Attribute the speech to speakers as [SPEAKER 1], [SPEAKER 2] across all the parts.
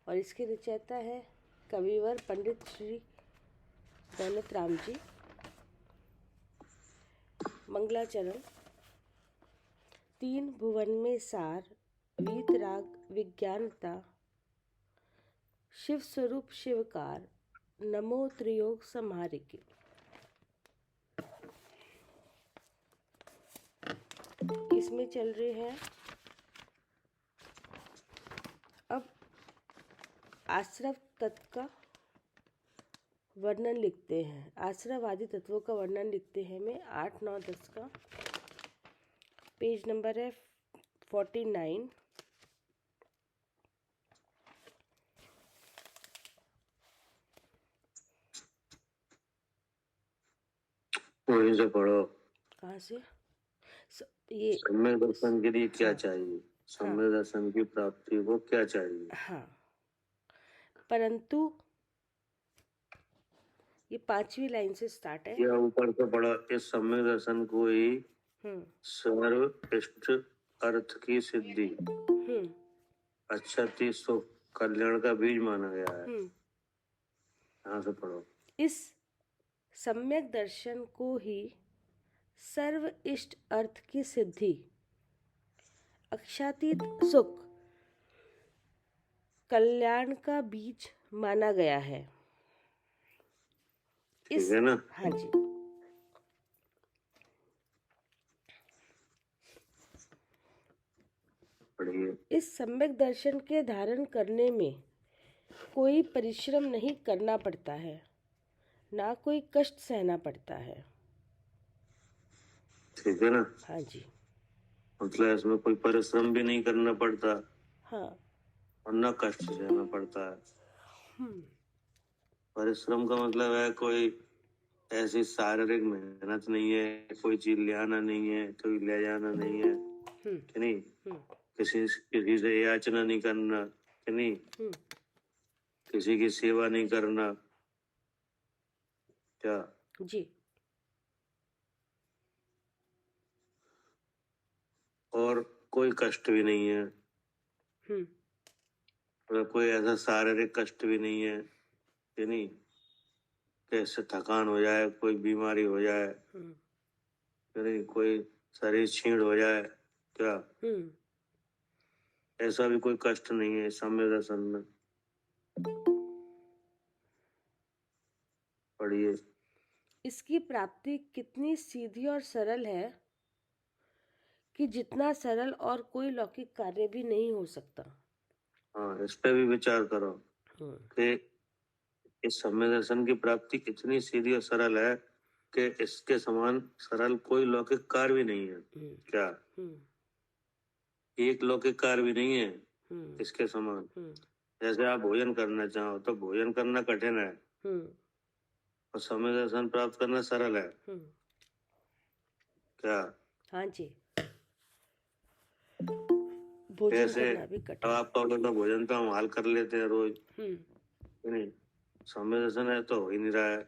[SPEAKER 1] और इसके रचयिता है कविवर पंडित श्री दौलत राम जी। मंगलाचरण। तीन भुवन में सार, वीतराग विज्ञानता, शिव स्वरूप शिवकार, नमो त्रियोग संहारिके। इसमें चल रहे हैं अब आश्रव तत्व का वर्णन लिखते हैं। आश्रववादी तत्वों का वर्णन लिखते हैं मैं 8, 9, 10 का। पेज नंबर है 49।
[SPEAKER 2] वहीं से पढ़ो।
[SPEAKER 1] कहाँ से? ये
[SPEAKER 2] सम्यक दर्शन के लिए क्या
[SPEAKER 1] हाँ,
[SPEAKER 2] चाहिए? सम्यक दर्शन की प्राप्ति को क्या चाहिए?
[SPEAKER 1] हाँ, परंतु ये 5वीं लाइन से स्टार्ट है।
[SPEAKER 2] या ऊपर से पढ़ो। इस सम्यक दर्शन को ही सर्वश्रेष्ठ अर्थ की सिद्धि, अच्छति सुख कल्याण का बीज माना गया है। यहाँ से पढ़ो।
[SPEAKER 1] इस सम्यक दर्शन को ही सर्व इष्ट अर्थ की सिद्धि, अक्षातीत सुख कल्याण का बीज माना गया है।
[SPEAKER 2] ठीक है ना?
[SPEAKER 1] हाँ जी।
[SPEAKER 2] पढ़िए।
[SPEAKER 1] इस सम्यक दर्शन के धारण करने में कोई परिश्रम नहीं करना पड़ता है, ना कोई कष्ट सहना पड़ता है।
[SPEAKER 2] ठीक है ना?
[SPEAKER 1] हाँ जी।
[SPEAKER 2] मतलब इसमें कोई परिश्रम भी नहीं करना पड़ता।
[SPEAKER 1] हाँ।
[SPEAKER 2] और न कष्ट सहना पड़ता है। परिश्रम का मतलब है कोई ऐसी शारीरिक मेहनत नहीं है, कोई चीज ले आना नहीं है, कोई ले जाना नहीं है, कि नहीं? किसी से याचना नहीं करना, कि नहीं? किसी की सेवा नहीं करना, क्या
[SPEAKER 1] जी।
[SPEAKER 2] और कोई कष्ट भी नहीं है। मतलब कोई ऐसा शारीरिक कष्ट भी नहीं है, कि नहीं? कैसे थकान हो जाए, कोई बीमारी हो जाए, कि नहीं? कोई शरीर क्षीण हो जाए, क्या ऐसा भी कोई कष्ट नहीं है सम्यक दर्शन में। पढ़िए।
[SPEAKER 1] इसकी प्राप्ति कितनी सीधी और सरल है कि जितना सरल और कोई लौकिक कार्य भी नहीं हो सकता।
[SPEAKER 2] हाँ, इस पे भी विचार करो कि इस सम्यक दर्शन की प्राप्ति इतनी सीधी और सरल है कि इसके समान सरल कोई लौकिक कार्य भी नहीं है। क्या एक लौकिक कार्य भी नहीं है इसके समान। जैसे आप भोजन करना चाहो तो भोजन करना कठिन है और सम्यक दर्शन प्राप्त करना सरल है। क्या?
[SPEAKER 1] हाँ जी। भोजन
[SPEAKER 2] कैसे?
[SPEAKER 1] करना भी
[SPEAKER 2] अब
[SPEAKER 1] कठिन।
[SPEAKER 2] आप कहोगे तो भोजन तो हम हाल कर लेते हैं रोज, नहीं? सम्यक दर्शन है तो हो ही नहीं रहा है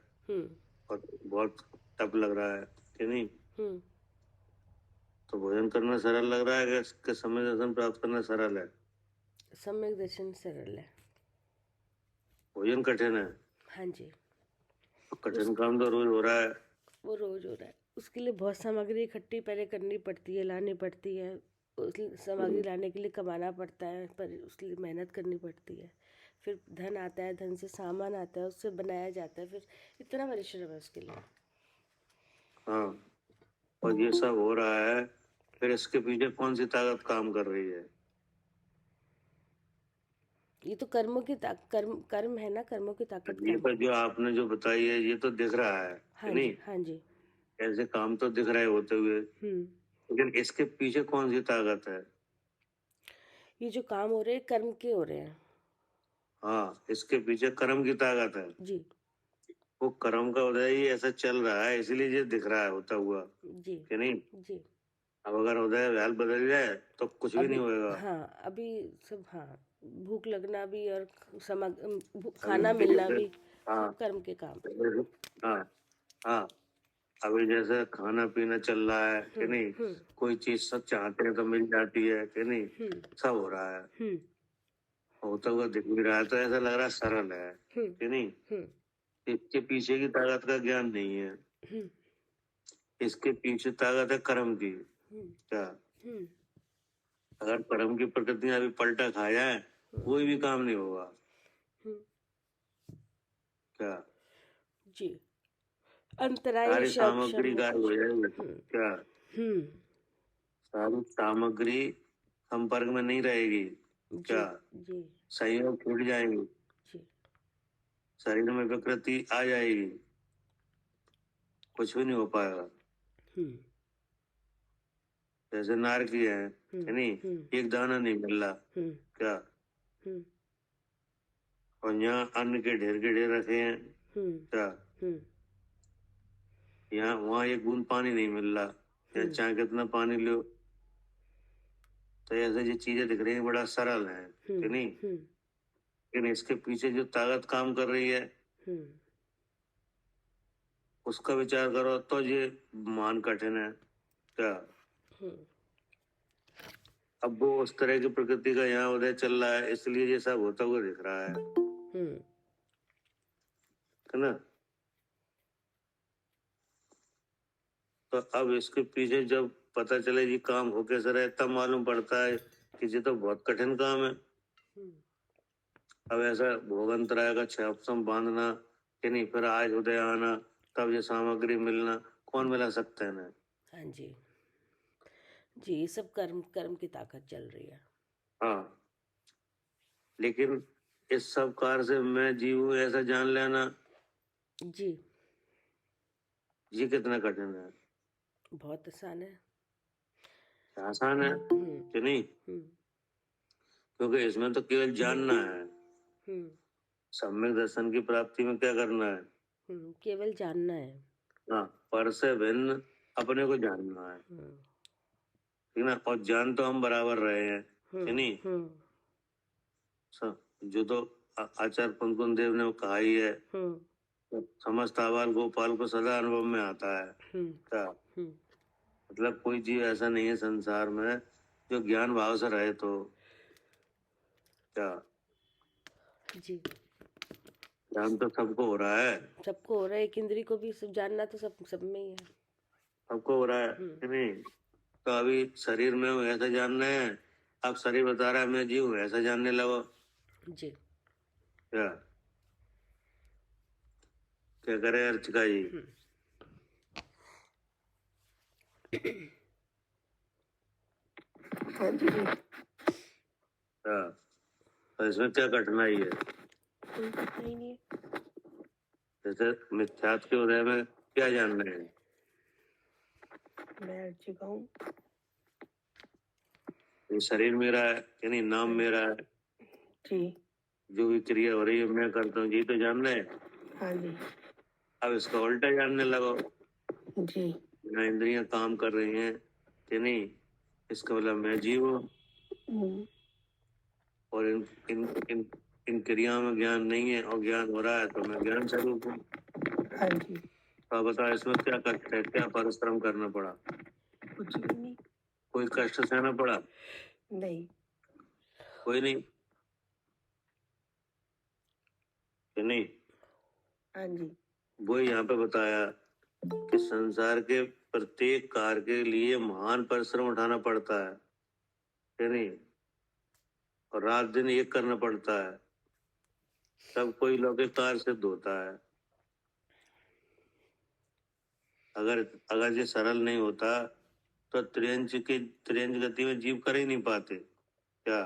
[SPEAKER 2] और बहुत टफ लग रहा है, कि नहीं? तो भोजन करना सरल लग रहा है कि सम्यक दर्शन प्राप्त करना सरल है?
[SPEAKER 1] सम्यक दर्शन सरल है।
[SPEAKER 2] भोजन कठिन है।
[SPEAKER 1] हाँ जी।
[SPEAKER 2] कठिन काम तो रोज हो रहा है।
[SPEAKER 1] वो रोज हो रहा है। उसके लिए बहुत सामग्री इकट्ठी पहले करनी पड़ती है, लानी पड़ती है। उस सामग्री लाने के लिए कमाना पड़ता है, पर उसके लिए मेहनत करनी पड़ती है। फिर धन आता है, धन से सामान आता है, उससे बनाया जाता है, फिर इतना परिश्रम है उसके लिए।
[SPEAKER 2] हाँ, और ये सब हो रहा है, फिर इसके पीछे कौन सी ताकत काम कर रही है?
[SPEAKER 1] ये तो कर्म है ना, कर्मों की ताकत
[SPEAKER 2] ये
[SPEAKER 1] काम।
[SPEAKER 2] तो जो आपने जो बताई है ये तो दिख रहा है,
[SPEAKER 1] हाँ
[SPEAKER 2] कि नहीं?
[SPEAKER 1] जी। हाँ जी।
[SPEAKER 2] ऐसे काम तो दिख रहे होते हुए, लेकिन इसके पीछे कौन सी ताकत है?
[SPEAKER 1] ये जो काम हो रहे हैं कर्म के हो रहे हैं।
[SPEAKER 2] हाँ, इसके पीछे कर्म की ताकत है।
[SPEAKER 1] जी।
[SPEAKER 2] वो कर्म का उदय ही ऐसा चल रहा है, इसलिए ये दिख रहा है होता हुआ,
[SPEAKER 1] जी।
[SPEAKER 2] कि नहीं?
[SPEAKER 1] जी।
[SPEAKER 2] अब अगर उदय हाल बदल जाए तो कुछ भी नहीं होएगा।
[SPEAKER 1] हाँ, अभी सब, हाँ, भूख लगना भी और खाना मिलना भी
[SPEAKER 2] हाँ,
[SPEAKER 1] सब कर्म के काम।
[SPEAKER 2] हाँ, हाँ, अभी जैसे खाना पीना चल रहा है, कि नहीं? कोई चीज सब चाहते हैं तो मिल जाती है, कि नहीं? सब हो रहा है। होता हुआ दिख भी रहा है तो ऐसा लग रहा है सरल है
[SPEAKER 1] हम्म
[SPEAKER 2] कि नहीं।
[SPEAKER 1] हम्म
[SPEAKER 2] इसके पीछे की ताकत का ज्ञान नहीं है,
[SPEAKER 1] हम्म
[SPEAKER 2] इसके पीछे ताकत है कर्म की।
[SPEAKER 1] हम्म
[SPEAKER 2] क्या
[SPEAKER 1] हम्म
[SPEAKER 2] अगर कर्म की प्रकृति अभी पलटा खा जाए कोई भी काम नहीं होगा।
[SPEAKER 1] हम्म,
[SPEAKER 2] क्या
[SPEAKER 1] जी। अंतराय
[SPEAKER 2] सारी
[SPEAKER 1] शम
[SPEAKER 2] सामग्री गायब हो
[SPEAKER 1] कुछ।
[SPEAKER 2] जाएगी।
[SPEAKER 1] हम्म
[SPEAKER 2] क्या
[SPEAKER 1] हम्म
[SPEAKER 2] सारी सामग्री संपर्क में नहीं रहेगी।
[SPEAKER 1] जी
[SPEAKER 2] क्या
[SPEAKER 1] जी
[SPEAKER 2] संयोग छूट जाएंगे,
[SPEAKER 1] जी।
[SPEAKER 2] शरीर में विकृति आ जाएगी, कुछ भी नहीं हो पाएगा।
[SPEAKER 1] हम्म
[SPEAKER 2] जैसे नारकी है नहीं,
[SPEAKER 1] हम्म
[SPEAKER 2] एक दाना नहीं मिल रहा।
[SPEAKER 1] हम्म
[SPEAKER 2] क्या
[SPEAKER 1] हम्म
[SPEAKER 2] और यहाँ अन्न के ढेर रखे हैं।
[SPEAKER 1] हम्म
[SPEAKER 2] क्या
[SPEAKER 1] हम्म
[SPEAKER 2] यहाँ वहाँ एक बूंद पानी नहीं मिल रहा, या चाहे कितना पानी लो। तो ऐसे जो चीजें दिख रही हैं बड़ा सरल है कि नहीं,
[SPEAKER 1] हम्म
[SPEAKER 2] लेकिन इसके पीछे जो ताकत काम कर रही है
[SPEAKER 1] हम्म
[SPEAKER 2] उसका विचार करो तो ये मान कठिन है। क्या
[SPEAKER 1] हम्म
[SPEAKER 2] अब वो उस तरह की प्रकृति का यहाँ उदय चल रहा है इसलिए ये सब होता हुआ दिख रहा
[SPEAKER 1] हम्म
[SPEAKER 2] है ना। तो अब इसके पीछे जब पता चले ये काम हो कैसे रहे तब मालूम पड़ता है कि ये तो बहुत कठिन काम है। अब ऐसा भोगंतराय का छापसम बांधना कि नहीं, फिर आज उदय आना, तब ये सामग्री मिलना, कौन मिला सकता है ना।
[SPEAKER 1] हाँ जी जी। ये सब कर्म कर्म की ताकत चल रही है।
[SPEAKER 2] हाँ लेकिन इस सब कार्य से मैं जीव हूं ऐसा जान लेना
[SPEAKER 1] जी।
[SPEAKER 2] ये कितना कठिन है।
[SPEAKER 1] बहुत आसान है।
[SPEAKER 2] आसान है कि नहीं,
[SPEAKER 1] हम्म
[SPEAKER 2] क्योंकि इसमें तो केवल जानना है।
[SPEAKER 1] हम्म
[SPEAKER 2] सम्यक दर्शन की प्राप्ति में क्या करना है।
[SPEAKER 1] केवल जानना है।
[SPEAKER 2] हाँ पर से भिन्न अपने को जानना है, ठीक ना। और जान तो हम बराबर रहे हैं कि नहीं। जो तो आचार्य पुनकुन देव ने कहा ही है, समस्त आबाल गोपाल को सदा अनुभव में आता है। क्या मतलब कोई जीव ऐसा नहीं है संसार में जो ज्ञान भाव से रहे तो। क्या
[SPEAKER 1] जी।
[SPEAKER 2] ज्ञान तो सबको हो रहा है,
[SPEAKER 1] सबको हो रहा है। एक इंद्री को भी सब जानना तो सब में ही है।
[SPEAKER 2] सबको हो रहा है कि नहीं। तो अभी शरीर में हूँ ऐसा जानना है, अब शरीर बता रहा है मैं जीव हूँ ऐसा जानने लगो।
[SPEAKER 1] जी।
[SPEAKER 2] क्या क्या करे अर्चिका जी।
[SPEAKER 3] हाँ जी।
[SPEAKER 2] क्या तो इसमें क्या कठिनाई है।
[SPEAKER 1] कोई कठिनाई नहीं है।
[SPEAKER 2] जैसे मिथ्यात्व के उदय में क्या जानना है।
[SPEAKER 3] मैं अर्चिका हूँ।
[SPEAKER 2] ये शरीर मेरा है कि नहीं, नाम मेरा है,
[SPEAKER 3] जी।
[SPEAKER 2] जो भी क्रिया हो रही है मैं करता हूँ, जी तो जानना है।
[SPEAKER 3] हाँ जी।
[SPEAKER 2] अब इसका उल्टा जानने लगो,
[SPEAKER 3] जी।
[SPEAKER 2] ना इंद्रियां काम कर रही हैं कि नहीं, इसका मतलब मैं जीव हूँ। और इन इन इन इन क्रियाओं में ज्ञान नहीं है और ज्ञान हो रहा है तो मैं ज्ञान स्वरूप हूँ।
[SPEAKER 3] हाँ जी।
[SPEAKER 2] तो बता इसमें क्या कष्ट है, क्या परिश्रम करना पड़ा।
[SPEAKER 3] कुछ भी नहीं।
[SPEAKER 2] कोई कष्ट सहना पड़ा
[SPEAKER 3] नहीं।
[SPEAKER 2] कोई नहीं कि नहीं।
[SPEAKER 3] हाँ जी।
[SPEAKER 2] वो यहाँ पे बताया कि संसार के प्रत्येक कार्य के लिए महान परिश्रम उठाना पड़ता है कि नहीं, और रात दिन एक करना पड़ता है, तब कोई लौकिक कार्य सिद्ध होता है। अगर अगर ये सरल नहीं होता तो त्रियंच गति में जीव कर ही नहीं पाते। क्या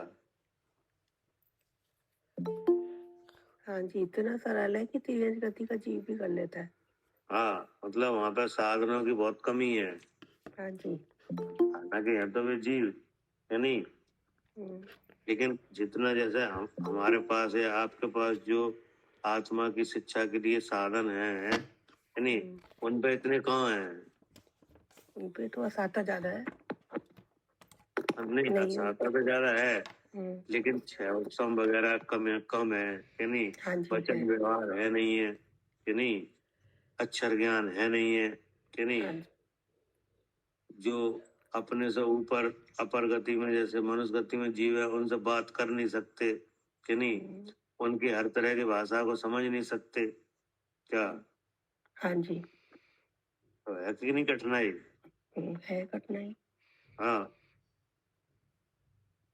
[SPEAKER 3] हाँ जी। इतना सरल है कि तेज गति का जीव भी कर लेता है।
[SPEAKER 2] हाँ मतलब वहां पर साधनों की बहुत कमी है।
[SPEAKER 3] हाँ जी।
[SPEAKER 2] हालांकि यहाँ तो वे जीव है नहीं, लेकिन जितना जैसे हमारे पास है आपके पास जो आत्मा की शिक्षा के लिए साधन है नहीं, उन पे इतने कहाँ हैं।
[SPEAKER 3] उन पे तो असाता ज्यादा है।
[SPEAKER 2] नहीं असाता तो ज्यादा है, लेकिन क्षम वगैरह कम है कि नहीं,
[SPEAKER 3] हाँ जी।
[SPEAKER 2] वचन व्यवहार है नहीं है कि नहीं, अक्षर ज्ञान है नहीं है कि नहीं।
[SPEAKER 3] हाँ जी।
[SPEAKER 2] जो अपने से ऊपर अपर गति में जैसे मनुष्य गति में जीव है उनसे बात कर नहीं सकते कि नहीं, उनकी हर तरह की भाषा को समझ नहीं सकते क्या,
[SPEAKER 3] हाँ जी।
[SPEAKER 2] तो है कि नहीं कठिनाई।
[SPEAKER 3] है कठिनाई।
[SPEAKER 2] हाँ,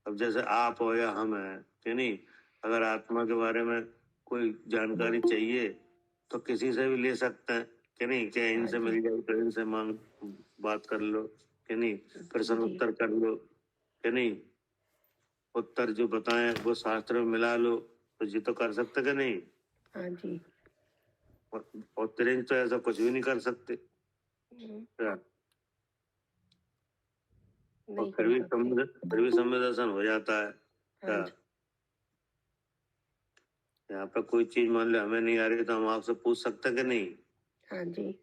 [SPEAKER 2] अब जैसे आप हो या हम है कि नहीं, अगर आत्मा के बारे में कोई जानकारी चाहिए तो किसी से भी ले सकते हैं कि नहीं, चाहे इनसे मिल जाए तो इनसे मांग बात कर लो कि नहीं, प्रश्न उत्तर कर लो कि नहीं, उत्तर जो बताएं वो शास्त्र में मिला लो, तो ये तो कर सकते कि नहीं।
[SPEAKER 3] हाँ जी।
[SPEAKER 2] और तिरंज तो ऐसा कुछ भी नहीं कर सकते क्या? और
[SPEAKER 3] नहीं
[SPEAKER 2] फिर
[SPEAKER 3] कर
[SPEAKER 2] भी
[SPEAKER 3] सकते।
[SPEAKER 2] फिर भी संवेदन हो जाता है क्या।
[SPEAKER 3] हाँ जी।
[SPEAKER 2] यहाँ पे कोई चीज मान लो हमें नहीं आ रही तो हम आपसे पूछ सकते कि नहीं,
[SPEAKER 3] हाँ जी।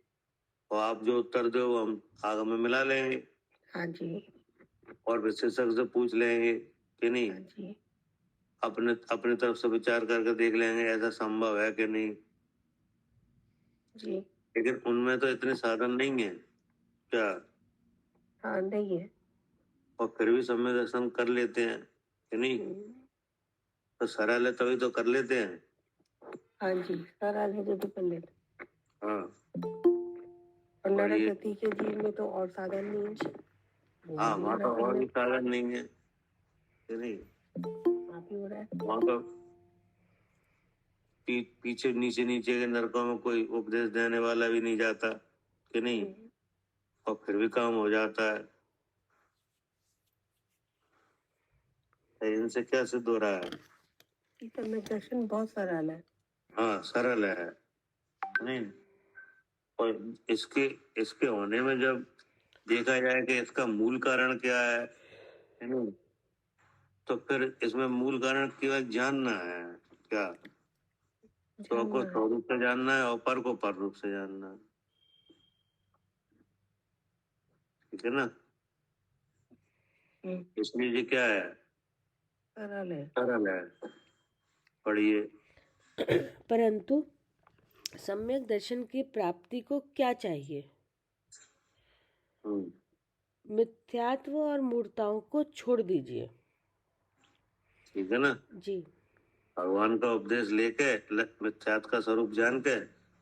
[SPEAKER 2] और आप जो उत्तर दो वो हम आगे में मिला लेंगे
[SPEAKER 3] हाँ जी।
[SPEAKER 2] और विशेषज्ञ से पूछ लेंगे कि नहीं,
[SPEAKER 3] हाँ जी।
[SPEAKER 2] अपने अपनी तरफ से विचार करके देख लेंगे ऐसा संभव है कि नहीं।
[SPEAKER 3] जी।
[SPEAKER 2] लेकिन उनमें तो इतने साधन नहीं है क्या,
[SPEAKER 3] हाँ नहीं है।
[SPEAKER 2] और फिर भी समय दर्शन कर लेते हैं कि नहीं, तो सरल है तभी तो कर लेते हैं।
[SPEAKER 3] हाँ जी, सरल है जो कर लेते।
[SPEAKER 2] हाँ,
[SPEAKER 3] और
[SPEAKER 2] और
[SPEAKER 3] नरक
[SPEAKER 2] ये
[SPEAKER 3] गति के जीव में तो और साधन नहीं है।
[SPEAKER 2] हाँ, वहाँ तो और भी साधन नहीं है कि नहीं,
[SPEAKER 3] आप ही हो रहा है।
[SPEAKER 2] वहाँ तो पीछे नीचे नीचे के नरकों में कोई उपदेश देने वाला भी नहीं जाता कि नहीं, और फिर भी काम हो जाता है। तो इनसे क्या सिद्ध हो रहा है,
[SPEAKER 3] समय दर्शन बहुत सरल है।
[SPEAKER 2] हाँ सरल है नहीं। और इसके इसके होने में जब देखा जाए कि इसका मूल कारण क्या है नहीं, तो फिर इसमें मूल कारण केवल जानना है क्या, स्व को स्व रूप से जानना है और पर को पर रूप से जानना है, ठीक है ना। इसलिए ये क्या है,
[SPEAKER 3] सरल है।
[SPEAKER 2] सरल है। पढ़िए।
[SPEAKER 1] परंतु सम्यक दर्शन की प्राप्ति को क्या चाहिए? मिथ्यात्व और मूर्ताओं को छोड़ दीजिए।
[SPEAKER 2] ठीक है ना,
[SPEAKER 1] जी।
[SPEAKER 2] भगवान का उपदेश लेके मिथ्यात्व का स्वरूप जान के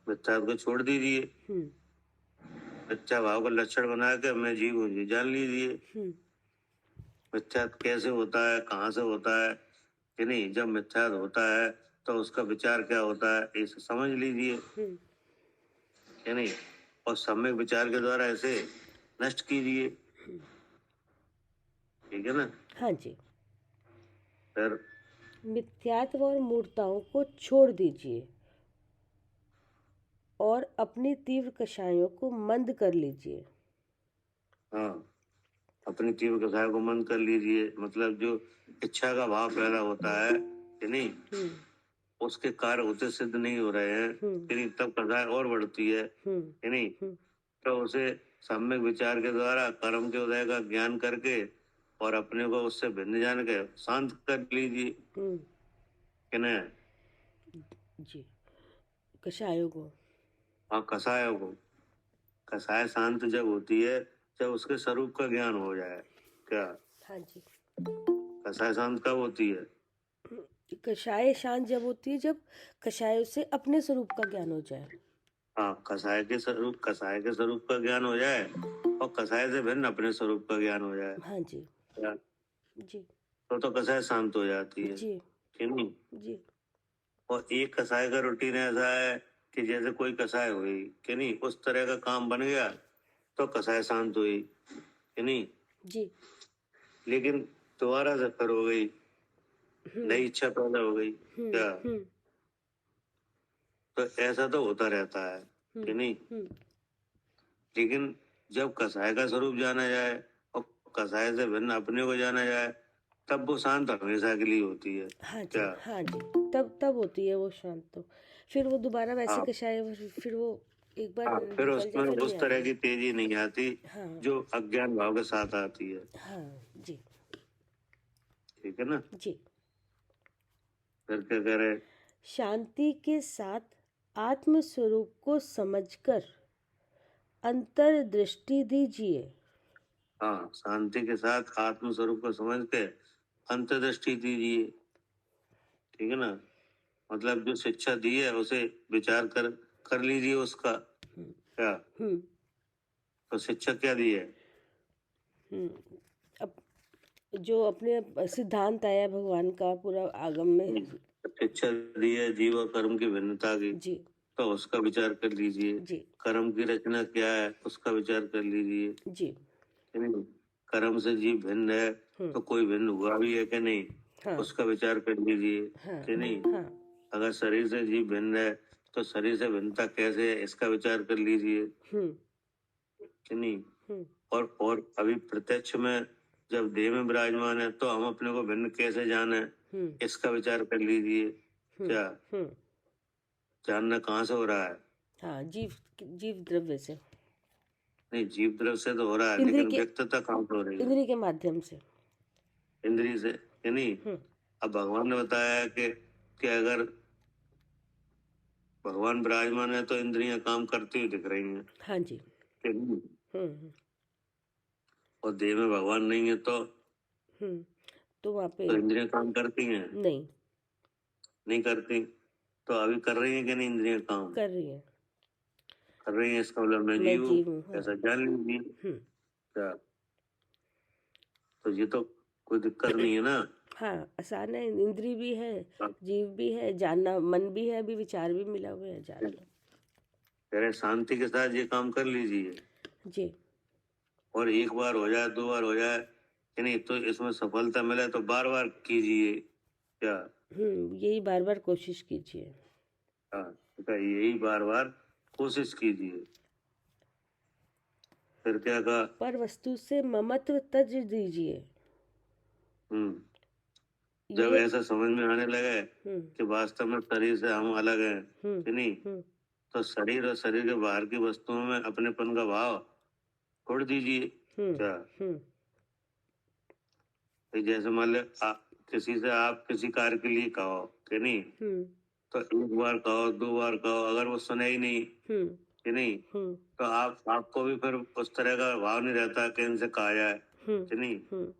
[SPEAKER 2] मिथ्यात्व को छोड़ दीजिए, मिथ्या भाव का लक्षण बना के मैं जीव हूँ जी जान लीजिए। मिथ्यात्व कैसे होता है, कहाँ से होता है कि नहीं, जब मिथ्यात्व होता है तो उसका विचार क्या होता है इसे समझ लीजिए कि नहीं, और सम्यक विचार के द्वारा ऐसे नष्ट कीजिए, ठीक है ना।
[SPEAKER 1] हाँ जी।
[SPEAKER 2] फिर
[SPEAKER 1] मिथ्यात्व और मूर्ताओं को छोड़ दीजिए और अपनी तीव्र कषायों को मंद कर लीजिए।
[SPEAKER 2] हाँ, अपनी तीव्र कषाय को मंद कर लीजिए, मतलब जो इच्छा का भाव पैदा होता है कि नहीं, उसके कार्य होते सिद्ध नहीं हो रहे हैं कि नहीं, तब कषाय और बढ़ती है कि नहीं, तो उसे सम्यक विचार के द्वारा कर्म के उदय का ज्ञान करके और अपने को उससे भिन्न जान के शांत कर लीजिए कि नहीं।
[SPEAKER 1] जी, कषायों को।
[SPEAKER 2] हाँ, कषायों को, कषाय शांत जब होती है जब उसके स्वरूप का ज्ञान हो जाए क्या।
[SPEAKER 1] हाँ जी।
[SPEAKER 2] कषाय शांत कब होती है,
[SPEAKER 1] कषाय शांत जब होती है जब कषायों से अपने स्वरूप का ज्ञान हो जाए।
[SPEAKER 2] हाँ, कषाय के स्वरूप का ज्ञान हो जाए और कषाय से भिन्न अपने स्वरूप का ज्ञान हो जाए।
[SPEAKER 1] हाँ जी।
[SPEAKER 2] क्या?
[SPEAKER 1] जी।
[SPEAKER 2] तो कषाय शांत हो जाती है
[SPEAKER 1] जी।
[SPEAKER 2] कि नहीं।
[SPEAKER 1] जी।
[SPEAKER 2] और एक कषाय का रूटीन ऐसा है कि जैसे कोई कषाय हुई कि नहीं, उस तरह का काम बन गया तो कषाय शांत हुई कि नहीं।
[SPEAKER 1] जी।
[SPEAKER 2] लेकिन दोबारा से फिर हो गई, नई इच्छा पैदा हो गई क्या, तो ऐसा तो होता रहता है कि नहीं। लेकिन जब कषाय का स्वरूप जाना जाए और कषाय से भिन्न अपने को जाना जाए तब वो शांत हमेशा के लिए होती है।
[SPEAKER 1] हाँ जी।
[SPEAKER 2] क्या?
[SPEAKER 1] हाँ जी, तब होती है वो शांत। तो फिर वो दोबारा वैसे
[SPEAKER 2] हाँ।
[SPEAKER 1] कषाय, फिर वो एक बार
[SPEAKER 2] फिर
[SPEAKER 1] निकल
[SPEAKER 2] उसमें
[SPEAKER 1] जाए फिर
[SPEAKER 2] उस
[SPEAKER 1] नहीं
[SPEAKER 2] तरह
[SPEAKER 1] आती।
[SPEAKER 2] की तेजी नहीं आती
[SPEAKER 1] हाँ।
[SPEAKER 2] जो अज्ञान भाव के साथ आती है,
[SPEAKER 1] हाँ जी।
[SPEAKER 2] ठीक है ना।
[SPEAKER 1] जी।
[SPEAKER 2] फिर क्या करे,
[SPEAKER 1] शांति के साथ आत्म स्वरूप को समझकर अंतर्दृष्टि दीजिए।
[SPEAKER 2] हाँ, शांति के साथ आत्म स्वरूप को समझ के अंतर्दृष्टि दीजिए, ठीक है ना। मतलब जो शिक्षा दी है उसे विचार कर लीजिए उसका क्या।
[SPEAKER 1] हम्म
[SPEAKER 2] तो शिक्षा क्या दी है।
[SPEAKER 1] हम्म अब जो अपने सिद्धांत आया भगवान का पूरा आगम में।
[SPEAKER 2] शिक्षा दी है जीव और कर्म की भिन्नता की,
[SPEAKER 1] जी
[SPEAKER 2] तो उसका विचार कर लीजिए।
[SPEAKER 1] जी
[SPEAKER 2] कर्म की रचना क्या है उसका विचार कर लीजिए।
[SPEAKER 1] जी
[SPEAKER 2] है नहीं? कर्म से जीव भिन्न है
[SPEAKER 1] हम्म
[SPEAKER 2] तो कोई भिन्न हुआ भी है कि नहीं,
[SPEAKER 1] हाँ
[SPEAKER 2] उसका विचार कर लीजिए।
[SPEAKER 1] हाँ
[SPEAKER 2] कि नहीं,
[SPEAKER 1] हाँ
[SPEAKER 2] अगर शरीर से जीव भिन्न है तो शरीर से भिन्नता कैसे है इसका विचार कर लीजिए।
[SPEAKER 1] हम्म
[SPEAKER 2] कि नहीं,
[SPEAKER 1] हम्म
[SPEAKER 2] और अभी प्रत्यक्ष में जब देह में विराजमान है तो हम अपने को भिन्न कैसे जाने,
[SPEAKER 1] हम्म
[SPEAKER 2] इसका विचार कर लीजिए।
[SPEAKER 1] हम्म
[SPEAKER 2] क्या
[SPEAKER 1] हम्म
[SPEAKER 2] जानना कहाँ से हो रहा है।
[SPEAKER 1] हाँ जीव जीव द्रव्य से,
[SPEAKER 2] नहीं, जीव द्रव्य से तो हो रहा है,
[SPEAKER 1] इंद्रिय
[SPEAKER 2] लेकिन
[SPEAKER 1] के
[SPEAKER 2] व्यक्तता कहाँ से हो रही है।
[SPEAKER 1] इंद्रिय के माध्यम से।
[SPEAKER 2] इंद्रिय से। कि नहीं,
[SPEAKER 1] हम्म
[SPEAKER 2] अब भगवान ने बताया कि अगर भगवान विराजमान है तो इंद्रियां काम करती हुई दिख रही हैं।
[SPEAKER 1] हाँ जी
[SPEAKER 2] कि नहीं,
[SPEAKER 1] हम्म
[SPEAKER 2] और देह में भगवान नहीं है
[SPEAKER 1] हम्म तो वहाँ पे
[SPEAKER 2] तो इंद्रियां काम करती हैं,
[SPEAKER 1] नहीं
[SPEAKER 2] नहीं करती। तो अभी कर रही हैं कि नहीं इंद्रियां काम
[SPEAKER 1] कर रही है।
[SPEAKER 2] कर रही हैं, इसका मतलब मैं
[SPEAKER 1] मैं
[SPEAKER 2] जीव हूँ,
[SPEAKER 1] जीव हूँ हाँ
[SPEAKER 2] ऐसा जान लीजिए।
[SPEAKER 1] हम्म
[SPEAKER 2] क्या, तो ये तो कोई दिक्कत नहीं है ना।
[SPEAKER 1] हाँ आसान है, इंद्रिय भी है,
[SPEAKER 2] हाँ,
[SPEAKER 1] जीव भी है, जानना मन भी है, अभी विचार भी मिला हुआ है, जान लो।
[SPEAKER 2] कह रहे शांति के साथ ये काम कर लीजिए,
[SPEAKER 1] जी
[SPEAKER 2] और एक बार हो जाए दो बार हो जाए कि नहीं तो इसमें सफलता मिले तो बार बार कीजिए। क्या,
[SPEAKER 1] यही बार बार कोशिश कीजिए।
[SPEAKER 2] हाँ, तो यही बार बार कोशिश कीजिए। फिर क्या कहा।
[SPEAKER 1] पर वस्तु से ममत्व तज दीजिए।
[SPEAKER 2] जब
[SPEAKER 1] ये
[SPEAKER 2] ऐसा समझ में आने लगे
[SPEAKER 1] हम्म
[SPEAKER 2] कि वास्तव में शरीर से हम अलग हैं
[SPEAKER 1] हम्म
[SPEAKER 2] कि नहीं,
[SPEAKER 1] हम्म
[SPEAKER 2] तो शरीर और शरीर के बाहर की वस्तुओं में अपनेपन का भाव छोड़ दीजिए।
[SPEAKER 1] हम्म
[SPEAKER 2] क्या,
[SPEAKER 1] हम्म
[SPEAKER 2] तो जैसे मान लो किसी से आप किसी कार्य के लिए कहो कि नहीं,
[SPEAKER 1] हम्म
[SPEAKER 2] तो एक बार कहो दो बार कहो, अगर वो सुने ही नहीं
[SPEAKER 1] हम्म
[SPEAKER 2] कि नहीं,
[SPEAKER 1] हम्म
[SPEAKER 2] तो आपको भी फिर उस तरह का भाव नहीं रहता कि इनसे कहा जाए
[SPEAKER 1] हम्म
[SPEAKER 2] कि नहीं।
[SPEAKER 1] हम्म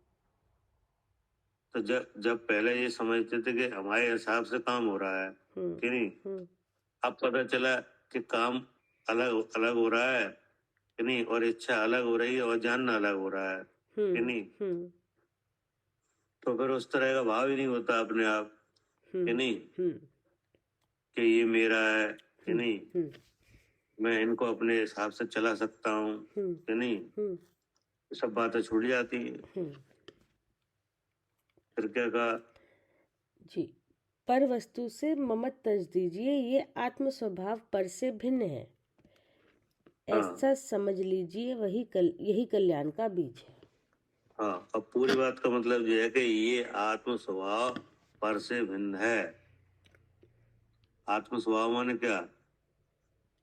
[SPEAKER 2] तो जब पहले ये समझते थे कि हमारे हिसाब से काम हो रहा है
[SPEAKER 1] हम्म
[SPEAKER 2] कि नहीं,
[SPEAKER 1] हम्म
[SPEAKER 2] अब पता चला कि काम अलग अलग हो रहा है कि नहीं, और इच्छा अलग हो रही है और जानना अलग हो रहा है कि नहीं,
[SPEAKER 1] हम्म
[SPEAKER 2] तो फिर उस तरह का भाव ही नहीं होता अपने आप कि नहीं,
[SPEAKER 1] हम्म
[SPEAKER 2] कि ये मेरा है कि नहीं,
[SPEAKER 1] हम्म
[SPEAKER 2] मैं इनको अपने हिसाब से चला सकता हूँ कि नहीं,
[SPEAKER 1] हम्म
[SPEAKER 2] ये सब बातें छूट जाती हैं।
[SPEAKER 1] हम्म
[SPEAKER 2] फिर क्या कहा।
[SPEAKER 1] जी पर वस्तु से ममत तज दीजिए, ये आत्म स्वभाव पर से भिन्न है,
[SPEAKER 2] हाँ
[SPEAKER 1] ऐसा समझ लीजिए, यही कल्याण का बीज है।
[SPEAKER 2] हाँ, अब पूरी बात का मतलब ये है कि ये आत्म स्वभाव पर से भिन्न है। आत्म स्वभाव माने क्या।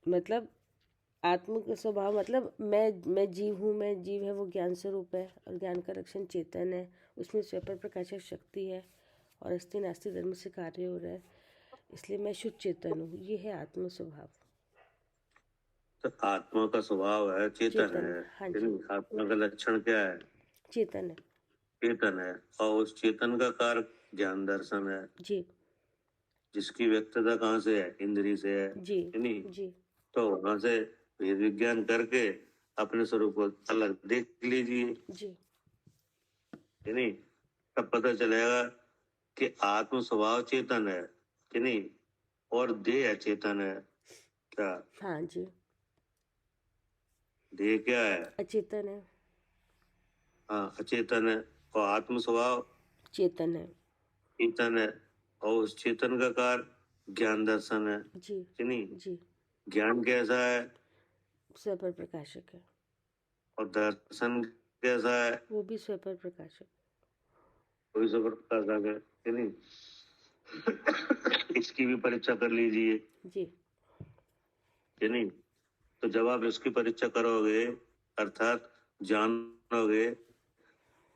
[SPEAKER 1] मतलब आत्म का स्वभाव मतलब मैं जीव हूँ, मैं जीव है वो ज्ञान स्वरूप है, और ज्ञान का रक्षण चेतन है, उसमें स्वयं प्रकाशक शक्ति है, और अस्थि नास्ति धर्म से कार्य हो रहा है, इसलिए मैं शुद्ध चेतन हूँ, ये है आत्म स्वभाव।
[SPEAKER 2] तो आत्मा का स्वभाव है चेतन
[SPEAKER 1] चेतन
[SPEAKER 2] है
[SPEAKER 1] हाँ
[SPEAKER 2] कि
[SPEAKER 1] जी
[SPEAKER 2] नहीं? आत्मा का लक्षण क्या है।
[SPEAKER 1] चेतन है
[SPEAKER 2] चेतन है, और उस चेतन का कार्य ज्ञान दर्शन है,
[SPEAKER 1] जी
[SPEAKER 2] जिसकी व्यक्तता कहाँ से है, इंद्रिय से है
[SPEAKER 1] जी
[SPEAKER 2] कि नहीं।
[SPEAKER 1] जी
[SPEAKER 2] तो वहां से भेद विज्ञान करके अपने स्वरूप को अलग देख लीजिए
[SPEAKER 1] जी
[SPEAKER 2] कि नहीं, तब पता चलेगा कि आत्म स्वभाव चेतन है कि नहीं, और देह अचेतन है। क्या,
[SPEAKER 1] हाँ जी
[SPEAKER 2] देह क्या है।
[SPEAKER 1] अचेतन है
[SPEAKER 2] हाँ, अचेतन है, और आत्म स्वभाव
[SPEAKER 1] चेतन है
[SPEAKER 2] चेतन है, और उस चेतन का कार्य ज्ञान दर्शन है
[SPEAKER 1] जी
[SPEAKER 2] कि नहीं।
[SPEAKER 1] जी
[SPEAKER 2] ज्ञान कैसा है
[SPEAKER 1] स्वपर प्रकाशक है,
[SPEAKER 2] और दर्शन कैसा है,
[SPEAKER 1] वो भी स्वपर प्रकाशक।
[SPEAKER 2] कोई से प्रकार का है कि नहीं। इसकी भी परीक्षा कर लीजिए
[SPEAKER 1] जी
[SPEAKER 2] कि नहीं। तो जब आप इसकी परीक्षा करोगे अर्थात जानोगे,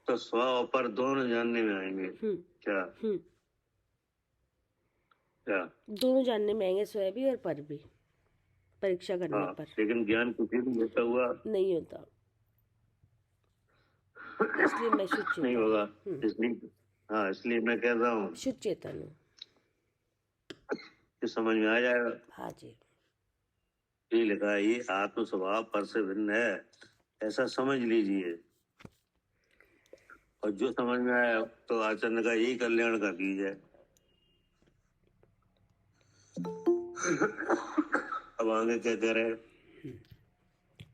[SPEAKER 2] तो स्व और पर दोनों जानने में आएंगे। क्या,
[SPEAKER 1] हम्म
[SPEAKER 2] क्या,
[SPEAKER 1] दोनों जानने में आएंगे, स्वयं भी और पर भी, परीक्षा करने
[SPEAKER 2] हाँ,
[SPEAKER 1] पर
[SPEAKER 2] लेकिन ज्ञान किसी भी होता हुआ
[SPEAKER 1] नहीं होता, इसलिए मैं शुद्ध
[SPEAKER 2] नहीं
[SPEAKER 1] चेतन
[SPEAKER 2] होगा।
[SPEAKER 1] हूँ।
[SPEAKER 2] इसलिए हाँ, इसलिए मैं कह रहा हूँ
[SPEAKER 1] शुद्ध चेतन हूँ।
[SPEAKER 2] ये समझ में आ जाएगा।
[SPEAKER 1] हाँ जी।
[SPEAKER 2] ये लिखा है, ये आत्म स्वभाव पर से भिन्न है, ऐसा समझ लीजिए। और जो समझ में आया तो आचरण का यही कल्याण का बीज है। अब आगे क्या कह रहे हैं?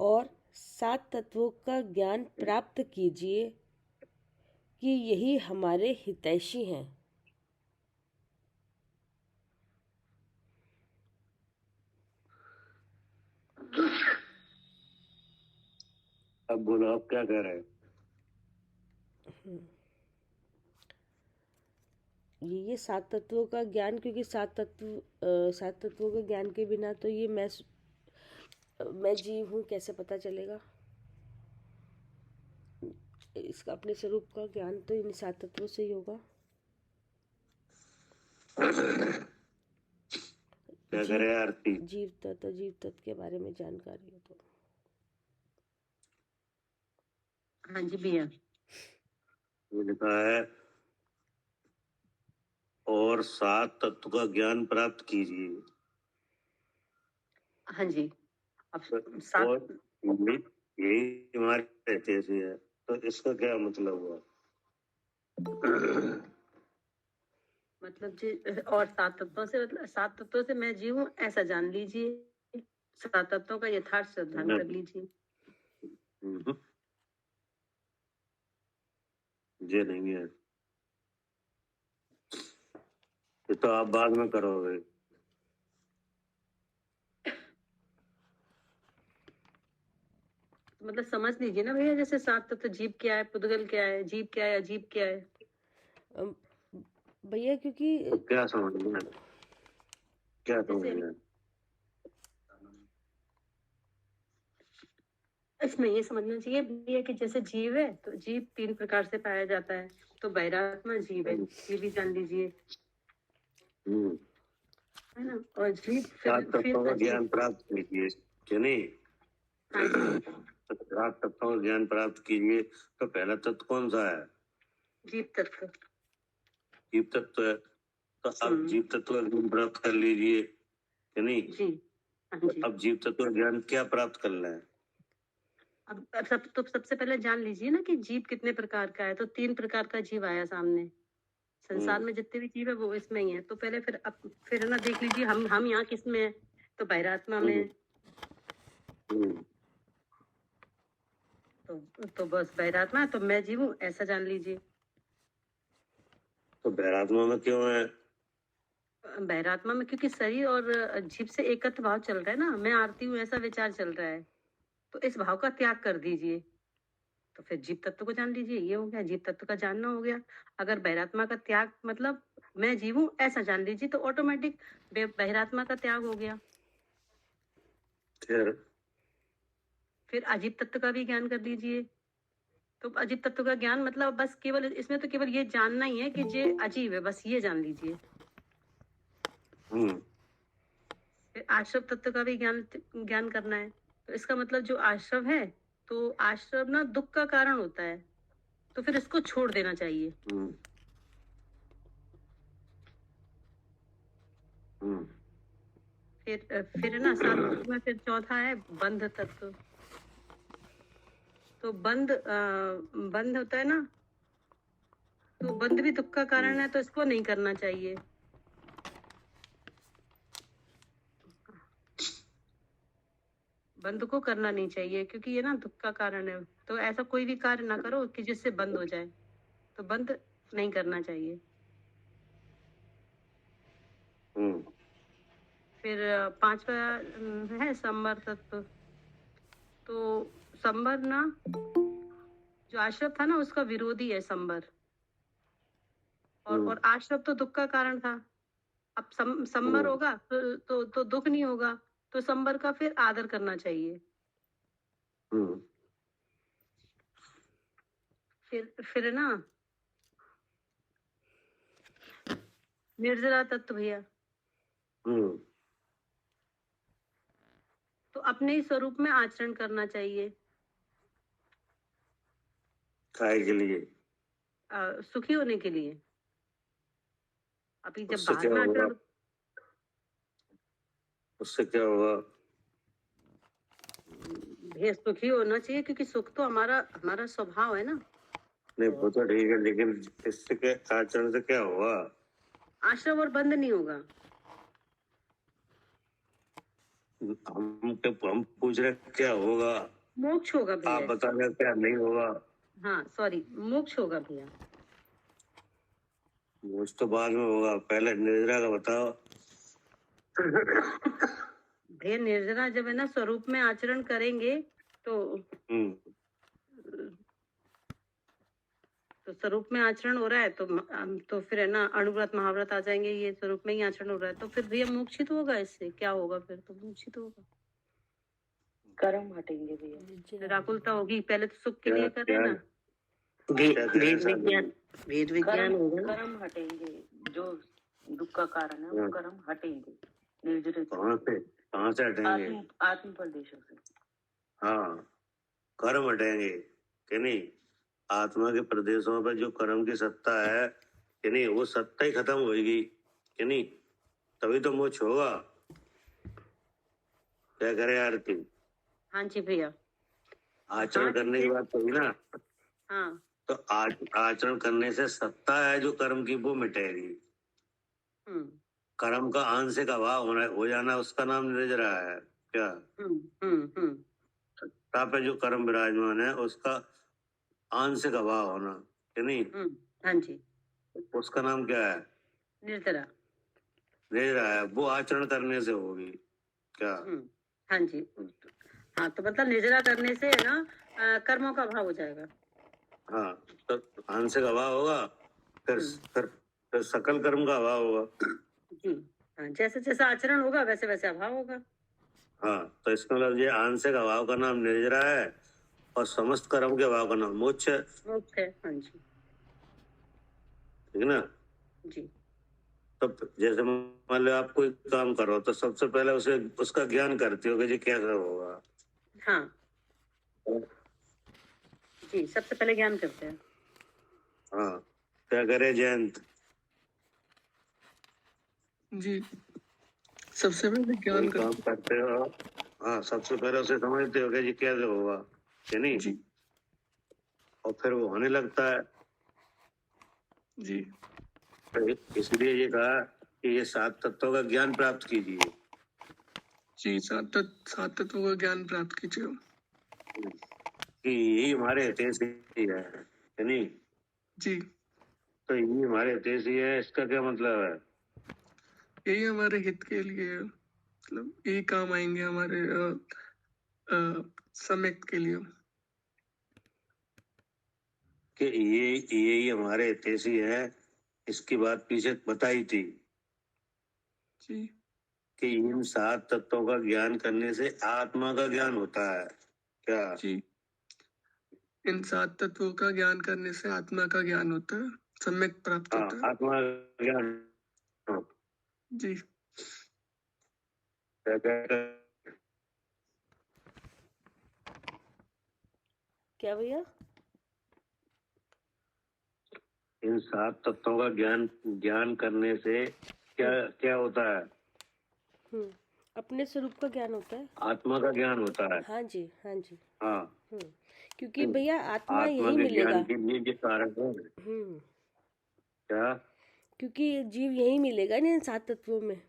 [SPEAKER 1] और 7 तत्वों का ज्ञान प्राप्त कीजिए कि यही हमारे हितैषी हैं।
[SPEAKER 2] अब बोलो, अब क्या कह रहे हैं?
[SPEAKER 1] ये 7 तत्वों का ज्ञान, क्योंकि 7 तत्वों के ज्ञान के बिना तो ये मैं जीव हूँ कैसे पता चलेगा। इसका अपने स्वरूप का ज्ञान तो इन 7 तत्वों से ही होगा।
[SPEAKER 2] क्या कह रहे हैं आरती?
[SPEAKER 1] जीव तत्व के बारे में जानकारी हो तो।
[SPEAKER 3] हाँ जी भैया।
[SPEAKER 2] ये लिखा है, और 7 तत्व का ज्ञान प्राप्त कीजिए।
[SPEAKER 3] हाँ जी। अब
[SPEAKER 2] और
[SPEAKER 3] 7
[SPEAKER 2] यही हमारे हितैषी है, तो इसका क्या मतलब हुआ?
[SPEAKER 3] मतलब जी, और 7 तत्वों से मतलब 7 तत्वों से मैं जीव हूँ ऐसा जान लीजिए। 7 तत्वों का यथार्थ श्रद्धान कर लीजिए।
[SPEAKER 2] ये नहीं है, ये तो आप बाद में करोगे।
[SPEAKER 3] मतलब समझ लीजिए ना भैया, जैसे 7 तत्व, जीव क्या है, पुद्गल क्या है, जीव क्या है, अजीब क्या है।
[SPEAKER 1] भैया क्योंकि
[SPEAKER 2] तो क्या समझ में, क्या समझ
[SPEAKER 3] जैसे
[SPEAKER 2] में?
[SPEAKER 3] इसमें ये समझना चाहिए भैया कि जैसे जीव है तो जीव 3 प्रकार से पाया जाता है। तो बहिरात्मा जीव है, ये भी जान लीजिए, है ना। और जीव
[SPEAKER 2] 7 तत्वों का
[SPEAKER 3] अजीब।
[SPEAKER 2] ज्ञान प्राप्त कीजिए, क्या नहीं?
[SPEAKER 3] हाँ जी।
[SPEAKER 2] 7 तत्वों का ज्ञान प्राप्त कीजिए, तो पहला तत्व कौन सा है?
[SPEAKER 3] जीव तत्व।
[SPEAKER 2] जीव तत्व है, तो अब जीव तत्व का ज्ञान प्राप्त कर लीजिए, क्या नहीं?
[SPEAKER 3] जी। हाँ जी।
[SPEAKER 2] अब जीव तत्व का ज्ञान क्या प्राप्त करना है?
[SPEAKER 3] अब सबसे पहले जान लीजिए ना कि जीव कितने प्रकार का है। तो 3 प्रकार का जीव आया सामने। संसार में जितने भी जीव है वो इसमें ही है। तो पहले फिर ना देख लीजिए हम यहाँ किस में है। तो बहिरात्मा में है। तो बस बहिरात्मा है, तो मैं जीव हूँ ऐसा जान लीजिए।
[SPEAKER 2] तो बहिरात्मा में क्यों है?
[SPEAKER 3] बहिरात्मा में क्योंकि शरीर और जीव से एकत्व भाव चल रहा है ना, मैं आरती हूँ ऐसा विचार चल रहा है। तो इस भाव का त्याग कर दीजिए, तो फिर जीव तत्व को जान लीजिए। ये हो गया, जीव तत्व का जानना हो गया। अगर बहिरात्मा का त्याग मतलब मैं जीव हूँ ऐसा जान लीजिए, तो ऑटोमेटिक बहिरात्मा का त्याग हो गया। फिर अजीब तत्व का भी ज्ञान कर लीजिए। तो अजीब तत्व का ज्ञान मतलब बस केवल इसमें तो केवल ये जानना ही है कि ये अजीब है, बस ये जान लीजिए। फिर आश्रव तत्व का भी ज्ञान करना है। तो इसका मतलब जो आश्रव है, तो आश्रव ना दुख का कारण होता है, तो फिर इसको छोड़ देना चाहिए। फिर ना 7 तत्व में फिर चौथा है बंध तत्व। तो बंध होता है ना, तो बंध भी दुख का कारण है, तो इसको नहीं करना चाहिए। बंद को करना नहीं चाहिए, क्योंकि ये ना दुख का कारण है। तो ऐसा कोई भी कार्य ना करो कि जिससे बंद हो जाए, तो बंद नहीं करना चाहिए। फिर 5वां है संवर तत्व। तो संवर ना, जो आश्रव था ना उसका विरोधी है संवर। और आश्रव तो दुख का कारण था। अब संवर होगा तो दुख नहीं होगा। तो संवर का फिर आदर करना चाहिए। फिर ना निर्जरा तत्व भैया। तो अपने ही स्वरूप में आचरण करना चाहिए।
[SPEAKER 2] काय के लिए?
[SPEAKER 3] सुखी होने के लिए। अभी जब
[SPEAKER 2] उससे
[SPEAKER 3] बाहर
[SPEAKER 2] क्या
[SPEAKER 3] में
[SPEAKER 2] होगा?
[SPEAKER 3] आचरण,
[SPEAKER 2] उससे क्या होगा?
[SPEAKER 3] भैया सुखी होना चाहिए, क्योंकि सुख तो हमारा हमारा स्वभाव है ना।
[SPEAKER 2] नहीं वो तो ठीक है, लेकिन इससे क्या आचरण से क्या होगा?
[SPEAKER 3] आश्रम और बंद नहीं होगा।
[SPEAKER 2] हम पूछ रहे हैं क्या होगा,
[SPEAKER 3] मोक्ष होगा
[SPEAKER 2] आप
[SPEAKER 3] भैया।
[SPEAKER 2] बता रहे हो क्या नहीं होगा।
[SPEAKER 3] हाँ सॉरी, मोक्ष होगा भैया।
[SPEAKER 2] मुझ तो बाद में होगा, पहले निर्जरा का बताओ।
[SPEAKER 3] भैया निर्जरा जब है ना स्वरूप में आचरण करेंगे तो स्वरूप में आचरण हो रहा है तो फिर है ना अणुव्रत महाव्रत आ जाएंगे, ये स्वरूप में ही आचरण हो रहा है, तो फिर भैया मोक्षित होगा। इससे क्या होगा? फिर तो मोक्षित होगा, कर्म हटेंगे भैया, व्याकुलता होगी। पहले तो सुख के लिए करें ना, वेद विज्ञान होगा, कर्म हटेंगे, जो दुख का कारण है वो कर्म हटेंगे निर्जरित।
[SPEAKER 2] कहाँ से हटेंगे?
[SPEAKER 3] आत्म प्रदेशों से।
[SPEAKER 2] हाँ, कर्म हटेंगे कि नहीं? आत्मा के प्रदेशों पर जो कर्म की सत्ता है कि नहीं, वो सत्ता ही खत्म होगी कि नहीं, तभी तो मोक्ष होगा। क्या करे आरती?
[SPEAKER 3] हाँ जी भैया,
[SPEAKER 2] आचरण करने की बात कही ना।
[SPEAKER 3] हाँ
[SPEAKER 2] तो आचरण करने से सत्ता है जो कर्म की, वो मिटेगी। कर्म का आंशिक अभाव हो जाना, उसका नाम निर्जरा है। क्या सत्ता पे जो कर्म विराजमान है उसका आंशिक अभाव होना कि नहीं?
[SPEAKER 3] हाँ जी,
[SPEAKER 2] उसका नाम क्या है?
[SPEAKER 3] निर्जरा।
[SPEAKER 2] निर्जरा है, वो आचरण करने से होगी। क्या?
[SPEAKER 3] हाँ जी, हाँ तो मतलब निर्जरा करने से है ना कर्मों का अभाव हो जाएगा। हाँ,
[SPEAKER 2] तो आंशिक अभाव होगा, फिर सकल कर्म का अभाव होगा।
[SPEAKER 3] जी हाँ, जैसे जैसा आचरण होगा वैसे वैसे अभाव होगा।
[SPEAKER 2] हाँ, तो इसका मतलब ये आंशिक अभाव का नाम निर्जरा है और समस्त कर्म के अभाव का नाम मोक्ष है।
[SPEAKER 3] मोक्ष है, हाँ जी,
[SPEAKER 2] ठीक है ना
[SPEAKER 3] जी।
[SPEAKER 2] तो जैसे मान लो आप कोई काम करो तो सबसे पहले उसे उसका ज्ञान करते हो कि ये कैसे होगा।
[SPEAKER 3] हाँ जी, सबसे पहले ज्ञान करते हैं।
[SPEAKER 2] हाँ, क्या करे जयंत
[SPEAKER 4] जी, सबसे पहले ज्ञान
[SPEAKER 2] कोई काम करते हो, हाँ सबसे पहले उसे समझते हो कि ये कैसे होगा कि नहीं
[SPEAKER 4] जी
[SPEAKER 2] और फिर वो होने लगता है।
[SPEAKER 4] जी
[SPEAKER 2] तो इसलिए ये कहा कि ये 7 तत्वों का ज्ञान प्राप्त कीजिए।
[SPEAKER 4] जी, सात तत्वों का ज्ञान प्राप्त कीजिए
[SPEAKER 2] कि यही हमारे हितेशी है कि नहीं?
[SPEAKER 4] जी।
[SPEAKER 2] तो यही हमारे हितेशी है, इसका क्या मतलब है?
[SPEAKER 4] यही हमारे हित के लिए है, मतलब यही काम आएंगे हमारे सम्यक के लिए।
[SPEAKER 2] कि यही हमारे हितेशी है, इसकी बात पीछे बताई थी
[SPEAKER 4] जी
[SPEAKER 2] कि इन 7 तत्वों का ज्ञान करने से आत्मा का ज्ञान होता है। क्या?
[SPEAKER 4] जी, इन 7 तत्वों का ज्ञान करने से आत्मा का ज्ञान होता है, सम्यक प्राप्त
[SPEAKER 2] हाँ,
[SPEAKER 4] होता है।
[SPEAKER 2] आत्मा का ज्ञान।
[SPEAKER 4] जी
[SPEAKER 1] क्या भैया?
[SPEAKER 2] इन 7 तत्वों का ज्ञान करने से क्या क्या होता है?
[SPEAKER 1] अपने स्वरूप का ज्ञान होता है,
[SPEAKER 2] आत्मा का ज्ञान होता है।
[SPEAKER 1] हाँ जी, हाँ जी।
[SPEAKER 2] हाँ,
[SPEAKER 1] क्योंकि भैया आत्मा
[SPEAKER 2] आत्मा
[SPEAKER 1] यही
[SPEAKER 2] के
[SPEAKER 1] मिलेगा।
[SPEAKER 2] ज्ञान के लिए ये कारक है। क्या?
[SPEAKER 1] क्योंकि जीव यही मिलेगा ना इन 7 तत्वों में।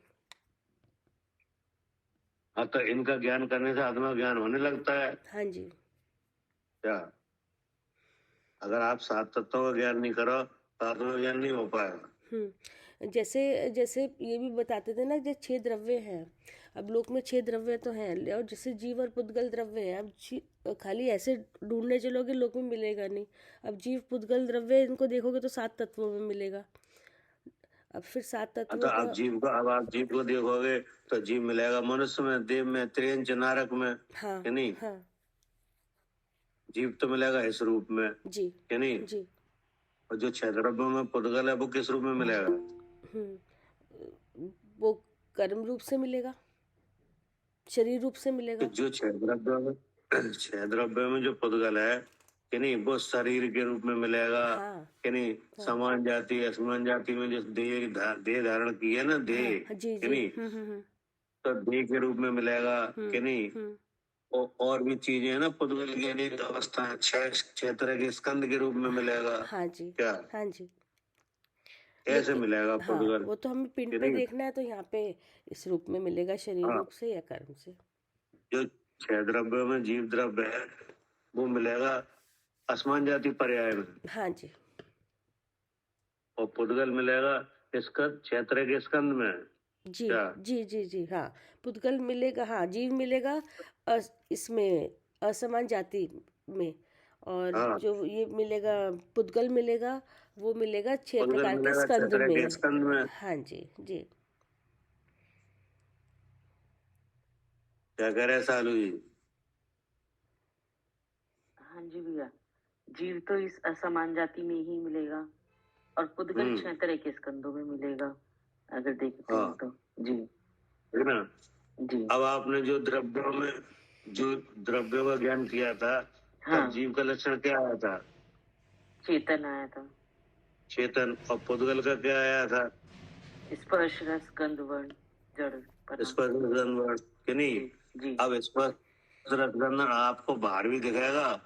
[SPEAKER 2] हाँ, तो इनका ज्ञान करने से आत्मा ज्ञान होने लगता है।
[SPEAKER 1] हाँ जी।
[SPEAKER 2] क्या? अगर आप 7 तत्वों का ज्ञान नहीं करो तो आत्मा ज्ञान नहीं हो पाएगा।
[SPEAKER 1] जैसे जैसे ये भी बताते थे ना, जो 6 द्रव्य हैं, अब लोक में 6 द्रव्य तो हैं, और जैसे जीव और पुद्गल द्रव्य है। अब खाली ऐसे ढूंढने चलोगे लोक में मिलेगा नहीं। अब जीव पुद्गल द्रव्य इनको देखोगे तो 7 तत्वों में मिलेगा। अब फिर 7
[SPEAKER 2] तो
[SPEAKER 1] तत्वों
[SPEAKER 2] आप
[SPEAKER 1] का,
[SPEAKER 2] जीव को देखोगे तो जीव मिलेगा मनुष्य में, देव में, त्रियंच नरक में
[SPEAKER 1] हाँ
[SPEAKER 2] कि नहीं?
[SPEAKER 1] हाँ
[SPEAKER 2] जीव तो मिलेगा इस रूप में
[SPEAKER 1] जी
[SPEAKER 2] कि नहीं?
[SPEAKER 1] जी।
[SPEAKER 2] और जो 6 द्रव्यों में पुद्गल है वो किस रूप में मिलेगा?
[SPEAKER 1] वो कर्म रूप से मिलेगा, शरीर रूप से
[SPEAKER 2] कि
[SPEAKER 1] मिलेगा।
[SPEAKER 2] जो 6 द्रव्यों में जो पुद्गल है कि नहीं, वो शरीर के रूप में मिलेगा
[SPEAKER 1] हाँ
[SPEAKER 2] कि नहीं? समान जाति असमान जाति में जो देह धारण की है ना, देह
[SPEAKER 1] हाँ जी
[SPEAKER 2] कि
[SPEAKER 1] जी।
[SPEAKER 2] नहीं, तो देह के रूप में मिलेगा कि नहीं। और भी चीजें हैं ना, पुद्गल की अनेक अवस्थाएं, छह तरह के स्कंद के रूप में मिलेगा।
[SPEAKER 1] हाँ जी,
[SPEAKER 2] क्या
[SPEAKER 1] हाँ जी।
[SPEAKER 2] कैसे
[SPEAKER 1] लेकिन
[SPEAKER 2] मिलेगा
[SPEAKER 1] हाँ,
[SPEAKER 2] पुद्गल
[SPEAKER 1] वो तो हमें पिंड
[SPEAKER 2] कि
[SPEAKER 1] पे
[SPEAKER 2] नहीं।
[SPEAKER 1] देखना है, तो यहाँ पे इस रूप में मिलेगा, शरीर
[SPEAKER 2] हाँ,
[SPEAKER 1] रूप से या कर्म से।
[SPEAKER 2] जो छह द्रव्यों में जीव द्रव्य है वो मिलेगा आसमान जाति पर्याय में,
[SPEAKER 1] हाँ जी,
[SPEAKER 2] और पुद्गल मिलेगा स्कंद, छह तरह के स्कंद में।
[SPEAKER 1] जी
[SPEAKER 2] क्या
[SPEAKER 1] जी जी जी, हाँ। पुद्गल मिलेगा, हाँ, जीव मिलेगा इसमें असमान जाति में। और
[SPEAKER 2] हाँ,
[SPEAKER 1] जो ये मिलेगा, पुद्गल मिलेगा, वो मिलेगा 6
[SPEAKER 2] पुद्गल
[SPEAKER 1] प्रकार के
[SPEAKER 2] मिलेगा छह
[SPEAKER 1] स्कंद
[SPEAKER 2] तरह के
[SPEAKER 1] में।
[SPEAKER 2] स्कंद में।
[SPEAKER 1] हाँ जी जी।
[SPEAKER 2] क्या कह रहे हैं सालू जी।
[SPEAKER 3] हाँ जी भैया, जीव तो इस असमान जाति में ही मिलेगा और पुद्गल 6 तरह के स्कंदों में मिलेगा, अगर देखते हैं
[SPEAKER 2] हाँ,
[SPEAKER 3] तो। जी
[SPEAKER 2] है ना।
[SPEAKER 3] जी।
[SPEAKER 2] अब आपने जो द्रव्यों का ज्ञान किया था,
[SPEAKER 3] हाँ,
[SPEAKER 2] तब जीव का लक्षण क्या आया था,
[SPEAKER 3] चेतन आया था।
[SPEAKER 2] चेतन। और पुद्गल का क्या आया था,
[SPEAKER 3] स्पर्श रस गंध वर्ण जड़ पना।
[SPEAKER 2] स्पर्श रसगंध वर्ण कि नहीं।
[SPEAKER 3] जी जी।
[SPEAKER 2] अब स्पर्श रसगंध आपको बाहर भी दिखाएगा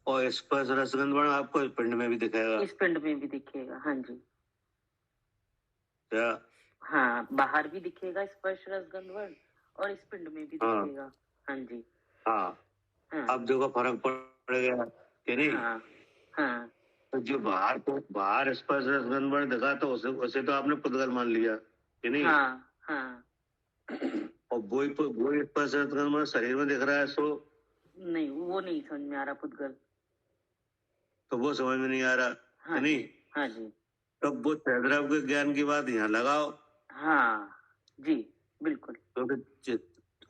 [SPEAKER 2] और स्पर्श रसगंध वर्ण आपको इस पिंड में भी दिखाएगा।
[SPEAKER 3] इस पिंड में भी दिखेगा। हाँ जी।
[SPEAKER 2] क्या।
[SPEAKER 3] हाँ, बाहर भी दिखेगा स्पर्श रस गंध वर्ण और इस पिंड में भी
[SPEAKER 2] हाँ,
[SPEAKER 3] दिखेगा। हाँ जी।
[SPEAKER 2] हाँ।
[SPEAKER 3] हाँ
[SPEAKER 2] अब देखो फर्क पड़ गया कि नहीं।
[SPEAKER 3] हाँ हाँ।
[SPEAKER 2] तो जो बाहर स्पर्श रसगंध वर्ण दिखा, तो उसे तो आपने पुद्गल मान लिया कि नहीं।
[SPEAKER 3] हाँ हाँ।
[SPEAKER 2] और वही स्पर्श रसगंध वर्ण शरीर में दिख रहा है, सो
[SPEAKER 3] नहीं, वो नहीं समझ में आ रहा पुद्गल।
[SPEAKER 2] तो वो समझ में नहीं आ रहा
[SPEAKER 3] हाँ
[SPEAKER 2] कि नहीं।
[SPEAKER 3] जी। हाँ जी।
[SPEAKER 2] तब वो तैद्रव के ज्ञान की बात यहाँ लगाओ,
[SPEAKER 3] हाँ जी, बिल्कुल।
[SPEAKER 2] क्योंकि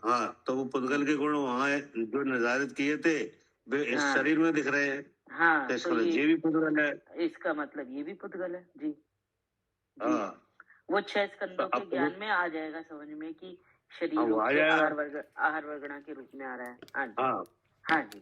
[SPEAKER 2] हाँ, तो वो पुद्गल के गुण वहां जो निर्धारित किए थे वे इस
[SPEAKER 3] हाँ
[SPEAKER 2] शरीर में दिख रहे हैं, तो
[SPEAKER 3] हाँ,
[SPEAKER 2] इसका
[SPEAKER 3] तो
[SPEAKER 2] मतलब ये भी पुद्गल है।
[SPEAKER 3] इसका मतलब ये भी पुद्गल है। जी जी।
[SPEAKER 2] हाँ,
[SPEAKER 3] वो 6
[SPEAKER 2] तो
[SPEAKER 3] स्कंदों के
[SPEAKER 2] अब
[SPEAKER 3] ज्ञान में आ जाएगा समझ में कि शरीर
[SPEAKER 2] अब
[SPEAKER 3] रूप
[SPEAKER 2] आ
[SPEAKER 3] से
[SPEAKER 2] जाएगा।
[SPEAKER 3] आहार वर्गणा के रूप में आ रहा है। हाँ जी।
[SPEAKER 2] हाँ,
[SPEAKER 3] हाँ जी।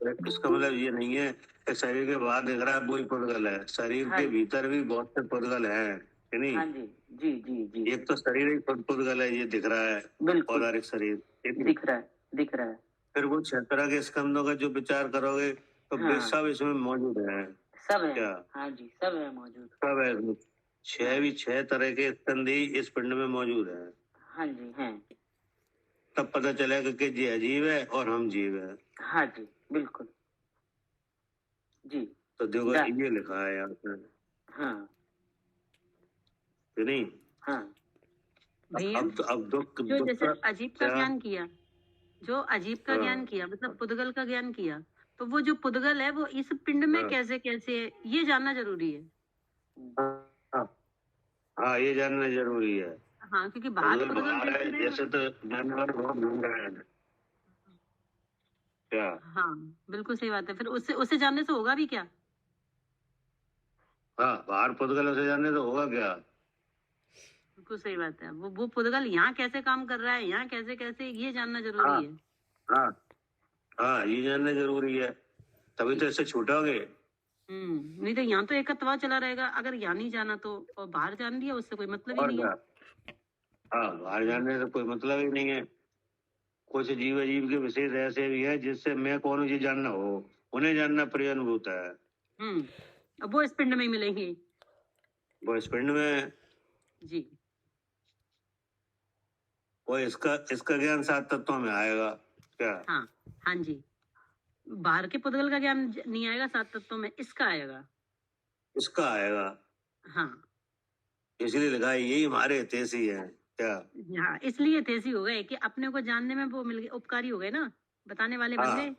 [SPEAKER 2] तो इसका मतलब ये नहीं है कि शरीर के बाहर दिख रहा है वही पुद्गल है, शरीर
[SPEAKER 3] हाँ
[SPEAKER 2] के
[SPEAKER 3] जी।
[SPEAKER 2] भीतर भी बहुत से पुद्गल हैं कि नहीं।
[SPEAKER 3] हाँ जी जी जी जी।
[SPEAKER 2] एक तो शरीर ही खुद पुद्गल है, ये दिख रहा है,
[SPEAKER 3] बिल्कुल
[SPEAKER 2] और एक शरीर, ठीक है।
[SPEAKER 3] दिख रहा है, दिख रहा है।
[SPEAKER 2] फिर वो छह तरह के स्कंदों का जो विचार करोगे तो वे
[SPEAKER 3] हाँ,
[SPEAKER 2] सब इसमें मौजूद है।
[SPEAKER 3] सब है।
[SPEAKER 2] क्या
[SPEAKER 3] हाँ जी, सब है मौजूद।
[SPEAKER 2] सब है इसमें। छह तरह के स्कंद ही इस पिंड में मौजूद है।
[SPEAKER 3] हाँ जी हैं।
[SPEAKER 2] तब पता चलेगा कि ये अजीब है और हम जीव है।
[SPEAKER 3] हाँ जी, बिल्कुल। जी।
[SPEAKER 2] तो देखो
[SPEAKER 3] दा
[SPEAKER 2] ये लिखा है यहाँ पे
[SPEAKER 3] हाँ
[SPEAKER 2] कि नहीं।
[SPEAKER 3] हाँ भैया,
[SPEAKER 2] अब दुख
[SPEAKER 3] जो
[SPEAKER 2] दुख
[SPEAKER 3] जैसे
[SPEAKER 2] का
[SPEAKER 3] अजीब का
[SPEAKER 2] क्या।
[SPEAKER 3] ज्ञान किया, जो अजीब का ज्ञान
[SPEAKER 2] हाँ,
[SPEAKER 3] किया मतलब पुद्गल का ज्ञान किया, तो वो जो पुद्गल है वो इस पिंड में
[SPEAKER 2] हाँ,
[SPEAKER 3] कैसे कैसे है, ये जानना जरूरी है।
[SPEAKER 2] हाँ, हाँ, ये जानना जरूरी है।
[SPEAKER 3] हाँ, क्योंकि बाहर
[SPEAKER 2] पुद्गल
[SPEAKER 3] पुद्गल
[SPEAKER 2] बाहर
[SPEAKER 3] देखते
[SPEAKER 2] है,
[SPEAKER 3] रहेगा।
[SPEAKER 2] जैसे तो जानवर बहुत घूम रहे हैं। क्या।
[SPEAKER 3] हाँ, बिल्कुल सही बात है। फिर उससे उससे जानने से होगा भी क्या?
[SPEAKER 2] हाँ, बाहर पुद्गल से जानने तो होगा क्या।
[SPEAKER 3] बिल्कुल सही बात है। वो पुद्गल यहाँ कैसे काम कर रहा है, यहाँ कैसे कैसे, ये जानना
[SPEAKER 2] हाँ,
[SPEAKER 3] जरूरी है।
[SPEAKER 2] हाँ, हाँ, ये जानना जरूरी है, तभी तो इससे छूटोगे।
[SPEAKER 3] नहीं तो यहाँ तो एकत्व चला रहेगा, अगर यहाँ नहीं जाना तो, और बाहर जान लिया उससे कोई मतलब ही
[SPEAKER 2] और
[SPEAKER 3] नहीं
[SPEAKER 2] क्या।
[SPEAKER 3] है।
[SPEAKER 2] हाँ, बाहर जानने से कोई मतलब ही नहीं है। कुछ जीव अजीब के विशेष ऐसे भी है जिससे मैं कौन चीज जानना हो, उन्हें जानना प्रियनुभूत है।
[SPEAKER 3] अब वो इस पिंड में ही मिलेंगे।
[SPEAKER 2] वो इस पिंड में,
[SPEAKER 3] जी
[SPEAKER 2] वो इसका ज्ञान सात तत्वों में आएगा। क्या।
[SPEAKER 3] हाँ। हाँ जी, बाहर के पुद्गल का ज्ञान नहीं आएगा 7 तत्वों में, इसका आएगा।
[SPEAKER 2] इसका आएगा।
[SPEAKER 3] हाँ
[SPEAKER 2] इसलिए लिखा है यही हमारे हितैषी है। क्या।
[SPEAKER 3] हाँ, इसलिए तेजी हो गए कि अपने को जानने में वो मिल गए, उपकारी हो गए ना, बताने वाले बन गए,
[SPEAKER 2] हाँ,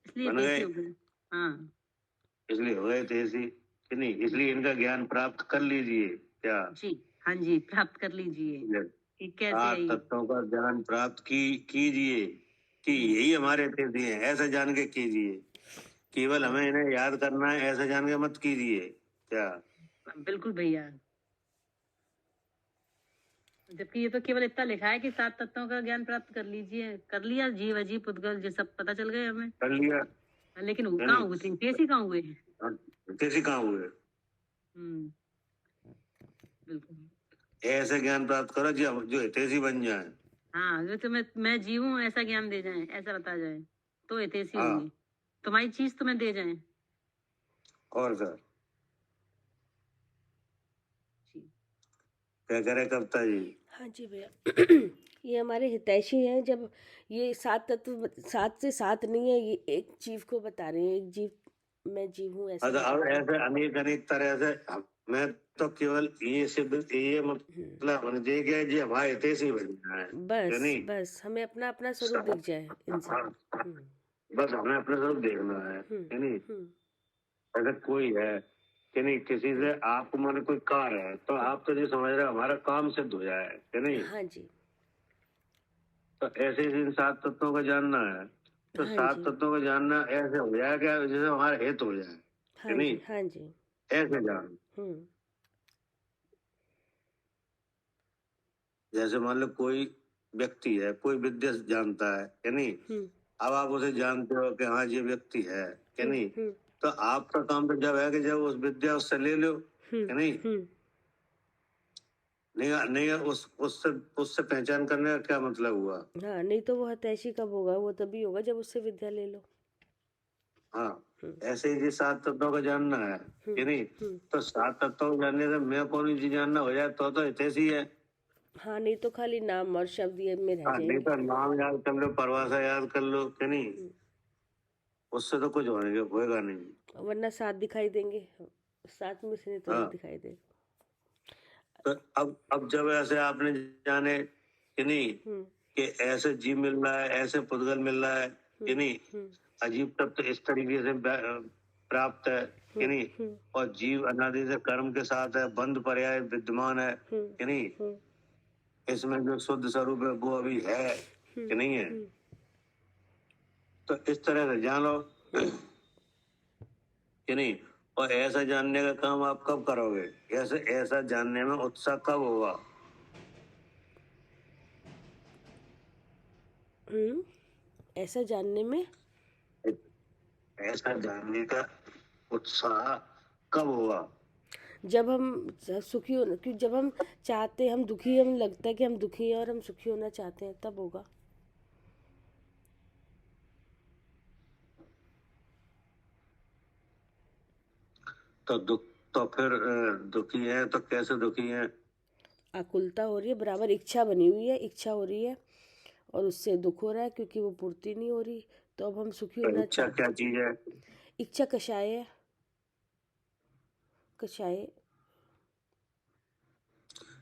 [SPEAKER 3] इसलिए
[SPEAKER 2] बन
[SPEAKER 3] तेजी
[SPEAKER 2] गए,
[SPEAKER 3] हो गए। हाँ
[SPEAKER 2] इसलिए हो गए हितैषी कि नहीं, इसलिए इनका ज्ञान प्राप्त कर लीजिए। क्या।
[SPEAKER 3] जी। हाँ जी, प्राप्त कर लीजिए कि कैसे है
[SPEAKER 2] सात
[SPEAKER 3] ये।
[SPEAKER 2] तत्वों का ज्ञान प्राप्त कीजिए कि यही हमारे हितैषी हैं, ऐसा जान के कीजिए। केवल हमें इन्हें याद करना है, ऐसा जान के मत कीजिए। क्या।
[SPEAKER 3] बिल्कुल भैया, जबकि ये तो केवल इतना लिखा है कि 7 तत्वों का ज्ञान प्राप्त कर लीजिए, कर लिया, जीव अजीब पुद्गल ये सब पता चल गए हमें,
[SPEAKER 2] कर लिया,
[SPEAKER 3] लेकिन वो
[SPEAKER 2] है
[SPEAKER 3] कहाँ
[SPEAKER 2] नहीं।
[SPEAKER 3] हुए थे, तेजी कहाँ हुए।
[SPEAKER 2] हितैषी कहाँ हुए।
[SPEAKER 3] बिल्कुल।
[SPEAKER 2] ऐसे ज्ञान प्राप्त करो जो हितैषी बन जाए।
[SPEAKER 3] हाँ, जो तो मैं जीवूं ऐसा ज्ञान दे जाए, ऐसा बता जाए, तो हितैषी
[SPEAKER 2] हाँ
[SPEAKER 3] होंगे। तुम्हारी चीज तुम्हें दे जाए।
[SPEAKER 2] और क्या
[SPEAKER 3] जी।
[SPEAKER 2] क्या करे कविता जी?
[SPEAKER 1] हाँ जी भैया। ये हमारे हितैषी हैं। जब ये 7 तत्व 7 से 7 नहीं है, ये एक जीव को बता रहे हैं, एक जीव, मैं जीव हूँ ऐसा
[SPEAKER 2] अच्छा, अब
[SPEAKER 1] बता रहे हैं।
[SPEAKER 2] ऐसे अनेक अनेक तरह से मैं तो केवल ये सिर्फ ये मतलब होना चाहिए कि जी हमारे हितैषी बनना है
[SPEAKER 1] बस
[SPEAKER 2] नहीं?
[SPEAKER 1] बस हमें अपना अपना स्वरूप दिख जाए इनसे।
[SPEAKER 2] हाँ, बस हमें अपने तरफ देखना है नहीं?
[SPEAKER 1] हम्म
[SPEAKER 2] अगर कोई है कि नहीं, किसी से आपको माने कोई कार है तो आप तो ये समझ रहे हो हमारा काम सिद्ध हो जाए कि नहीं?
[SPEAKER 1] हाँ जी।
[SPEAKER 2] तो ऐसे ही इन 7 तत्वों को जानना है तो
[SPEAKER 1] हाँ
[SPEAKER 2] 7
[SPEAKER 1] जी।
[SPEAKER 2] तत्वों को जानना ऐसे हो जाए कि जैसे हमारा हित हो जाए कि
[SPEAKER 1] हाँ
[SPEAKER 2] नहीं?
[SPEAKER 1] जी। हाँ जी।
[SPEAKER 2] ऐसे जान,
[SPEAKER 1] हम्म
[SPEAKER 2] जैसे मान लो कोई व्यक्ति है, कोई विद्या जानता है कि नहीं?
[SPEAKER 1] हम्म
[SPEAKER 2] अब आप उसे जानते हो कि हाँ ये व्यक्ति है कि नहीं?
[SPEAKER 1] हम्म
[SPEAKER 2] तो आपका काम तो जब है कि जब उस विद्या उससे ले लो कि नहीं?
[SPEAKER 1] हम्म
[SPEAKER 2] नहीं नहीं, उससे उससे पहचान करने का क्या मतलब हुआ?
[SPEAKER 1] हाँ, नहीं तो वो हितैषी कब होगा? वो तभी होगा जब उससे विद्या ले लो।
[SPEAKER 2] हाँ,
[SPEAKER 1] हम्म
[SPEAKER 2] ऐसे ही ये 7 तत्वों को जानना है कि नहीं?
[SPEAKER 1] हम्म
[SPEAKER 2] तो 7 तत्वों को जानने से मैं कौन चीज जानना हो जाए तो हितैषी है।
[SPEAKER 1] हाँ, नहीं तो खाली नाम और शब्द ये में रह
[SPEAKER 2] हाँ, नहीं
[SPEAKER 1] जाएंगे।
[SPEAKER 2] तो नाम याद कर लो, परिभाषा याद कर लो कि नहीं?
[SPEAKER 1] हम्म,
[SPEAKER 2] उससे तो कुछ होएगा नहीं।
[SPEAKER 1] वरना 7 दिखाई देंगे। 7 में से नहीं तो एक
[SPEAKER 2] हाँ,
[SPEAKER 1] दिखाई दे।
[SPEAKER 2] तो अब जब ऐसे आपने जाने कि नहीं
[SPEAKER 1] हम्म
[SPEAKER 2] कि ऐसे जीव मिल रहा है, ऐसे पुद्गल मिल रहा है कि नहीं,
[SPEAKER 1] हम्म
[SPEAKER 2] अजीब तत्व इस तरीके से प्राप्त है कि नहीं,
[SPEAKER 1] हम्म
[SPEAKER 2] और जीव अनादि से कर्म के साथ है, बंध पर्याय विद्यमान है कि नहीं,
[SPEAKER 1] हम्म
[SPEAKER 2] इसमें जो शुद्ध स्वरूप है वो अभी है कि नहीं है? तो इस तरह से जानो कि नहीं। और ऐसा जानने का काम आप कब करोगे? ऐसे ऐसा जानने में उत्साह कब होगा?
[SPEAKER 1] ऐसा जानने में
[SPEAKER 2] ऐसा जानने का उत्साह कब होगा?
[SPEAKER 1] जब हम सुखी हो, क्योंकि जब हम चाहते हैं, हम दुखी, हम लगता है कि हम दुखी हैं और हम सुखी होना चाहते हैं, तब होगा।
[SPEAKER 2] तो तो फिर दुखी है तो कैसे दुखी है?
[SPEAKER 1] आकुलता हो रही है, बराबर इच्छा बनी हुई है, इच्छा हो रही है और उससे दुख हो रहा है क्योंकि वो पूर्ति नहीं हो रही। तो अब हम सुखी
[SPEAKER 2] तो
[SPEAKER 1] होना
[SPEAKER 2] इच्छा क्या चीज है?
[SPEAKER 1] इच्छा कषाय है। कषाय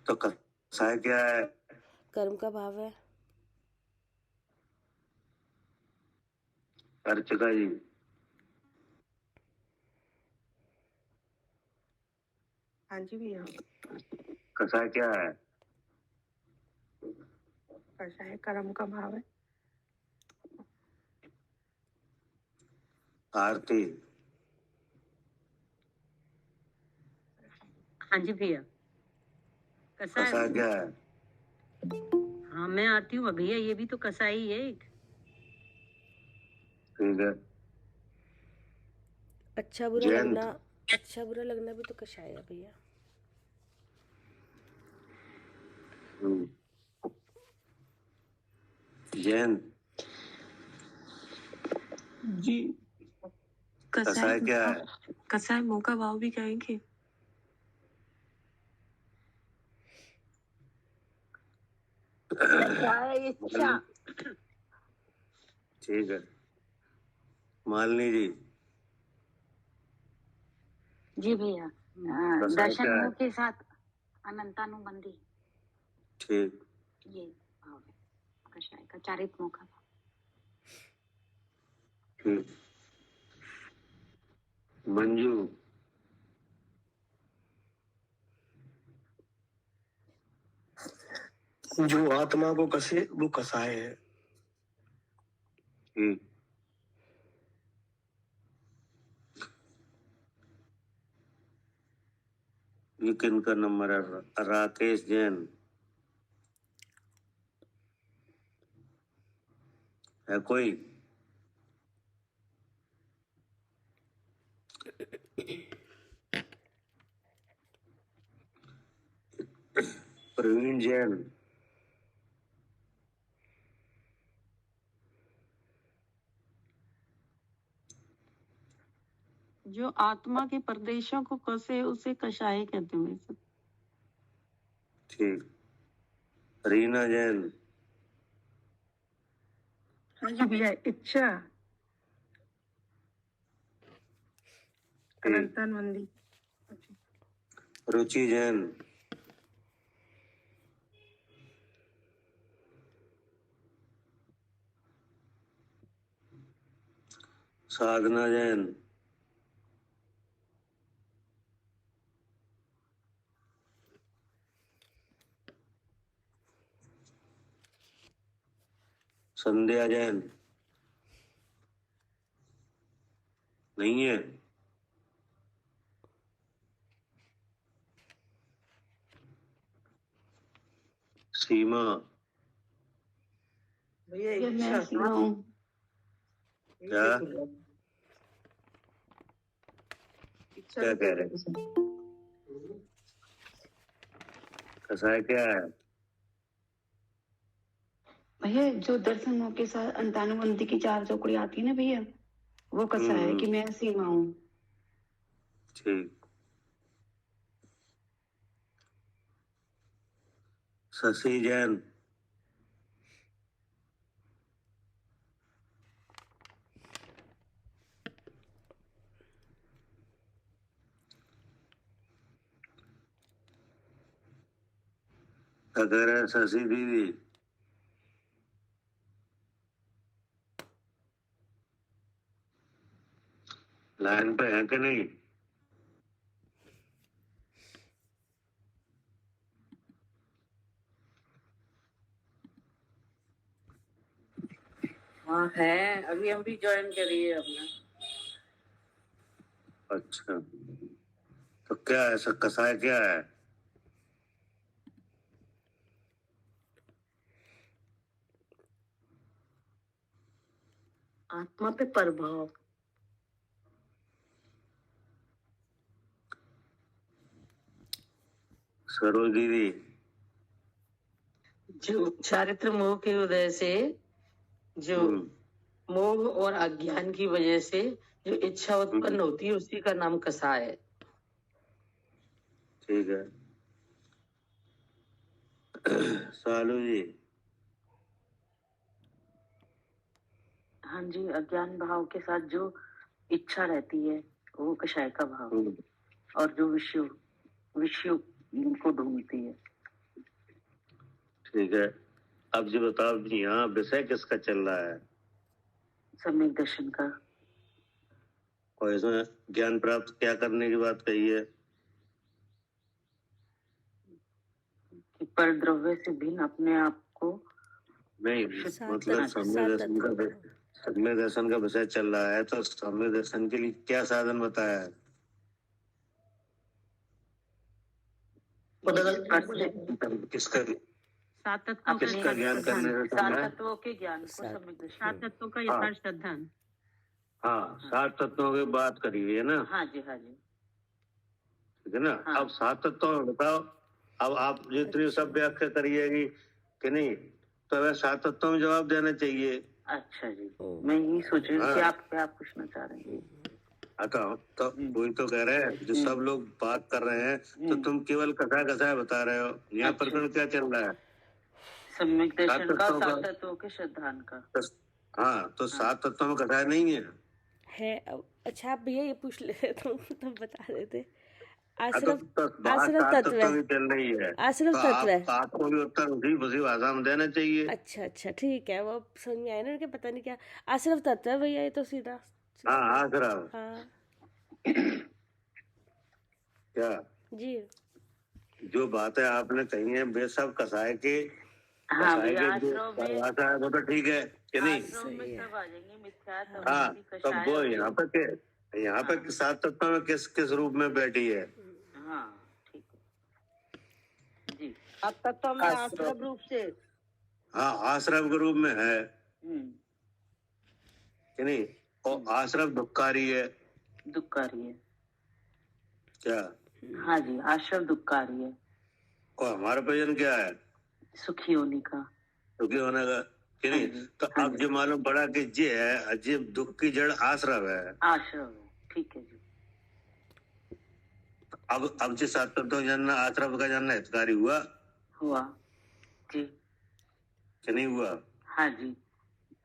[SPEAKER 2] तो कसाय क्या है?
[SPEAKER 1] कर्म का भाव है।
[SPEAKER 2] अर्चका जी,
[SPEAKER 5] हाँ जी भैया।
[SPEAKER 2] कसाय क्या है?
[SPEAKER 5] कषाय कर्म का भाव है।
[SPEAKER 2] आरती,
[SPEAKER 3] हाँ जी भैया। कसा
[SPEAKER 2] कसाय
[SPEAKER 3] है?
[SPEAKER 2] क्या है?
[SPEAKER 3] हाँ, मैं आती हूँ भैया, ये भी तो कसा ही है एक।
[SPEAKER 2] ठीक है।
[SPEAKER 1] अच्छा बुरा
[SPEAKER 2] जयंत,
[SPEAKER 1] लगना, अच्छा बुरा लगना भी तो कषाय है भैया।
[SPEAKER 2] जयंत,
[SPEAKER 5] जी।
[SPEAKER 2] कसाय क्या है?
[SPEAKER 5] कसाय मोह का भाव भी कहेंगे।
[SPEAKER 3] इच्छा।
[SPEAKER 2] ठीक है। मालिनी जी,
[SPEAKER 6] जी भैया।
[SPEAKER 2] कसाय
[SPEAKER 6] दर्शन
[SPEAKER 2] क्या है?
[SPEAKER 6] मुख के साथ अनंतानुबंधी,
[SPEAKER 2] ठीक
[SPEAKER 6] ये भाव है कषाय का, चारित मुख का।
[SPEAKER 2] ठीक। मंजू,
[SPEAKER 4] जो आत्मा को कसे वो कसाय है।
[SPEAKER 2] ठीक। ये किनका नंबर है? राकेश जैन है कोई? प्रवीण जैन,
[SPEAKER 5] जो आत्मा के प्रदेशों को कसे उसे कषाय कहते हैं सर।
[SPEAKER 2] ठीक। रीना जैन।
[SPEAKER 5] हाँ जी भैया, इच्छा
[SPEAKER 2] ठीक।
[SPEAKER 5] अनंतन मंदी।
[SPEAKER 2] रुचि जैन। साधना जैन। संध्या जैन। नहीं है। सीमा।
[SPEAKER 5] भैया मैं सीमा हूँ।
[SPEAKER 2] क्या क्या कह रहे हैं? कसाय क्या है?
[SPEAKER 7] भैया जो दर्शन मोह के साथ अंतानुबंदी की 4 चौकड़ी आती है ना भैया, वो कसा है कि मैं सीमा हूँ।
[SPEAKER 2] ठीक। शशि जैन। अगर है शशि दीदी। लाइन पे है कि नहीं?
[SPEAKER 3] हाँ है, अभी हम भी ज्वाइन करिए अपना।
[SPEAKER 2] अच्छा, तो क्या है कसाय क्या है?
[SPEAKER 3] आत्मा पे प्रभाव।
[SPEAKER 2] सरोज दीदी।
[SPEAKER 3] जो चारित्र मोह की वजह से, जो मोह और अज्ञान की वजह से जो इच्छा उत्पन्न होती है उसी का नाम कसाय है।
[SPEAKER 2] ठीक है। सालू जी।
[SPEAKER 3] हाँ जी, अज्ञान भाव के साथ जो इच्छा रहती है वो कषाय का भाव है। और जो विषय को ढूंढती है।
[SPEAKER 2] ठीक है। अब जी बताओ जी, यहाँ विषय किसका चल रहा है?
[SPEAKER 3] सम्यक दर्शन का।
[SPEAKER 2] और इसमें ज्ञान प्राप्त क्या करने की बात कही है?
[SPEAKER 3] कि पर द्रव्य से भिन्न अपने आप को
[SPEAKER 2] नहीं, मतलब सम्यक दर्शन का विषय चल रहा है, तो सम्यक दर्शन के लिए क्या साधन बताया है? किसका ज्ञान करने का?
[SPEAKER 3] सात तत्वों के ज्ञान को सम्यक दर्शन। 7 तत्वों का यथार्थ अध्ययन।
[SPEAKER 2] हाँ, 7 तत्वों की बात करी हुई है ना?
[SPEAKER 3] हाँ जी, हाँ जी।
[SPEAKER 2] ठीक है ना? हाँ। अब 7 तत्वों में बताओ, अब आप जितनी सब व्याख्या करिएगी कि नहीं, तो वह 7 तत्वों में जवाब देना चाहिए।
[SPEAKER 3] अच्छा जी, मैं यही सोच रही हूँ कि आप क्या पूछना चाह रहे हैं।
[SPEAKER 2] तो वही तो कह रहे हैं, जो सब लोग बात कर रहे हैं, तो तुम केवल कसा बता रहे हो। यहाँ प्रकरण क्या चल रहा है?
[SPEAKER 3] सम्यक दर्शन का, 7 तत्वों के सिद्धांत का।
[SPEAKER 2] हाँ, तो 7 तत्वों में कसाय नहीं है।
[SPEAKER 1] अच्छा आप भैया ये पूछ ले तुम बता देते।
[SPEAKER 2] आश्रम तत्व चल रही है।
[SPEAKER 1] आश्रम तत्व है।
[SPEAKER 2] आपको भी उत्तर उसी भाषा में देना चाहिए।
[SPEAKER 1] अच्छा ठीक है, वो समझ में आया ना कि पता नहीं क्या आश्रम तत्व है भैया, ये तो सीधा।
[SPEAKER 2] हाँ, आश्रम।
[SPEAKER 1] हाँ
[SPEAKER 2] क्या
[SPEAKER 1] जी,
[SPEAKER 2] जो बातें आपने कही है वे सब कसाय के।
[SPEAKER 3] हाँ,
[SPEAKER 2] परिभाषा है वो तो ठीक है कि नहीं? हाँ, तो वो यहाँ पे 7 तत्वों में किस रूप में बैठी है?
[SPEAKER 3] हाँ, ठीक है जी।
[SPEAKER 1] 7 तत्वों में आश्रम रूप से।
[SPEAKER 2] हाँ, आश्रम के रूप में है कि नहीं? और आश्रम दुखकारी है।
[SPEAKER 3] दुखकारी है
[SPEAKER 2] क्या?
[SPEAKER 3] हाँ जी, आश्रम दुखकारी है।
[SPEAKER 2] और हमारा प्रयोजन क्या है?
[SPEAKER 3] सुखी होने का।
[SPEAKER 2] सुखी होने का कि नहीं? तो अब जो मालूम पड़ा कि ये है, दुख की जड़ आश्रम है।
[SPEAKER 3] आश्रम है, ठीक है जी।
[SPEAKER 2] अब जो सात तत्व जानना आश्रम का जानना हितकारी हुआ
[SPEAKER 5] हुआ जी।
[SPEAKER 2] कि नहीं हुआ?
[SPEAKER 5] हाँ जी,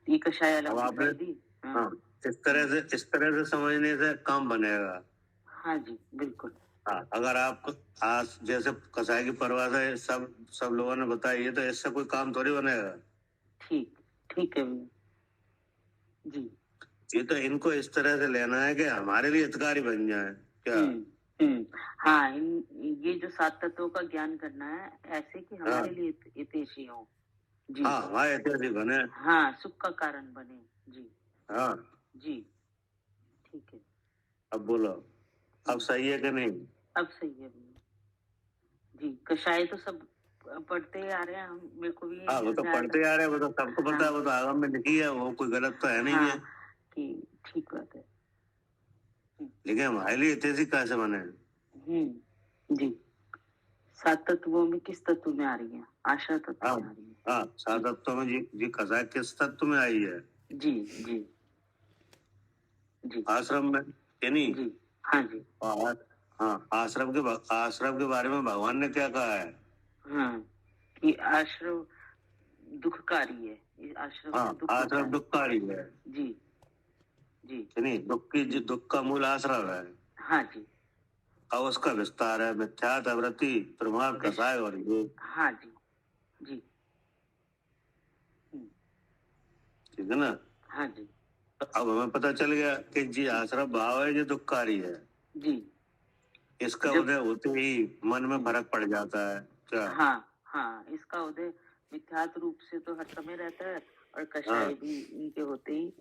[SPEAKER 5] ये कषाय
[SPEAKER 2] अब
[SPEAKER 5] अलग
[SPEAKER 2] आपने
[SPEAKER 5] दिखाई दी। हाँ
[SPEAKER 2] हाँ इस तरह से समझने से काम बनेगा।
[SPEAKER 5] हाँ जी, बिल्कुल।
[SPEAKER 2] हाँ, अगर आप आज जैसे कसाई की परिभाषा है सब लोगों ने बताई है, तो इससे कोई काम थोड़ी बनेगा।
[SPEAKER 5] ठीक ठीक है भैया जी।
[SPEAKER 2] ये तो इनको इस तरह से लेना है कि हमारे भी हितकारी बन जाए क्या?
[SPEAKER 5] हाँ, ये जो सात तत्वों का ज्ञान करना है ऐसे कि
[SPEAKER 2] हाँ
[SPEAKER 5] हमारे लिए हितैषी हो जी।
[SPEAKER 2] हाँ हमारे ऐतिहासिक बने।
[SPEAKER 5] हाँ, सुख का कारण बने जी।
[SPEAKER 2] हाँ
[SPEAKER 5] जी ठीक है।
[SPEAKER 2] अब बोलो, अब सही है कि नहीं?
[SPEAKER 5] अब सही है भैया जी। कषाय तो सब पढ़ते आ रहे हैं, हम मेरे को भी ये
[SPEAKER 2] हाँ वो तो
[SPEAKER 5] ध्यान
[SPEAKER 2] पढ़ते आ रहे हैं, वो तो सबको पता है,
[SPEAKER 5] हाँ
[SPEAKER 2] वो तो आगम में लिखी है, वो कोई गलत तो है नहीं है।
[SPEAKER 5] हाँ कि ठीक बात है।
[SPEAKER 2] लेकिन हमारे लिए ऐतिहासिक कैसे बने?
[SPEAKER 5] जी। सात तत्वों में किस तत्व में आ रही है? आश्रय तत्व
[SPEAKER 2] हाँ
[SPEAKER 5] में आ रही है
[SPEAKER 2] हाँ सात तत्व में जी कसाई किस तत्व में आई है?
[SPEAKER 5] जी जी जी
[SPEAKER 2] आश्रम में कि नहीं?
[SPEAKER 5] जी। हाँ जी।
[SPEAKER 2] और हाँ आश्रम के बारे में भगवान ने क्या कहा है?
[SPEAKER 5] हाँ कि आश्रम दुखकारी है, इस आश्रम
[SPEAKER 2] हाँ
[SPEAKER 5] से दुख होता
[SPEAKER 2] आश्रम
[SPEAKER 5] है
[SPEAKER 2] दुखकारी है
[SPEAKER 5] जी जी।
[SPEAKER 2] कि नहीं? दुख का मूल आश्रम है।
[SPEAKER 5] हाँ जी।
[SPEAKER 2] अब उसका विस्तार है मिथ्यात वृत्ति प्रमाद कसाय और योग।
[SPEAKER 5] हाँ जी जी।
[SPEAKER 2] ठीक है ना?
[SPEAKER 5] हाँ जी
[SPEAKER 2] तो अब हमें पता चल गया कि जी आश्रम भाव है जो दुखकारी है।
[SPEAKER 5] जी।
[SPEAKER 2] इसका
[SPEAKER 5] जब
[SPEAKER 2] उदय होते ही मन में फर्क पड़ जाता है क्या?
[SPEAKER 5] हाँ हाँ, इसका उदय मिथ्यात्व रूप से तो हर समय रहता है और कषाय
[SPEAKER 2] हाँ
[SPEAKER 5] भी इनके होते ही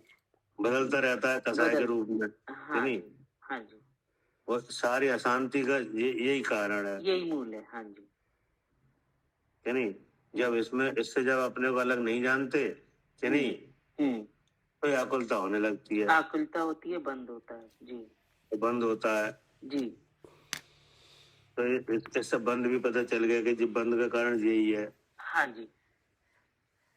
[SPEAKER 2] बदलता रहता है कसाय के
[SPEAKER 5] बदल
[SPEAKER 2] रूप में कि
[SPEAKER 5] हाँ
[SPEAKER 2] नहीं?
[SPEAKER 5] जी हाँ जी।
[SPEAKER 2] वो सारी अशांति का यही कारण है
[SPEAKER 5] यही मूल है। हाँ जी
[SPEAKER 2] कि नहीं? जब इससे जब अपने को अलग नहीं जानते कि नहीं, तो ये आकुलता होने लगती है,
[SPEAKER 5] आकुलता होती है, बंद होता है जी।
[SPEAKER 2] तो बंद होता है।
[SPEAKER 5] जी
[SPEAKER 2] तो इससे बंद भी पता चल गया कि जी बंद का कारण यही है।
[SPEAKER 5] हाँ जी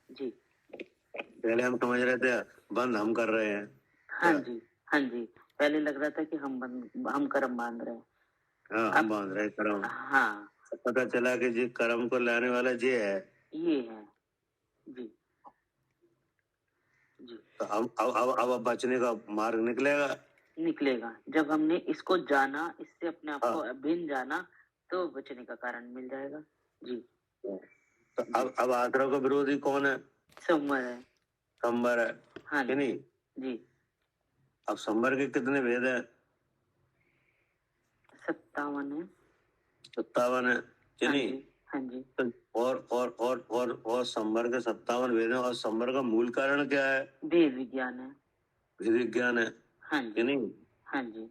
[SPEAKER 5] जी।
[SPEAKER 2] पहले हम समझ रहे थे बंद हम कर रहे हैं
[SPEAKER 5] हाँ जी हाँ जी। पहले लग रहा था कि हम कर्म बांध रहे हैं।
[SPEAKER 2] हाँ हम बांध रहे हैं कर्म।
[SPEAKER 5] हाँ
[SPEAKER 2] पता चला कि जी कर्म को लाने वाला ये है
[SPEAKER 5] जी जी।
[SPEAKER 2] तो हम अब बचने का मार्ग
[SPEAKER 5] निकलेगा जब हमने इसको जाना, इससे अपने आप को
[SPEAKER 2] हाँ
[SPEAKER 5] अभिन्न जाना, तो बचने का कारण मिल जाएगा जी।
[SPEAKER 2] तो अब आश्रम का विरोधी कौन है?
[SPEAKER 5] संवर है।
[SPEAKER 2] संवर है
[SPEAKER 5] हाँ
[SPEAKER 2] कि
[SPEAKER 5] जी
[SPEAKER 2] नहीं?
[SPEAKER 5] जी।
[SPEAKER 2] अब संवर के कितने भेद है?
[SPEAKER 5] 57 है।
[SPEAKER 2] 57 है कि
[SPEAKER 5] हाँ
[SPEAKER 2] नहीं?
[SPEAKER 5] जी हाँ जी।
[SPEAKER 2] तो और संवर के 57 वेद हैं, और संवर का मूल कारण क्या है?
[SPEAKER 5] वेद विज्ञान है।
[SPEAKER 2] वेद विज्ञान है
[SPEAKER 5] हाँ
[SPEAKER 2] कि
[SPEAKER 5] जी
[SPEAKER 2] नहीं?
[SPEAKER 5] हाँ जी।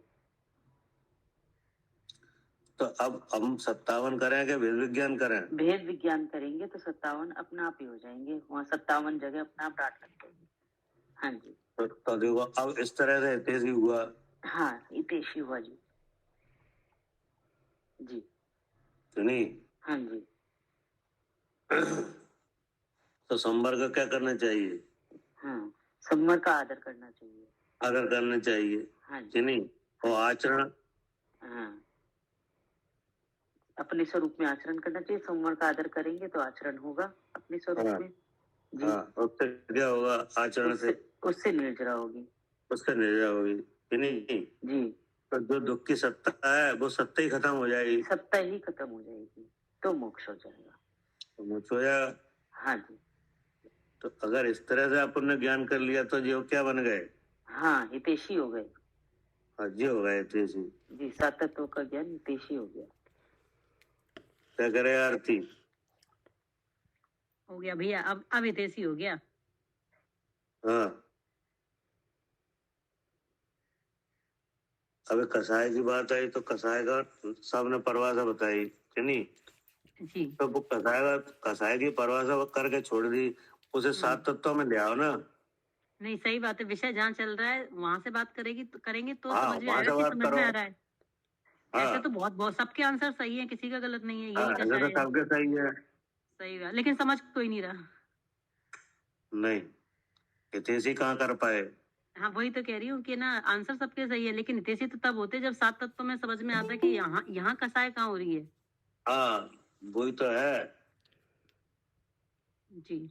[SPEAKER 2] तो अब हम 57 करें कि वेद विज्ञान करें?
[SPEAKER 5] भेद विज्ञान करेंगे तो 57 अपने आप ही हो जाएंगे, वहाँ 57 जगह अपने आप डाट लग जाएंगे। हाँ जी।
[SPEAKER 2] तो देखो अब इस तरह से तेजी हुआ
[SPEAKER 5] हाँ हितैषी हुआ जी जी
[SPEAKER 2] कि नहीं?
[SPEAKER 5] हाँ जी।
[SPEAKER 2] तो संवर का क्या करना चाहिए?
[SPEAKER 5] हाँ, संवर का आदर करना चाहिए।
[SPEAKER 2] आदर करना चाहिए
[SPEAKER 5] हाँ
[SPEAKER 2] कि
[SPEAKER 5] जी
[SPEAKER 2] नहीं? और आचरण
[SPEAKER 5] हाँ, अपने स्वरूप में आचरण करना चाहिए। संवर का आदर करेंगे तो आचरण होगा अपने स्वरूप
[SPEAKER 2] हाँ
[SPEAKER 5] में जी।
[SPEAKER 2] हाँ उससे क्या होगा? आचरण से
[SPEAKER 5] उससे निर्जरा होगी।
[SPEAKER 2] उससे निर्जरा होगी कि नहीं?
[SPEAKER 5] जी।
[SPEAKER 2] तो जो दुख की सत्ता है वो सत्ता ही खत्म हो जाएगी,
[SPEAKER 5] सत्ता ही खत्म हो जाएगी तो मोक्ष हो जाएगा।
[SPEAKER 2] तो मोक्ष हो जाएगा।
[SPEAKER 5] हाँ जी।
[SPEAKER 2] तो अगर इस तरह से अपन ने ज्ञान कर लिया तो जो क्या बन गए?
[SPEAKER 5] हाँ हितैषी हो गए
[SPEAKER 2] जी हो गए तेजी।
[SPEAKER 5] जी। सात तत्वों का ज्ञान हितैषी हो गया।
[SPEAKER 2] क्या करे आरती?
[SPEAKER 3] हो गया भैया, अब हितैषी हो गया।
[SPEAKER 2] हाँ अबे कसाय की बात आई तो कसाय का सबने परिभाषा बताई कि नहीं?
[SPEAKER 3] जी
[SPEAKER 2] तो वो कसाय की परिभाषा करके छोड़ दी, उसे सात तत्वों में ले आओ ना।
[SPEAKER 3] नहीं, सही बात है। विषय जहाँ चल रहा है वहां से बात करेंगे तो
[SPEAKER 2] हाँ,
[SPEAKER 3] समझ में
[SPEAKER 2] वहाँ
[SPEAKER 3] आएगा
[SPEAKER 2] से
[SPEAKER 3] कि
[SPEAKER 2] बात
[SPEAKER 3] समझ
[SPEAKER 2] करो।
[SPEAKER 3] में आ रहा है।
[SPEAKER 2] हाँ
[SPEAKER 3] ऐसे तो बहुत सबके आंसर सही है, किसी का गलत नहीं है।
[SPEAKER 2] हाँ
[SPEAKER 3] यही
[SPEAKER 2] ऐसे तो
[SPEAKER 3] कषाय है।
[SPEAKER 2] सबके सही है।
[SPEAKER 3] सही बात, लेकिन समझ कोई नहीं रहा।
[SPEAKER 2] नहीं हितैषी कहाँ कर पाए?
[SPEAKER 3] हाँ, वही तो कह रही हूँ कि ना आंसर सबके सही है, लेकिन हितैषी तो तब होते जब 7 तत्व में समझ में आता है कि यहाँ यहाँ कसाय कहाँ हो रही है।
[SPEAKER 2] हाँ, वही तो है
[SPEAKER 3] जी।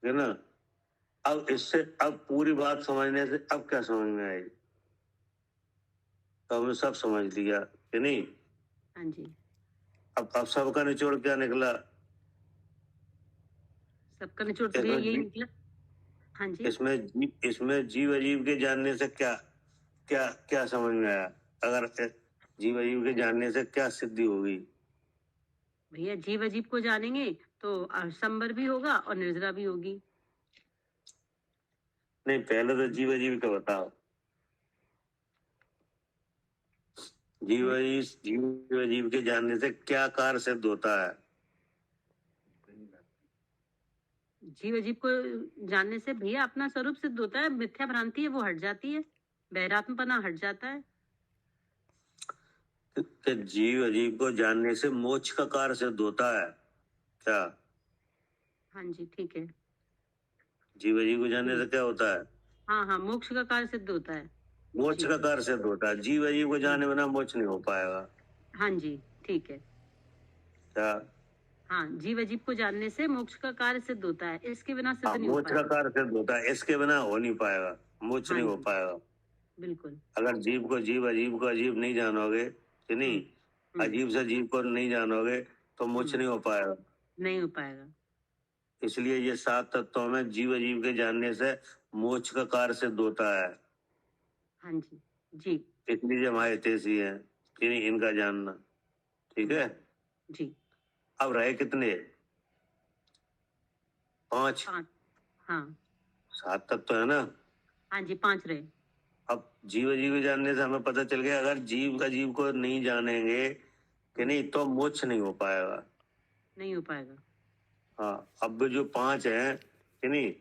[SPEAKER 2] ना। अब इससे अब पूरी बात समझने से अब क्या समझ में आई? तो हमने सब समझ लिया कि नहीं?
[SPEAKER 3] हाँ जी।
[SPEAKER 2] अब सबका निचोड़ क्या निकला?
[SPEAKER 3] सबका निचोड़ तो भैया
[SPEAKER 2] इसमें
[SPEAKER 3] यही
[SPEAKER 2] जी-
[SPEAKER 3] निकला। हाँ जी।
[SPEAKER 2] इसमें जीव अजीब के जानने से क्या क्या क्या समझ में आया? अगर जीव अजीब के जानने से क्या सिद्धि होगी?
[SPEAKER 3] भैया जीव अजीब को जानेंगे तो संबर भी होगा और निर्जरा भी होगी।
[SPEAKER 2] नहीं, पहले तो जीव अजीब का बताओ। जीव अजीब के जानने से क्या कार्य सिद्ध होता है?
[SPEAKER 3] जीव अजीब को जानने से भैया अपना स्वरूप सिद्ध होता है, मिथ्या भ्रांति है वो हट जाती है, बैरात्मपना हट जाता है।
[SPEAKER 2] कि जीव अजीब को जानने से मोक्ष का कार्य सिद्ध होता है क्या?
[SPEAKER 3] हाँ जी, ठीक है।
[SPEAKER 2] जीव अजीब को जानने से क्या होता है?
[SPEAKER 3] हाँ हाँ, मोक्ष का कार्य सिद्ध होता है।
[SPEAKER 2] मोक्ष
[SPEAKER 3] जी।
[SPEAKER 2] का कार्य सिद्ध होता है। जीव अजीब को जाने बिना मोक्ष नहीं हो पाएगा
[SPEAKER 3] हाँ जी, ठीक है।
[SPEAKER 2] क्या?
[SPEAKER 3] हाँ, जीव अजीब को जानने से मोक्ष का कार्य सिद्ध होता है, इसके बिना सिद्ध
[SPEAKER 2] हाँ,
[SPEAKER 3] नहीं हो
[SPEAKER 2] मोक्ष का
[SPEAKER 3] पाएगा।
[SPEAKER 2] कार्य सिद्ध होता है, इसके बिना हो नहीं पाएगा, मोक्ष
[SPEAKER 3] हाँ
[SPEAKER 2] नहीं हो
[SPEAKER 3] जी,
[SPEAKER 2] पाएगा।
[SPEAKER 3] बिल्कुल।
[SPEAKER 2] अगर जीव को अजीब नहीं जानोगे कि नहीं, अजीब से जीव को नहीं जानोगे तो मोक्ष नहीं हो पाएगा।
[SPEAKER 3] नहीं हो पाएगा।
[SPEAKER 2] इसलिए ये 7 तत्वों में जीव अजीब के जानने से मोक्ष का कार्य सिद्ध होता है।
[SPEAKER 3] हाँ जी, जी।
[SPEAKER 2] इसलिए जो हमारे हितैषी है कि नहीं, इनका जानना ठीक है।
[SPEAKER 3] जी।
[SPEAKER 2] अब रहे कितने? 5।
[SPEAKER 3] 5। हाँ
[SPEAKER 2] 7 तत्व है ना।
[SPEAKER 3] हाँ जी, 5 रहे।
[SPEAKER 2] अब जीव अजीब जानने से हमें पता चल गया, अगर जीव अजीब को नहीं जानेंगे कि नहीं तो मोक्ष नहीं हो पाएगा।
[SPEAKER 3] नहीं हो पाएगा।
[SPEAKER 2] हाँ, अब जो 5 हैं कि नहीं,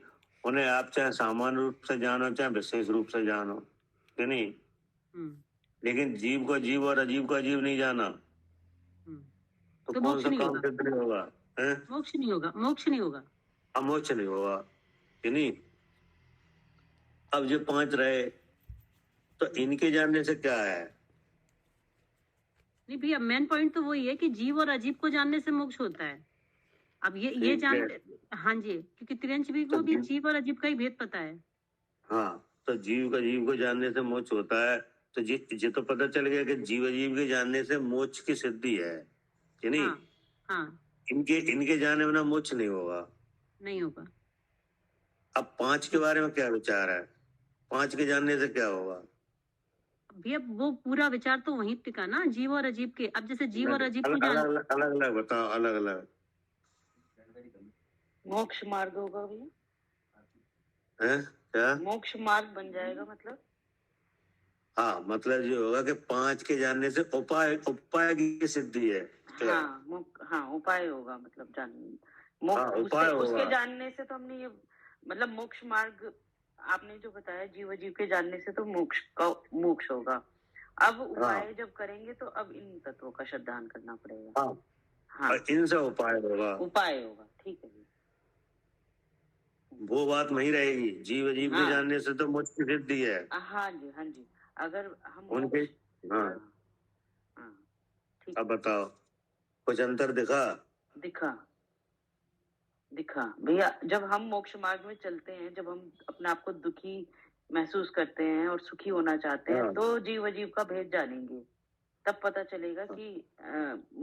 [SPEAKER 2] उन्हें आप चाहे सामान्य रूप से जानो चाहे विशेष रूप से जानो कि नहीं, लेकिन जीव को जीव और अजीब को अजीब नहीं जाना तो
[SPEAKER 3] तो
[SPEAKER 2] कौन
[SPEAKER 3] मोक्ष
[SPEAKER 2] सा
[SPEAKER 3] नहीं
[SPEAKER 2] काम
[SPEAKER 3] होगा।
[SPEAKER 2] सिद्ध नहीं होगा? हैं?
[SPEAKER 3] मोक्ष नहीं होगा, मोक्ष नहीं होगा।
[SPEAKER 2] मोक्ष नहीं होगा कि नहीं। अब जो 5 रहे तो इनके जानने से क्या है?
[SPEAKER 3] नहीं भैया, मेन पॉइंट तो वही है कि जीव और अजीब को जानने से मोक्ष होता है। अब ये
[SPEAKER 2] ठीक
[SPEAKER 3] जान
[SPEAKER 2] है।
[SPEAKER 3] हाँ जी, क्योंकि तिरंज भी को
[SPEAKER 2] तो
[SPEAKER 3] भी जीव और अजीब का ही भेद पता है।
[SPEAKER 2] हाँ, तो जीव का जीव को जानने से मोक्ष होता है, तो ये तो पता चल गया कि जीव अजीब के जानने से मोक्ष की सिद्धि है कि नहीं।
[SPEAKER 3] हाँ हाँ,
[SPEAKER 2] इनके जाने बिना मोक्ष नहीं होगा।
[SPEAKER 3] नहीं होगा।
[SPEAKER 2] अब 5 के बारे में क्या विचार है? 5 के जानने से क्या होगा?
[SPEAKER 3] भैया वो पूरा विचार तो वहीं टिका ना, जीव और अजीब के। अब जैसे जीव और अजीब को
[SPEAKER 2] अलग अलग बताओ, अलग अलग।
[SPEAKER 5] मोक्ष मार्ग होगा भैया,
[SPEAKER 2] है क्या?
[SPEAKER 5] मोक्ष मार्ग बन जाएगा मतलब।
[SPEAKER 2] हाँ, मतलब ये होगा कि 5 के जानने से उपाय की सिद्धि है।
[SPEAKER 5] हाँ, उपाय होगा मतलब जानने।
[SPEAKER 2] उपाय होगा।
[SPEAKER 5] उसके जानने से तो हमने ये मतलब मोक्ष मार्ग आपने जो बताया, जीव अजीब के जानने से तो मोक्ष होगा। अब उपाय जब करेंगे तो अब इन तत्वों का श्रद्धान करना पड़ेगा। हाँ,
[SPEAKER 2] और इनसे उपाय होगा।
[SPEAKER 5] ठीक है।
[SPEAKER 2] वो बात वही रहेगी, जीव अजीब के जानने से तो मोक्ष की सिद्धि है।
[SPEAKER 5] हाँ जी, अगर हम
[SPEAKER 2] उनके हाँ,
[SPEAKER 5] ठीक।
[SPEAKER 2] अब बताओ, कुछ अंतर
[SPEAKER 5] दिखा भैया, जब हम मोक्ष मार्ग में चलते हैं, जब हम अपने आप को दुखी महसूस करते हैं और सुखी होना चाहते हैं, तो जीव अजीब का भेद जानेंगे, तब पता चलेगा कि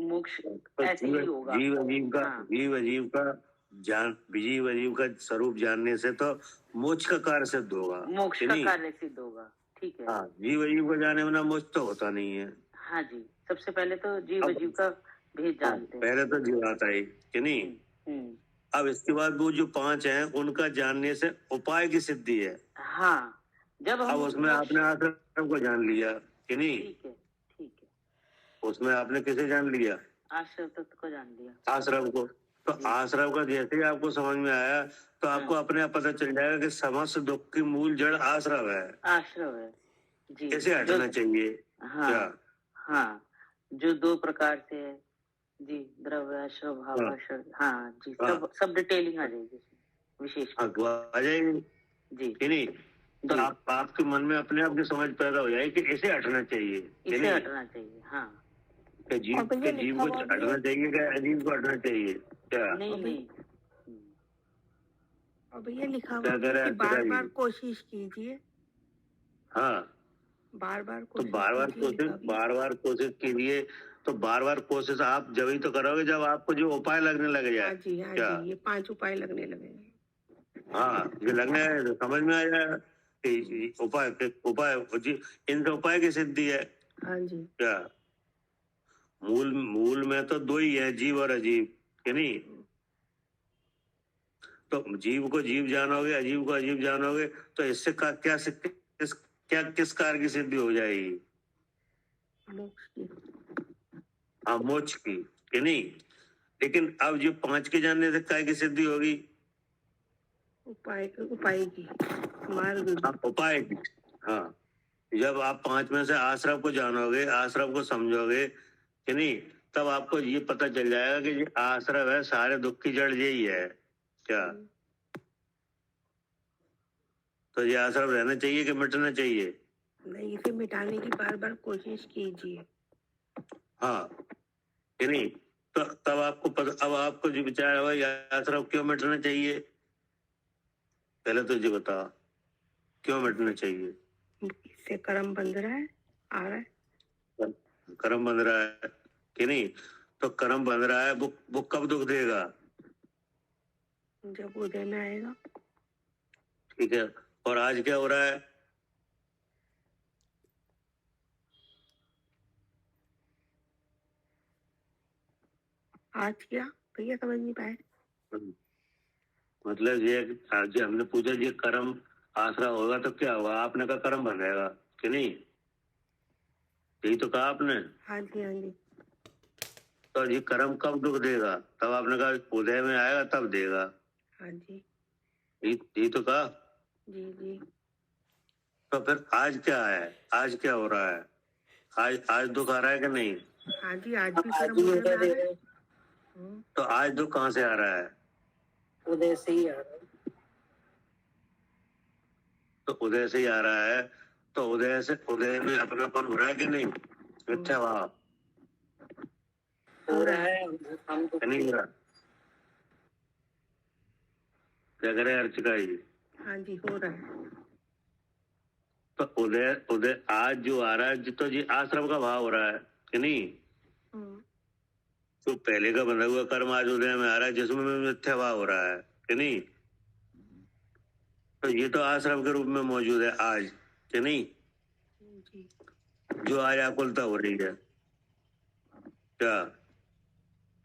[SPEAKER 5] मोक्ष ऐसे ही होगा।
[SPEAKER 2] जीव अजीब का स्वरूप जानने से तो मोक्ष का कार्य सिद्ध होगा।
[SPEAKER 5] मोक्ष का कार्य सिद्ध होगा, ठीक है।
[SPEAKER 2] हाँ, जीव अजीब को जाने बिना मोक्ष तो होता नहीं है।
[SPEAKER 5] हाँ जी, सबसे पहले तो जीव अजीब का भेद जानते हैं।
[SPEAKER 2] पहले तो जीव आता है कि नहीं। अब इसके बाद वो जो 5 हैं उनका जानने से उपाय की सिद्धि है।
[SPEAKER 5] हाँ, जब हम
[SPEAKER 2] अब उसमें आपने आश्रम को जान लिया कि नहीं।
[SPEAKER 5] ठीक है।
[SPEAKER 2] उसमें आपने किसे जान लिया?
[SPEAKER 5] आश्रम तत्व को जान लिया।
[SPEAKER 2] आश्रम को। तो आश्रम का जैसे ही आपको समझ में आया तो आपको अपने आप पता चल जाएगा कि समस्त दुख की मूल जड़ आश्रम है जी। कैसे हटना चाहिए?
[SPEAKER 5] हाँ, जो 2 प्रकार से है जी, द्रव्य आश्रय, भाव आश्रय। हाँ जी, सब डिटेलिंग आ जाएगी विशेष।
[SPEAKER 2] आ जाएगी।
[SPEAKER 5] जी
[SPEAKER 2] कि नहीं? तो
[SPEAKER 5] जी
[SPEAKER 2] आपके मन में अपने आप की समझ पैदा हो जाए कि इसे हटना चाहिए कि
[SPEAKER 5] इसे
[SPEAKER 2] नहीं,
[SPEAKER 5] हटना चाहिए। हाँ
[SPEAKER 2] कि
[SPEAKER 1] और
[SPEAKER 2] जीव
[SPEAKER 1] भैया
[SPEAKER 2] के जीव
[SPEAKER 1] लिखा
[SPEAKER 2] को
[SPEAKER 1] हुआ भी है।
[SPEAKER 2] हटना चाहिए क्या अजीब को हटना चाहिए क्या?
[SPEAKER 5] नहीं
[SPEAKER 1] और भैया
[SPEAKER 5] नहीं
[SPEAKER 1] और भैया लिखा हुआ
[SPEAKER 2] क्या
[SPEAKER 1] भी
[SPEAKER 2] कह
[SPEAKER 1] है
[SPEAKER 2] रहे
[SPEAKER 1] कि
[SPEAKER 2] हैं
[SPEAKER 1] बार
[SPEAKER 2] अर्चना
[SPEAKER 1] बार
[SPEAKER 2] जी?
[SPEAKER 1] कोशिश कीजिए,
[SPEAKER 2] हाँ,
[SPEAKER 1] बार बार
[SPEAKER 2] तो
[SPEAKER 1] कोशिश कीजिए, लिखा भी है।
[SPEAKER 2] बार बार कोशिश कीजिए। तो बार बार कोशिश आप जब ही तो करोगे जब आपको जो उपाय लगने लग जाए
[SPEAKER 1] हाँ जी, हाँ
[SPEAKER 2] क्या?
[SPEAKER 1] जी, ये 5 उपाय लगने लगेंगे।
[SPEAKER 2] हाँ, ये लगने तो समझ में आ जाएगा कि उपाय जी, इनसे उपाय की सिद्धि है
[SPEAKER 1] हाँ जी,
[SPEAKER 2] क्या? मूल में तो दो ही है, जीव और अजीब, कि नहीं? तो जीव को जीव जानोगे, अजीब को अजीब जानोगे, तो इससे किस कार्य की सिद्धि हो जाएगी?
[SPEAKER 1] मोक्ष की।
[SPEAKER 2] हाँ, मोक्ष की, कि नहीं? लेकिन अब जो 5 के जानने से काय की सिद्धि होगी?
[SPEAKER 1] उपाय उपाय की, मार्ग की।
[SPEAKER 2] हाँ, उपाय की। हाँ, जब आप 5 में से आश्रव को जानोगे, आश्रव को समझोगे, कि नहीं, तब आपको ये पता चल जाएगा कि ये आश्रव है, सारे दुख की जड़ यही है क्या? तो ये आश्रव रहना चाहिए कि मिटना चाहिए?
[SPEAKER 1] नहीं, इसे मिटाने की बार बार कोशिश कीजिए।
[SPEAKER 2] हाँ, कि नहीं? तो तब अब आपको जो विचार है ये आश्रव क्यों मिटना चाहिए? पहले तो ये बता, क्यों मिटना चाहिए?
[SPEAKER 1] इससे कर्म बंध रहा है, आ रहा है।
[SPEAKER 2] कर्म बंध रहा है, कि नहीं? तो कर्म बंध रहा है, वो कब दुख देगा?
[SPEAKER 1] जब उदय में आएगा।
[SPEAKER 2] ठीक है, और आज क्या हो रहा है?
[SPEAKER 1] आज क्या भैया समझ नहीं पाए।
[SPEAKER 2] मतलब ये आज हमने पूछा ये कर्म आसरा होगा तो क्या होगा? आपने कहा कर्म बन जाएगा, कि नहीं? यही तो कहा आपने।
[SPEAKER 1] हाँ जी, हाँ जी,
[SPEAKER 2] तो ये कर्म कब दुख देगा? तब आपने कहा उदय में आएगा तब देगा।
[SPEAKER 1] हाँ जी,
[SPEAKER 2] यही तो कहा।
[SPEAKER 1] जी जी।
[SPEAKER 2] तो फिर आज क्या है? आज क्या हो रहा है? आज दुख आ रहा है कि नहीं?
[SPEAKER 1] हाँ जी, आज भी कर्म उदय में आ रहा है।
[SPEAKER 2] तो आज दुख कहाँ से आ रहा है?
[SPEAKER 5] उदय से ही आ रहा है।
[SPEAKER 2] तो उदय से ही आ रहा है। तो उदय में अपनापन हो रहा है कि नहीं? मिथ्या भाव
[SPEAKER 5] हो रहा है। हम तो
[SPEAKER 2] नहीं हो रहा? क्या करे अर्चिका जी?
[SPEAKER 1] हाँ जी, हो रहा है।
[SPEAKER 2] तो उदय आज जो आ रहा है तो जी आश्रम का भाव हो रहा है कि नहीं? तो पहले का बंधा हुआ कर्म आज उदय में आ रहा है जिसमें मिथ्या भाव हो रहा है कि नहीं? तो ये तो आश्रम के रूप में मौजूद है आज, कि नहीं?
[SPEAKER 1] जी,
[SPEAKER 2] जो आज आकुलता हो रही है क्या?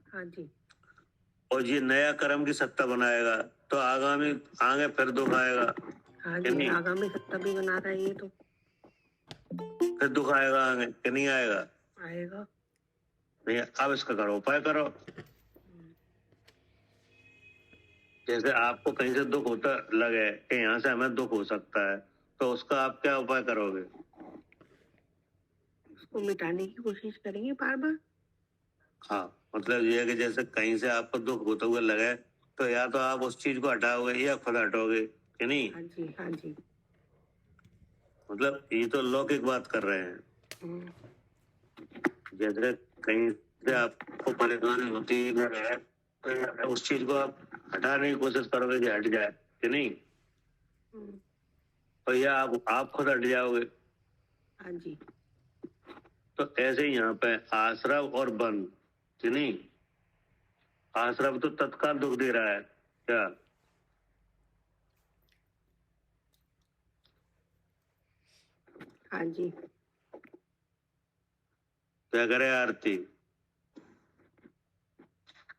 [SPEAKER 1] हाँ जी,
[SPEAKER 2] और ये नया कर्म की सत्ता बनाएगा तो आगे फिर दुख आएगा,
[SPEAKER 1] हाँ
[SPEAKER 2] कि
[SPEAKER 1] जी,
[SPEAKER 2] नहीं?
[SPEAKER 1] आगामी सत्ता भी बना रहा है ये तो।
[SPEAKER 2] फिर दुख आएगा आगे कि नहीं आएगा?
[SPEAKER 1] आएगा।
[SPEAKER 2] नहीं, अब इसका करो, उपाय करो। जैसे आपको कहीं से दुख होता लगे कि यहाँ से हमें दुख हो सकता है, तो उसका आप क्या उपाय करोगे?
[SPEAKER 1] उसको मिटाने की कोशिश करेंगे बार बार।
[SPEAKER 2] हाँ, मतलब ये है कि जैसे कहीं से आपको दुख होता हुआ लगे तो या तो आप उस चीज को हटाओगे या खुद हटोगे, कि नहीं?
[SPEAKER 1] हाँ जी, हाँ जी।
[SPEAKER 2] मतलब ये तो लौकिक बात कर रहे हैं। जैसे कहीं से आपको परेशानी होती है तो उस चीज को आप हटाने की कोशिश करोगे कि हट जाए, कि नहीं? और या आप खुद हट जाओगे।
[SPEAKER 1] हाँ जी,
[SPEAKER 2] तो ऐसे ही यहाँ पे आश्रव और बंध, कि नहीं? आश्रव तो तत्काल दुख दे रहा है क्या?
[SPEAKER 1] हाँ जी,
[SPEAKER 2] क्या करे आरती?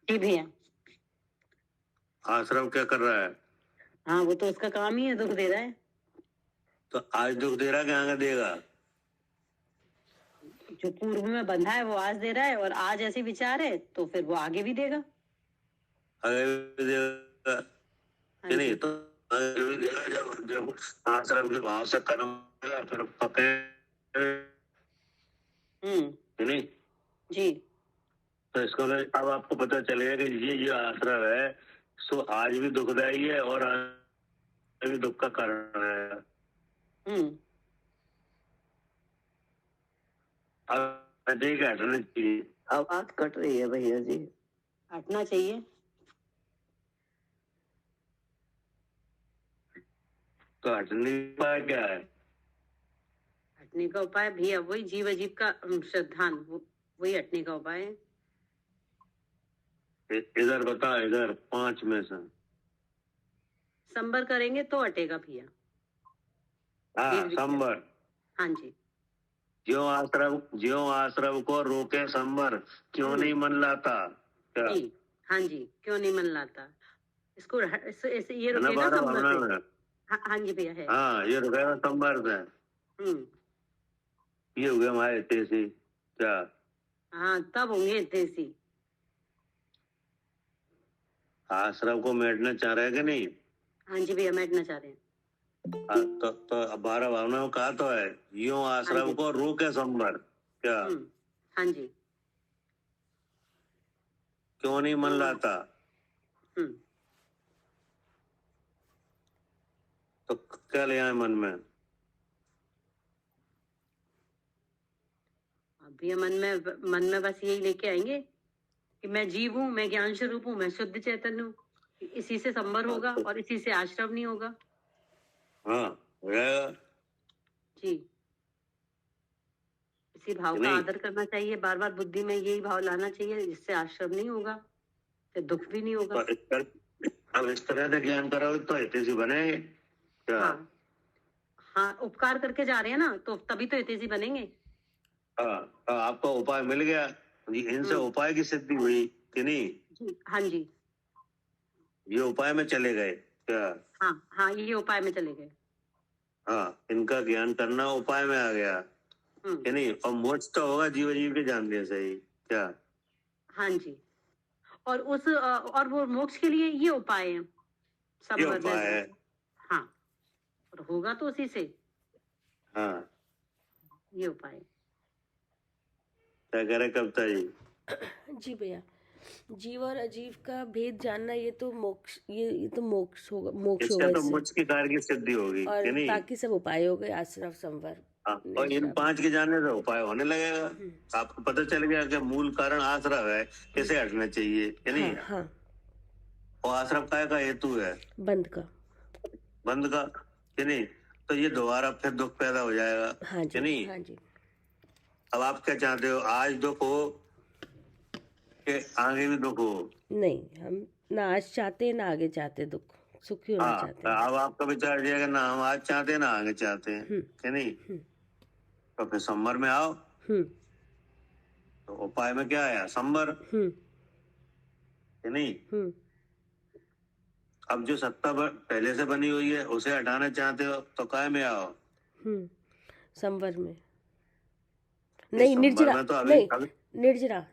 [SPEAKER 5] जी भैया।
[SPEAKER 2] आश्रव क्या कर रहा है?
[SPEAKER 5] हाँ, वो तो उसका काम ही है, दुख दे रहा है।
[SPEAKER 2] तो आज दुख दे रहा है कि आगे देगा?
[SPEAKER 5] जो पूर्व में बंधा है वो आज दे रहा है, और आज ऐसे विचार है तो फिर वो आगे भी देगा।
[SPEAKER 2] आगे भी देगा, कि नहीं? तो आगे भी देगा जब आश्रम के भाव से कर्म फिर पके, कि नहीं?
[SPEAKER 5] जी
[SPEAKER 2] तो इसको अब आपको पता चलेगा कि ये जो आश्रम है सो आज भी दुखदाई है और भी दुख का कारण है। अब ठीक है, हटना चाहिए।
[SPEAKER 8] आवाज कट रही है भैया जी।
[SPEAKER 3] हटना चाहिए।
[SPEAKER 2] तो हटने का उपाय क्या है?
[SPEAKER 3] हटने का उपाय भैया वही जीव अजीब का श्रद्धान, वही हटने का उपाय है।
[SPEAKER 2] इधर बता, इधर 5 में से।
[SPEAKER 3] संबर करेंगे तो हटेगा भैया।
[SPEAKER 2] हाँ, संबर।
[SPEAKER 3] हाँ जी।
[SPEAKER 2] ज्यों आश्रम को रोके संबर, क्यों नहीं मन लाता? क्या?
[SPEAKER 3] जी हाँ जी, क्यों नहीं मन लाता? इसको ऐसे ये
[SPEAKER 2] है ना
[SPEAKER 3] रुकेगा
[SPEAKER 2] 12
[SPEAKER 3] संबर
[SPEAKER 2] भावना
[SPEAKER 3] से।
[SPEAKER 2] में?
[SPEAKER 3] हाँ जी भैया है।
[SPEAKER 2] हाँ, ये रुकेगा संबर से। ये हो गया हमारे तेजी। क्या?
[SPEAKER 3] हाँ, तब होंगे देसी।
[SPEAKER 2] आश्रम को मेटना चाह रहे हैं कि नहीं?
[SPEAKER 3] हाँ जी भैया, बैठना चाह रहे हैं।
[SPEAKER 2] तो 12 भावनाओं का तो है, यूं आश्रम को रोके संबर। क्या?
[SPEAKER 3] हाँ जी।
[SPEAKER 2] क्यों नहीं मन लाता? तो क्या ले आए मन में?
[SPEAKER 3] भैया मन में बस यही लेके आएंगे कि मैं जीव हूँ, मैं ज्ञान स्वरूप हूँ, मैं शुद्ध चैतन्य हूँ। इसी से संबर होगा और इसी से आश्रम नहीं होगा।
[SPEAKER 2] हाँ, हो जाएगा
[SPEAKER 3] जी। इसी भाव का आदर करना चाहिए, बार बार बुद्धि में यही भाव लाना चाहिए, जिससे आश्रम नहीं होगा, फिर दुख भी नहीं होगा।
[SPEAKER 2] अब इस तरह से ज्ञान करोगे तो हितैषी बनेंगे। क्या?
[SPEAKER 3] हाँ, उपकार करके जा रहे हैं ना, तो तभी तो हितैषी बनेंगे।
[SPEAKER 2] हाँ, आपका उपाय मिल गया, इनसे उपाय की सिद्धि हुई कि नहीं?
[SPEAKER 3] जी हाँ जी।
[SPEAKER 2] ये उपाय में चले गए। क्या?
[SPEAKER 3] हाँ, ये उपाय में चले गए।
[SPEAKER 2] हाँ, इनका ज्ञान करना उपाय में आ गया कि नहीं? और मोक्ष तो होगा जीव जीव के जानने से ही। क्या?
[SPEAKER 3] हाँ जी। और और वो मोक्ष के लिए ये उपाय है,
[SPEAKER 2] ये उपाय है।
[SPEAKER 3] हाँ, और होगा तो उसी से।
[SPEAKER 2] हाँ,
[SPEAKER 3] ये उपाय।
[SPEAKER 2] क्या कह रहे कविता जी?
[SPEAKER 1] जी भैया, जीव और अजीव का भेद जानना, ये तो मोक्ष, ये तो मोक्ष होगा, मोक्ष होगा
[SPEAKER 2] इससे तो
[SPEAKER 1] इससे।
[SPEAKER 2] मोक्ष की कार्य की सिद्धि होगी कि
[SPEAKER 1] और
[SPEAKER 2] नहीं?
[SPEAKER 1] बाकी सब उपाय हो गए, आश्रम, संवर,
[SPEAKER 2] और इन 5 के जानने से उपाय होने लगेगा। आपको पता चल गया कि मूल कारण आश्रम है, कैसे हटना चाहिए कि नहीं?
[SPEAKER 1] हाँ।
[SPEAKER 2] और आश्रम का हेतु है
[SPEAKER 1] बंद का
[SPEAKER 2] कि नहीं? तो ये दोबारा फिर दुख पैदा हो जाएगा।
[SPEAKER 1] हाँ जी,
[SPEAKER 2] कि नहीं?
[SPEAKER 1] हाँ जी।
[SPEAKER 2] अब आप क्या चाहते हो, आज दुख हो कि आगे भी दुख हो?
[SPEAKER 1] नहीं, हम ना आज चाहते ना आगे चाहते दुख, सुखी होना चाहते हैं।
[SPEAKER 2] अब आपका विचार जाएगा ना हम आज चाहते ना आगे चाहते हैं कि नहीं? तो फिर संबर में आओ। तो उपाय में क्या आया? संबर कि नहीं? अब जो सत्ता पहले से बनी हुई है उसे हटाना चाहते हो तो काय में आओ?
[SPEAKER 1] संवर में नहीं, निर्जरा में तो नहीं, निर्जरा।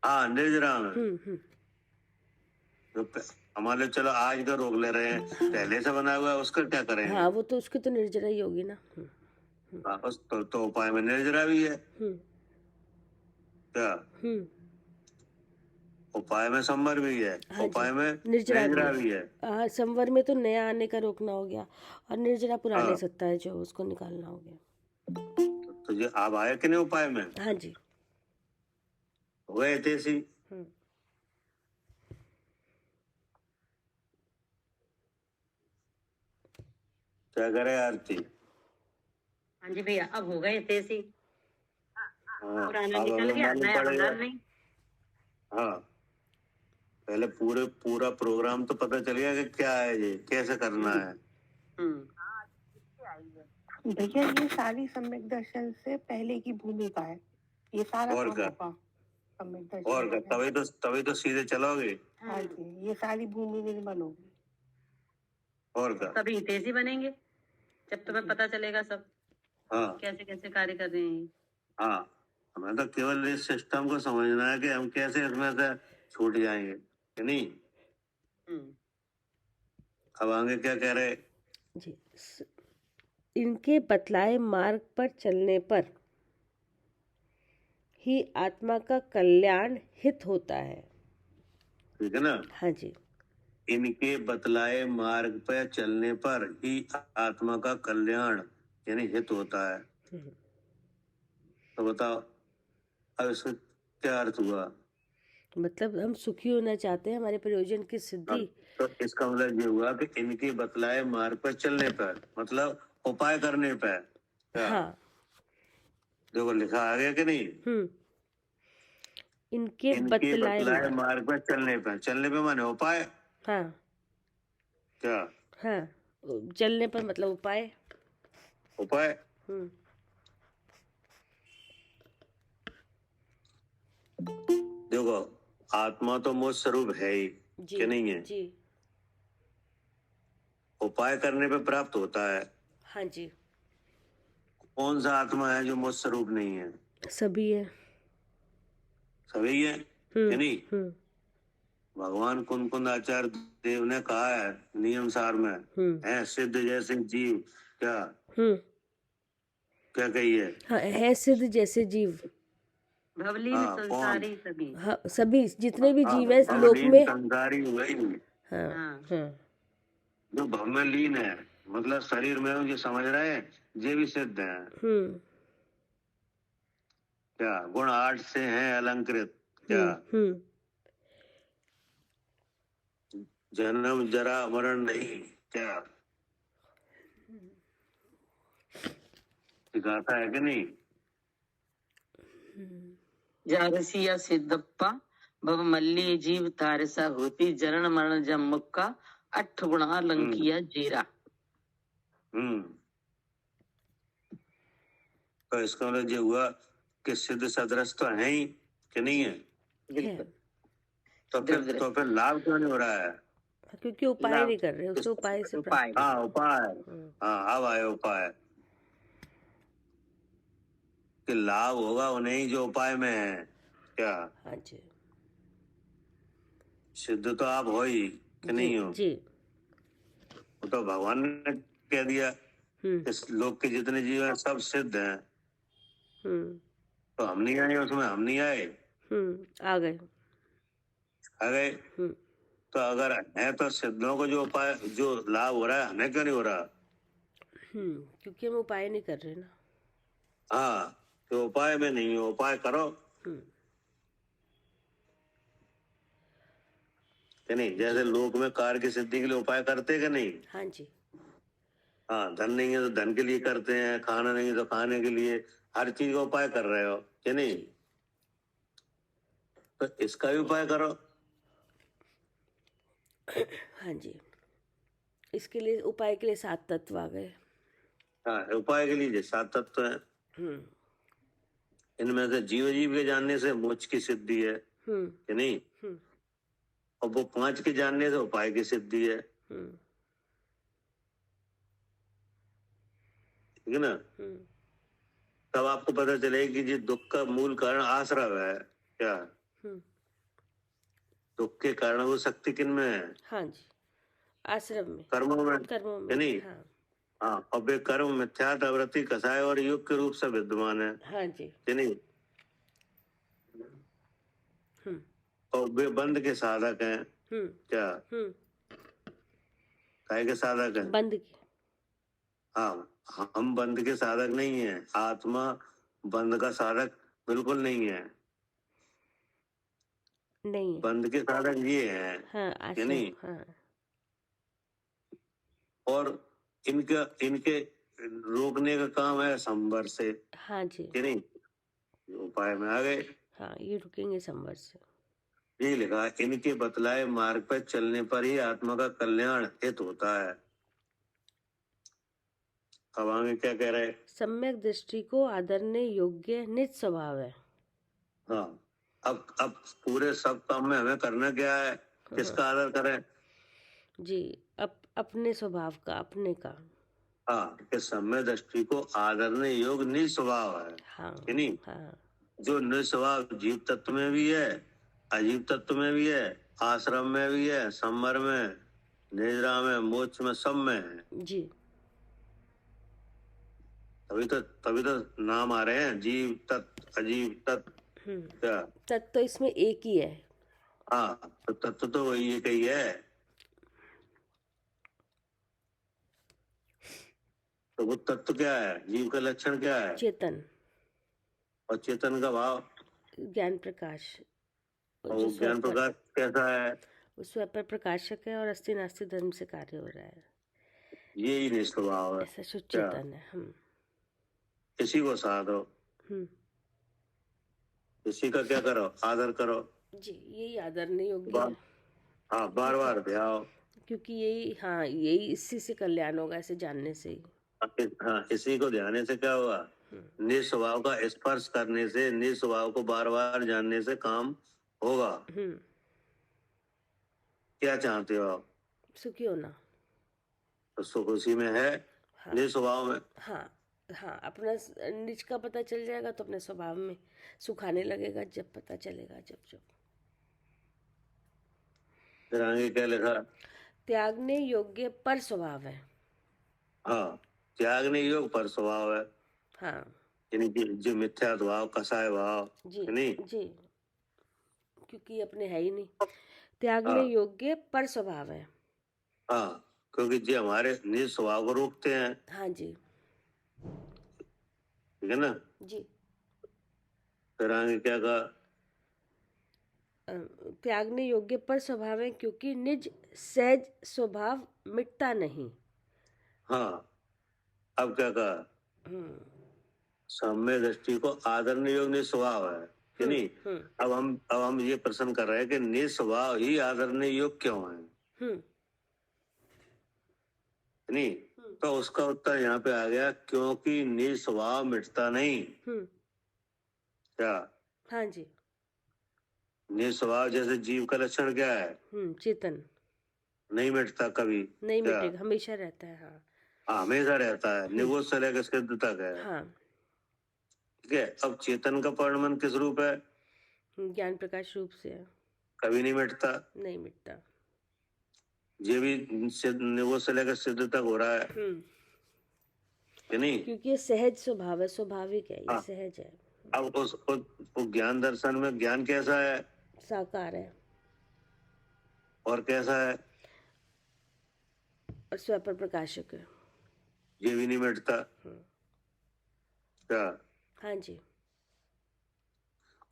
[SPEAKER 2] हाँ, निर्जरा में। हमारे चलो आज का रोक ले रहे हैं, पहले से बना हुआ है उसका क्या करेंगे?
[SPEAKER 1] हाँ, वो तो उसकी तो निर्जरा ही होगी ना।
[SPEAKER 2] तो उपाय में निर्जरा भी है। क्या? उपाय में संवर भी है। हाँ, उपाय में निर्जरा भी है।
[SPEAKER 1] संवर में तो नया आने का रोकना हो गया, और निर्जरा पुराने सत्ता है जो उसको निकालना हो गया।
[SPEAKER 2] तो ये आप आए कि नहीं उपाय में?
[SPEAKER 1] हाँ जी,
[SPEAKER 2] हो गए हितैषी। क्या करे आरती?
[SPEAKER 3] हाँ जी भैया, अब हो गए हितैषी। पुराना
[SPEAKER 2] अब
[SPEAKER 3] निकल गया, नया बना नहीं।
[SPEAKER 2] हाँ, पहले पूरा प्रोग्राम तो पता चल गया कि क्या है, ये कैसे करना है।
[SPEAKER 7] भैया, ये सारी सम्यक दर्शन से पहले की भूमिका है, ये सारा
[SPEAKER 2] और
[SPEAKER 7] काम होगा सम्यक दर्शन।
[SPEAKER 2] और क्या? तभी तो सीधे चलोगे।
[SPEAKER 7] हाँ जी, ये सारी भूमि निर्मल होगी।
[SPEAKER 2] और क्या?
[SPEAKER 3] तभी हितैषी बनेंगे, जब तुम्हें पता चलेगा सब। हाँ, कैसे कैसे कार्य कर रहे हैं।
[SPEAKER 2] हाँ, हमें तो केवल इस सिस्टम को समझना है कि हम कैसे इसमें से छूट जाएंगे कि नहीं? अब आगे क्या कह रहे
[SPEAKER 1] जी? इनके बतलाए मार्ग पर चलने पर ही आत्मा का कल्याण हित होता है।
[SPEAKER 2] ठीक है ना?
[SPEAKER 1] हाँ जी।
[SPEAKER 2] इनके बतलाए मार्ग पर चलने पर ही आत्मा का कल्याण यानी हित होता है। तो बताओ अब इसका क्या अर्थ हुआ?
[SPEAKER 1] मतलब हम सुखी होना चाहते हैं, हमारे प्रयोजन की सिद्धि।
[SPEAKER 2] तो इसका मतलब ये हुआ कि इनके बतलाए मार्ग पर चलने पर मतलब उपाय करने पर। क्या?
[SPEAKER 1] हाँ।
[SPEAKER 2] देखो लिखा आ गया कि नहीं?
[SPEAKER 1] इनके
[SPEAKER 2] इनके
[SPEAKER 1] बतलाए
[SPEAKER 2] बतलाए
[SPEAKER 1] मार्ग।
[SPEAKER 2] मार्ग पर चलने पे माने उपाय।
[SPEAKER 1] हाँ
[SPEAKER 2] क्या?
[SPEAKER 1] हाँ, चलने पर मतलब उपाय।
[SPEAKER 2] उपाय। देखो आत्मा तो मोक्ष स्वरूप है ही
[SPEAKER 1] जी
[SPEAKER 2] कि नहीं है?
[SPEAKER 1] जी।
[SPEAKER 2] उपाय करने पे प्राप्त होता है।
[SPEAKER 1] हाँ जी।
[SPEAKER 2] कौन सा आत्मा है जो मोक्ष स्वरूप नहीं है?
[SPEAKER 1] सभी है।
[SPEAKER 2] सभी है कि नहीं? भगवान कुंद आचार्य देव ने कहा है नियम सार में है सिद्ध जैसे जीव। क्या क्या कही है?
[SPEAKER 1] हाँ, है सिद्ध जैसे जीव।
[SPEAKER 3] भवलीन
[SPEAKER 2] हाँ,
[SPEAKER 3] संसारी सभी।
[SPEAKER 1] हाँ, सभी जितने भी जीव है लोक
[SPEAKER 2] भवलीन
[SPEAKER 1] में।
[SPEAKER 2] संसारी वही
[SPEAKER 1] हाँ
[SPEAKER 3] हाँ।
[SPEAKER 1] हाँ।
[SPEAKER 2] जो भव में लीन है मतलब शरीर में जो समझ रहे हैं ये भी सिद्ध है। क्या? गुण 8 से हैं अलंकृत। क्या? जन्म जरा मरण नहीं। क्या सिखाता है कि नहीं?
[SPEAKER 8] जारसिया सिद्धप्पा भव मल्ली जीव तारसा होती जरण मरण जम मुक्का 8 गुणा लंकिया जीरा।
[SPEAKER 2] तो इसका मतलब ये हुआ कि सिद्ध सदृश तो है ही कि नहीं है?
[SPEAKER 8] बिल्कुल।
[SPEAKER 2] तो फिर लाभ क्यों नहीं हो रहा है?
[SPEAKER 1] क्योंकि उपाय नहीं कर रहे, उसे उपाय से
[SPEAKER 8] उपाय।
[SPEAKER 2] हाँ उपाय। हाँ अब आए उपाय कि लाभ होगा उन्हें जो उपाय में है। क्या?
[SPEAKER 1] हाँ जी।
[SPEAKER 2] सिद्ध तो आप हो ही कि नहीं हो?
[SPEAKER 1] जी।
[SPEAKER 2] वो तो भगवान ने कह दिया इस लोक के जितने जीव हैं सब सिद्ध हैं। तो हम नहीं आए उसमें, हम नहीं आए।
[SPEAKER 1] आ गए।
[SPEAKER 2] आ गए। तो अगर है तो सिद्धों को जो उपाय जो लाभ हो रहा है हमें क्यों नहीं हो रहा?
[SPEAKER 1] क्योंकि हम उपाय नहीं कर रहे ना।
[SPEAKER 2] हाँ तो उपाय में नहीं हो, उपाय करो कि नहीं? जैसे लोक में कार्य की सिद्धि के लिए उपाय करते कि नहीं?
[SPEAKER 1] हाँ जी।
[SPEAKER 2] हाँ धन नहीं है तो धन के लिए करते हैं, खाना नहीं है तो खाने के लिए, हर चीज का उपाय कर रहे हो कि नहीं? तो इसका भी उपाय करो।
[SPEAKER 1] हाँ जी, इसके लिए उपाय के लिए 7 तत्व आ गए।
[SPEAKER 2] हाँ उपाय के लिए 7 तत्व है। इनमें से जीव के जानने से मोक्ष की सिद्धि है कि नहीं? और वो 5 के जानने से उपाय की सिद्धि है। ठीक है ना? तब आपको पता चलेगा कि ये दुख का मूल कारण आश्रव है। क्या? दुख के कारण वो शक्ति किन में है?
[SPEAKER 1] हाँ जी, आश्रम में,
[SPEAKER 2] कर्मों में
[SPEAKER 1] कर्मों
[SPEAKER 2] नहीं?
[SPEAKER 1] हाँ।
[SPEAKER 2] हाँ और वे कर्म मिथ्यात्व आवृत्ति कसाय और युग के रूप से विद्यमान है
[SPEAKER 1] हाँ जी।
[SPEAKER 2] कि नहीं? और वे बंध के साधक हैं। क्या? काय के साधक हैं?
[SPEAKER 1] बंद के।
[SPEAKER 2] हाँ हम बंध के साधक नहीं है, आत्मा बंध का साधक बिल्कुल नहीं है।
[SPEAKER 1] नहीं,
[SPEAKER 2] बंध के साधक ये है
[SPEAKER 1] हाँ,
[SPEAKER 2] कि नहीं?
[SPEAKER 1] हाँ।
[SPEAKER 2] और इनके रोकने का काम है संवर से।
[SPEAKER 1] हाँ जी।
[SPEAKER 2] कि नहीं? उपाय में आ गए।
[SPEAKER 1] हाँ, ये रुकेंगे संवर से।
[SPEAKER 2] ये लिखा इनके बतलाए मार्ग पर चलने पर ही आत्मा का कल्याण हित होता है। अब आगे क्या कह रहे?
[SPEAKER 1] सम्यक दृष्टि को आदरने योग्य निज स्वभाव है।
[SPEAKER 2] हाँ अब पूरे सब काम में हमें करना क्या है? किसका आदर करें?
[SPEAKER 1] जी, अपने स्वभाव का, अपने का।
[SPEAKER 2] हाँ कि सम्यक दृष्टि को आदरने योग्य निज स्वभाव है।
[SPEAKER 1] हाँ
[SPEAKER 2] कि नहीं?
[SPEAKER 1] हाँ।
[SPEAKER 2] जो निज स्वभाव जीव तत्व में भी है, अजीव तत्व में भी है, आश्रम में भी है, संवर में, निद्रा में, मोक्ष में, सब में है।
[SPEAKER 1] जी।
[SPEAKER 2] तभी तो नाम आ रहे हैं जीव तत्व अजीव तत्व। क्या?
[SPEAKER 1] तत्व तो इसमें एक ही है।
[SPEAKER 2] हाँ तो तत्व तो वही एक ही है। तो वो तत्व क्या है, जीव का लक्षण क्या है?
[SPEAKER 1] चेतन,
[SPEAKER 2] और चेतन का भाव,
[SPEAKER 1] ज्ञान प्रकाश,
[SPEAKER 2] और
[SPEAKER 1] जो
[SPEAKER 2] वो ज्ञान
[SPEAKER 1] स्वपर
[SPEAKER 2] प्रकाश कैसा है?
[SPEAKER 1] वो स्वपर प्रकाशक है और अस्थि नास्ति धर्म से कार्य हो रहा है,
[SPEAKER 2] यही निस्वभाव है।
[SPEAKER 1] ऐसा शुद्ध
[SPEAKER 2] क्या?
[SPEAKER 1] चेतन है।
[SPEAKER 2] इसी को साधो,
[SPEAKER 1] हम्म
[SPEAKER 2] इसी का क्या करो, आदर करो।
[SPEAKER 1] जी, यही आदरणीय योग्य
[SPEAKER 2] बार
[SPEAKER 1] है,
[SPEAKER 2] हाँ, बार बार ध्याओ।
[SPEAKER 1] क्योंकि यही इसी से कल्याण होगा, ऐसे जानने से ही।
[SPEAKER 2] हाँ, इसी को ध्यान से क्या हुआ, निस्वभाव का स्पर्श करने से, निस्वभाव को बार बार जानने से काम होगा। क्या चाहते हो आप?
[SPEAKER 1] सुखी होना।
[SPEAKER 2] तो सुख उसी में है,
[SPEAKER 1] हाँ
[SPEAKER 2] निस्वभाव में।
[SPEAKER 1] हाँ, अपना निज का पता चल जाएगा तो अपने स्वभाव में सुख आने लगेगा, जब पता चलेगा, जब
[SPEAKER 2] फिर आगे क्या लिखा?
[SPEAKER 1] त्यागने योग्य पर स्वभाव है।
[SPEAKER 2] हाँ, त्यागने योग पर स्वभाव है।
[SPEAKER 1] हाँ
[SPEAKER 2] यानी कि जो मिथ्या भाव, कसाय भाव,
[SPEAKER 1] जी
[SPEAKER 2] नहीं?
[SPEAKER 1] जी, क्योंकि अपने है ही नहीं। त्यागने योग्य पर स्वभाव है।
[SPEAKER 2] हाँ, क्योंकि जो हमारे निज स्वभाव को रोकते हैं।
[SPEAKER 1] हाँ जी,
[SPEAKER 2] ठीक है ना?
[SPEAKER 1] जी।
[SPEAKER 2] फिर आगे क्या कहा?
[SPEAKER 1] त्यागने योग्य पर स्वभाव है, क्योंकि निज सहज स्वभाव मिटता नहीं।
[SPEAKER 2] हाँ, अब क्या कहा? सम्य दृष्टि को आदरणीय योग निस्वभाव है कि नहीं? अब हम ये प्रश्न कर रहे हैं कि निस्वभाव ही आदरणीय योग क्यों है, नहीं? तो उसका उत्तर यहाँ पे आ गया, क्योंकि निस्वभाव मिटता नहीं। क्या?
[SPEAKER 1] हाँ जी,
[SPEAKER 2] निस्वभाव जैसे जीव का लक्षण क्या है?
[SPEAKER 1] चेतन,
[SPEAKER 2] नहीं मिटता कभी,
[SPEAKER 1] नहीं मिटेगा, हमेशा रहता है। हाँ,
[SPEAKER 2] हमेशा रहता है, निगोद से लेकर सिद्ध तक है।
[SPEAKER 1] हाँ,
[SPEAKER 2] ठीक है। अब चेतन का परिणमन किस रूप है?
[SPEAKER 1] ज्ञान प्रकाश रूप से है,
[SPEAKER 2] कभी नहीं मिटता,
[SPEAKER 1] नहीं मिटता।
[SPEAKER 2] ये भी निगोद से लेकर सिद्ध तक हो रहा है कि नहीं?
[SPEAKER 1] क्योंकि ये सहज स्वभाव है, स्वाभाविक है, ये
[SPEAKER 2] हाँ।
[SPEAKER 1] सहज है।
[SPEAKER 2] अब उस ज्ञान दर्शन में ज्ञान कैसा है?
[SPEAKER 1] साकार है
[SPEAKER 2] और कैसा है?
[SPEAKER 1] और स्वपर प्रकाशक है।
[SPEAKER 2] ये भी नहीं मिटता। क्या?
[SPEAKER 1] हाँ जी,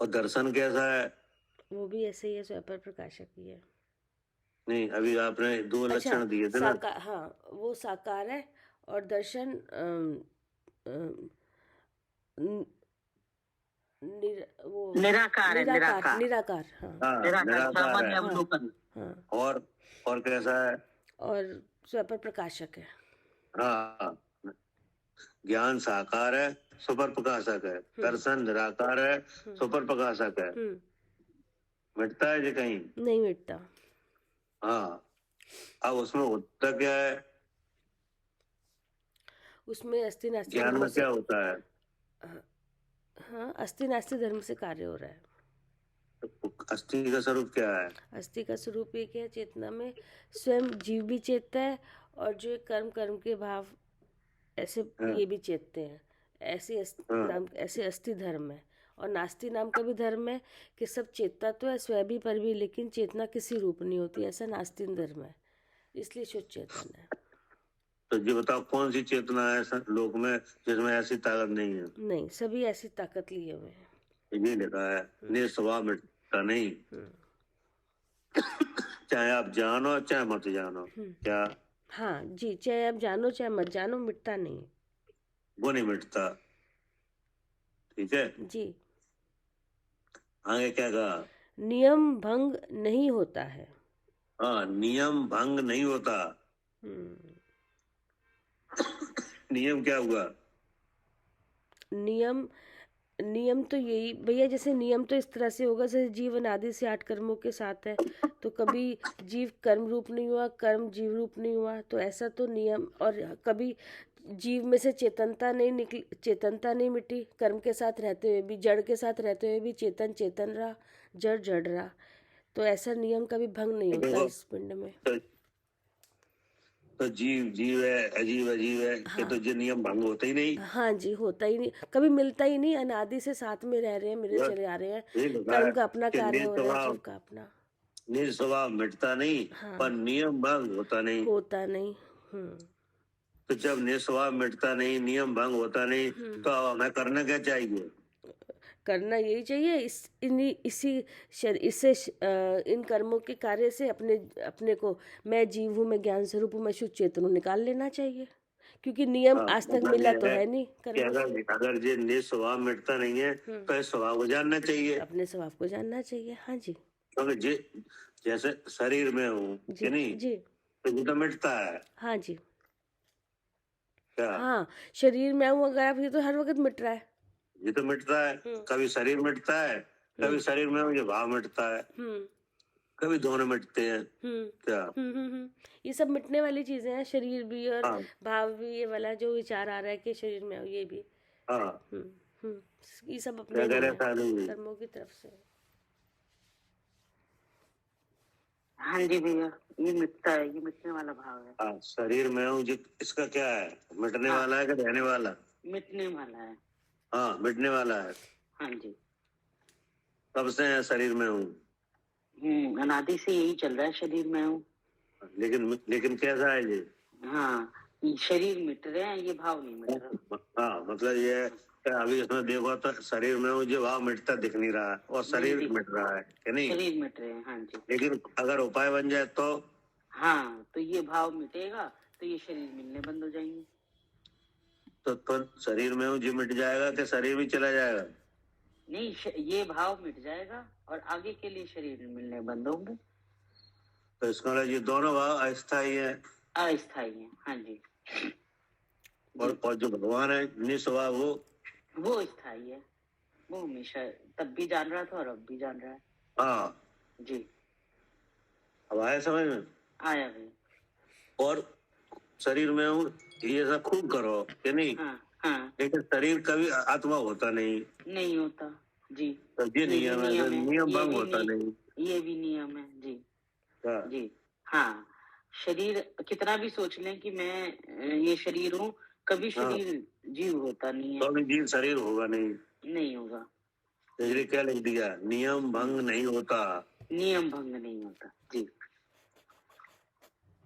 [SPEAKER 2] और दर्शन कैसा है?
[SPEAKER 1] वो भी ऐसे ही है, स्वपर प्रकाशक ही है।
[SPEAKER 2] नहीं, अभी आपने दो लक्षण दिए थे ना।
[SPEAKER 1] हाँ, वो साकार है और दर्शन
[SPEAKER 8] निराकार है, निराकार।
[SPEAKER 1] निराकार। हाँ,
[SPEAKER 8] निराकार, सामान्य अवलोकन।
[SPEAKER 1] हाँ,
[SPEAKER 2] और कैसा है?
[SPEAKER 1] और स्वपर प्रकाशक है।
[SPEAKER 2] हाँ, ज्ञान साकार है, सुपर प्रकाशक है। दर्शन निराकार है, सुपर प्रकाशक है। मिटता है जी कहीं?
[SPEAKER 1] नहीं मिटता।
[SPEAKER 2] हाँ, अब उसमें होता क्या है?
[SPEAKER 1] उसमें अस्थि नास्ति
[SPEAKER 2] ज्ञान
[SPEAKER 1] धर्म
[SPEAKER 2] में
[SPEAKER 1] से,
[SPEAKER 2] क्या होता है?
[SPEAKER 1] हाँ, अस्थि नास्ति धर्म से कार्य हो रहा है।
[SPEAKER 2] तो अस्थि का स्वरूप क्या है?
[SPEAKER 1] अस्थि का स्वरूप एक है, चेतना में स्वयं जीव भी चेतता है और जो कर्म के भाव ऐसे ये भी चेतते हैं। ऐसे अस्थि धर्म है। और नास्ति नाम का भी धर्म है कि सब चेतता तो है, स्वयं भी पर भी, लेकिन चेतना किसी रूप नहीं होती, ऐसा नास्तिक धर्म है, इसलिए शुद्ध चेतन है।
[SPEAKER 2] तो ये बताओ, कौन सी चेतना है लोक में जिसमें ऐसी ताकत नहीं है?
[SPEAKER 1] नहीं, सभी ऐसी ताकत लिए हुए हैं।
[SPEAKER 2] ये लिखा है, निस्वभाव मिटता नहीं। चाहे आप जानो चाहे मत जानो। क्या?
[SPEAKER 1] हाँ जी, चाहे आप जानो चाहे मत जानो, मिटता नहीं,
[SPEAKER 2] वो नहीं मिटता। ठीक है
[SPEAKER 1] जी।
[SPEAKER 2] आगे क्या कहा?
[SPEAKER 1] नियम भंग नहीं होता है।
[SPEAKER 2] हाँ, नियम भंग नहीं होता। नियम क्या हुआ?
[SPEAKER 1] नियम तो यही भैया, जैसे नियम तो इस तरह से होगा, जैसे जीवन आदि से 8 कर्मों के साथ है, तो कभी जीव कर्म रूप नहीं हुआ, कर्म जीव रूप नहीं हुआ, तो ऐसा तो नियम। और कभी जीव में से चेतनता नहीं मिटी, कर्म के साथ रहते हुए भी, जड़ के साथ रहते हुए भी चेतन रहा, जड़ रहा, तो ऐसा नियम कभी भंग नहीं होता इस पिंड में।
[SPEAKER 2] तो जीव है, अजीब है,
[SPEAKER 1] हाँ।
[SPEAKER 2] ये तो जो नियम भंग होता ही नहीं।
[SPEAKER 1] हाँ जी, होता ही नहीं, कभी मिलता ही नहीं, अनादि से साथ में रह रहे हैं, मिले चले आ रहे हैं, कर्म का अपना कार्य हो रहा है, जीव का अपना।
[SPEAKER 2] निस्वभाव मिटता नहीं, पर नियम भंग होता नहीं। तो जब निस्वभाव मिटता नहीं, नियम भंग होता नहीं, तो अब हमें करना क्या चाहिए?
[SPEAKER 1] करना यही चाहिए, इन कर्मों के कार्य से अपने को मैं जीव हूँ, मैं ज्ञान स्वरूप हूँ, मैं शुद्ध चेतन हूँ निकाल लेना चाहिए, क्योंकि नियम आज तक
[SPEAKER 2] मतलब
[SPEAKER 1] मिला
[SPEAKER 2] ये
[SPEAKER 1] तो
[SPEAKER 2] है
[SPEAKER 1] है नहीं
[SPEAKER 2] कि
[SPEAKER 1] कर्मों से।
[SPEAKER 2] अगर ये निस्वभाव मिटता नहीं है तो इस स्वभाव को जानना चाहिए,
[SPEAKER 1] अपने स्वभाव को जानना चाहिए। हाँ जी
[SPEAKER 2] क्योंकि जैसे शरीर में हूँ
[SPEAKER 1] जी
[SPEAKER 2] कि नहीं,
[SPEAKER 1] जी
[SPEAKER 2] तो ये तो मिटता है
[SPEAKER 1] हाँ जी
[SPEAKER 2] क्या?
[SPEAKER 1] हाँ, शरीर में हूँ अगर आप, ये तो हर वक्त मिट रहा है।
[SPEAKER 2] ये तो मिटता है, कभी शरीर मिटता है, कभी शरीर में हूँ ये भाव मिटता है, कभी दोनों मिटते हैं क्या?
[SPEAKER 1] ये सब मिटने वाली चीजें हैं, शरीर भी और
[SPEAKER 2] हाँ
[SPEAKER 1] भाव भी, ये वाला जो विचार आ रहा है कि शरीर में हूँ, ये भी।
[SPEAKER 2] हाँ,
[SPEAKER 1] ये सब
[SPEAKER 2] क्या
[SPEAKER 1] अपने
[SPEAKER 2] कह
[SPEAKER 1] नहीं
[SPEAKER 2] रहे
[SPEAKER 1] है,
[SPEAKER 2] सालू?
[SPEAKER 1] कर्मों की तरफ से।
[SPEAKER 5] हाँ जी भैया, ये मिटता है, ये मिटने वाला भाव है।
[SPEAKER 2] हाँ, शरीर में हूँ इसका क्या है, मिटने
[SPEAKER 5] हाँ।
[SPEAKER 2] वाला है कि रहने वाला?
[SPEAKER 5] मिटने वाला है।
[SPEAKER 2] हाँ, मिटने वाला है।
[SPEAKER 5] हाँ जी,
[SPEAKER 2] कब से है शरीर में हूँ?
[SPEAKER 5] अनादि से यही चल रहा है, शरीर में हूँ।
[SPEAKER 2] लेकिन कैसा है ये?
[SPEAKER 5] हाँ, ये शरीर मिट रहे हैं, ये भाव नहीं मिट रहा।
[SPEAKER 2] हाँ, मतलब ये है कि अभी इसमें देखो तो शरीर में हूँ जो भाव मिटता दिख नहीं रहा है, और शरीर मिट रहा है कि नहीं?
[SPEAKER 5] शरीर मिट रहे हैं, हाँ जी।
[SPEAKER 2] लेकिन अगर उपाय बन जाए तो?
[SPEAKER 5] हाँ, तो ये भाव मिटेगा तो ये शरीर मिलने बंद हो जाएंगे।
[SPEAKER 2] तो शरीर में हूँ जो मिट जाएगा कि शरीर भी चला जाएगा?
[SPEAKER 5] नहीं, ये भाव मिट जाएगा और आगे के लिए शरीर मिलने बंद होंगे।
[SPEAKER 2] तो इसका मतलब ये दोनों भाव अस्थायी है,
[SPEAKER 5] अस्थायी है। हाँ जी।
[SPEAKER 2] और जो भगवान है निस्वभाव
[SPEAKER 5] वो स्थायी है, वो हमेशा तब भी जान रहा था और अब भी जान रहा है।
[SPEAKER 2] हाँ
[SPEAKER 5] जी,
[SPEAKER 2] अब आया समझ में?
[SPEAKER 5] आया भाई।
[SPEAKER 2] और शरीर में हूँ ये सब खूब करो कि नहीं?
[SPEAKER 5] हाँ,
[SPEAKER 2] लेकिन शरीर कभी आत्मा होता नहीं
[SPEAKER 5] होता जी।
[SPEAKER 2] तो ये नियम है, नियम भंग होता नहीं,
[SPEAKER 5] ये भी नियम है जी।
[SPEAKER 2] क्या?
[SPEAKER 5] जी हाँ, शरीर कितना भी सोच लें कि मैं ये शरीर हूँ, कभी शरीर जीव होता नहीं है।
[SPEAKER 2] कभी जीव शरीर होगा
[SPEAKER 5] नहीं होगा।
[SPEAKER 2] इसलिए क्या लिख दिया, नियम भंग नहीं होता।
[SPEAKER 5] नियम भंग नहीं होता जी।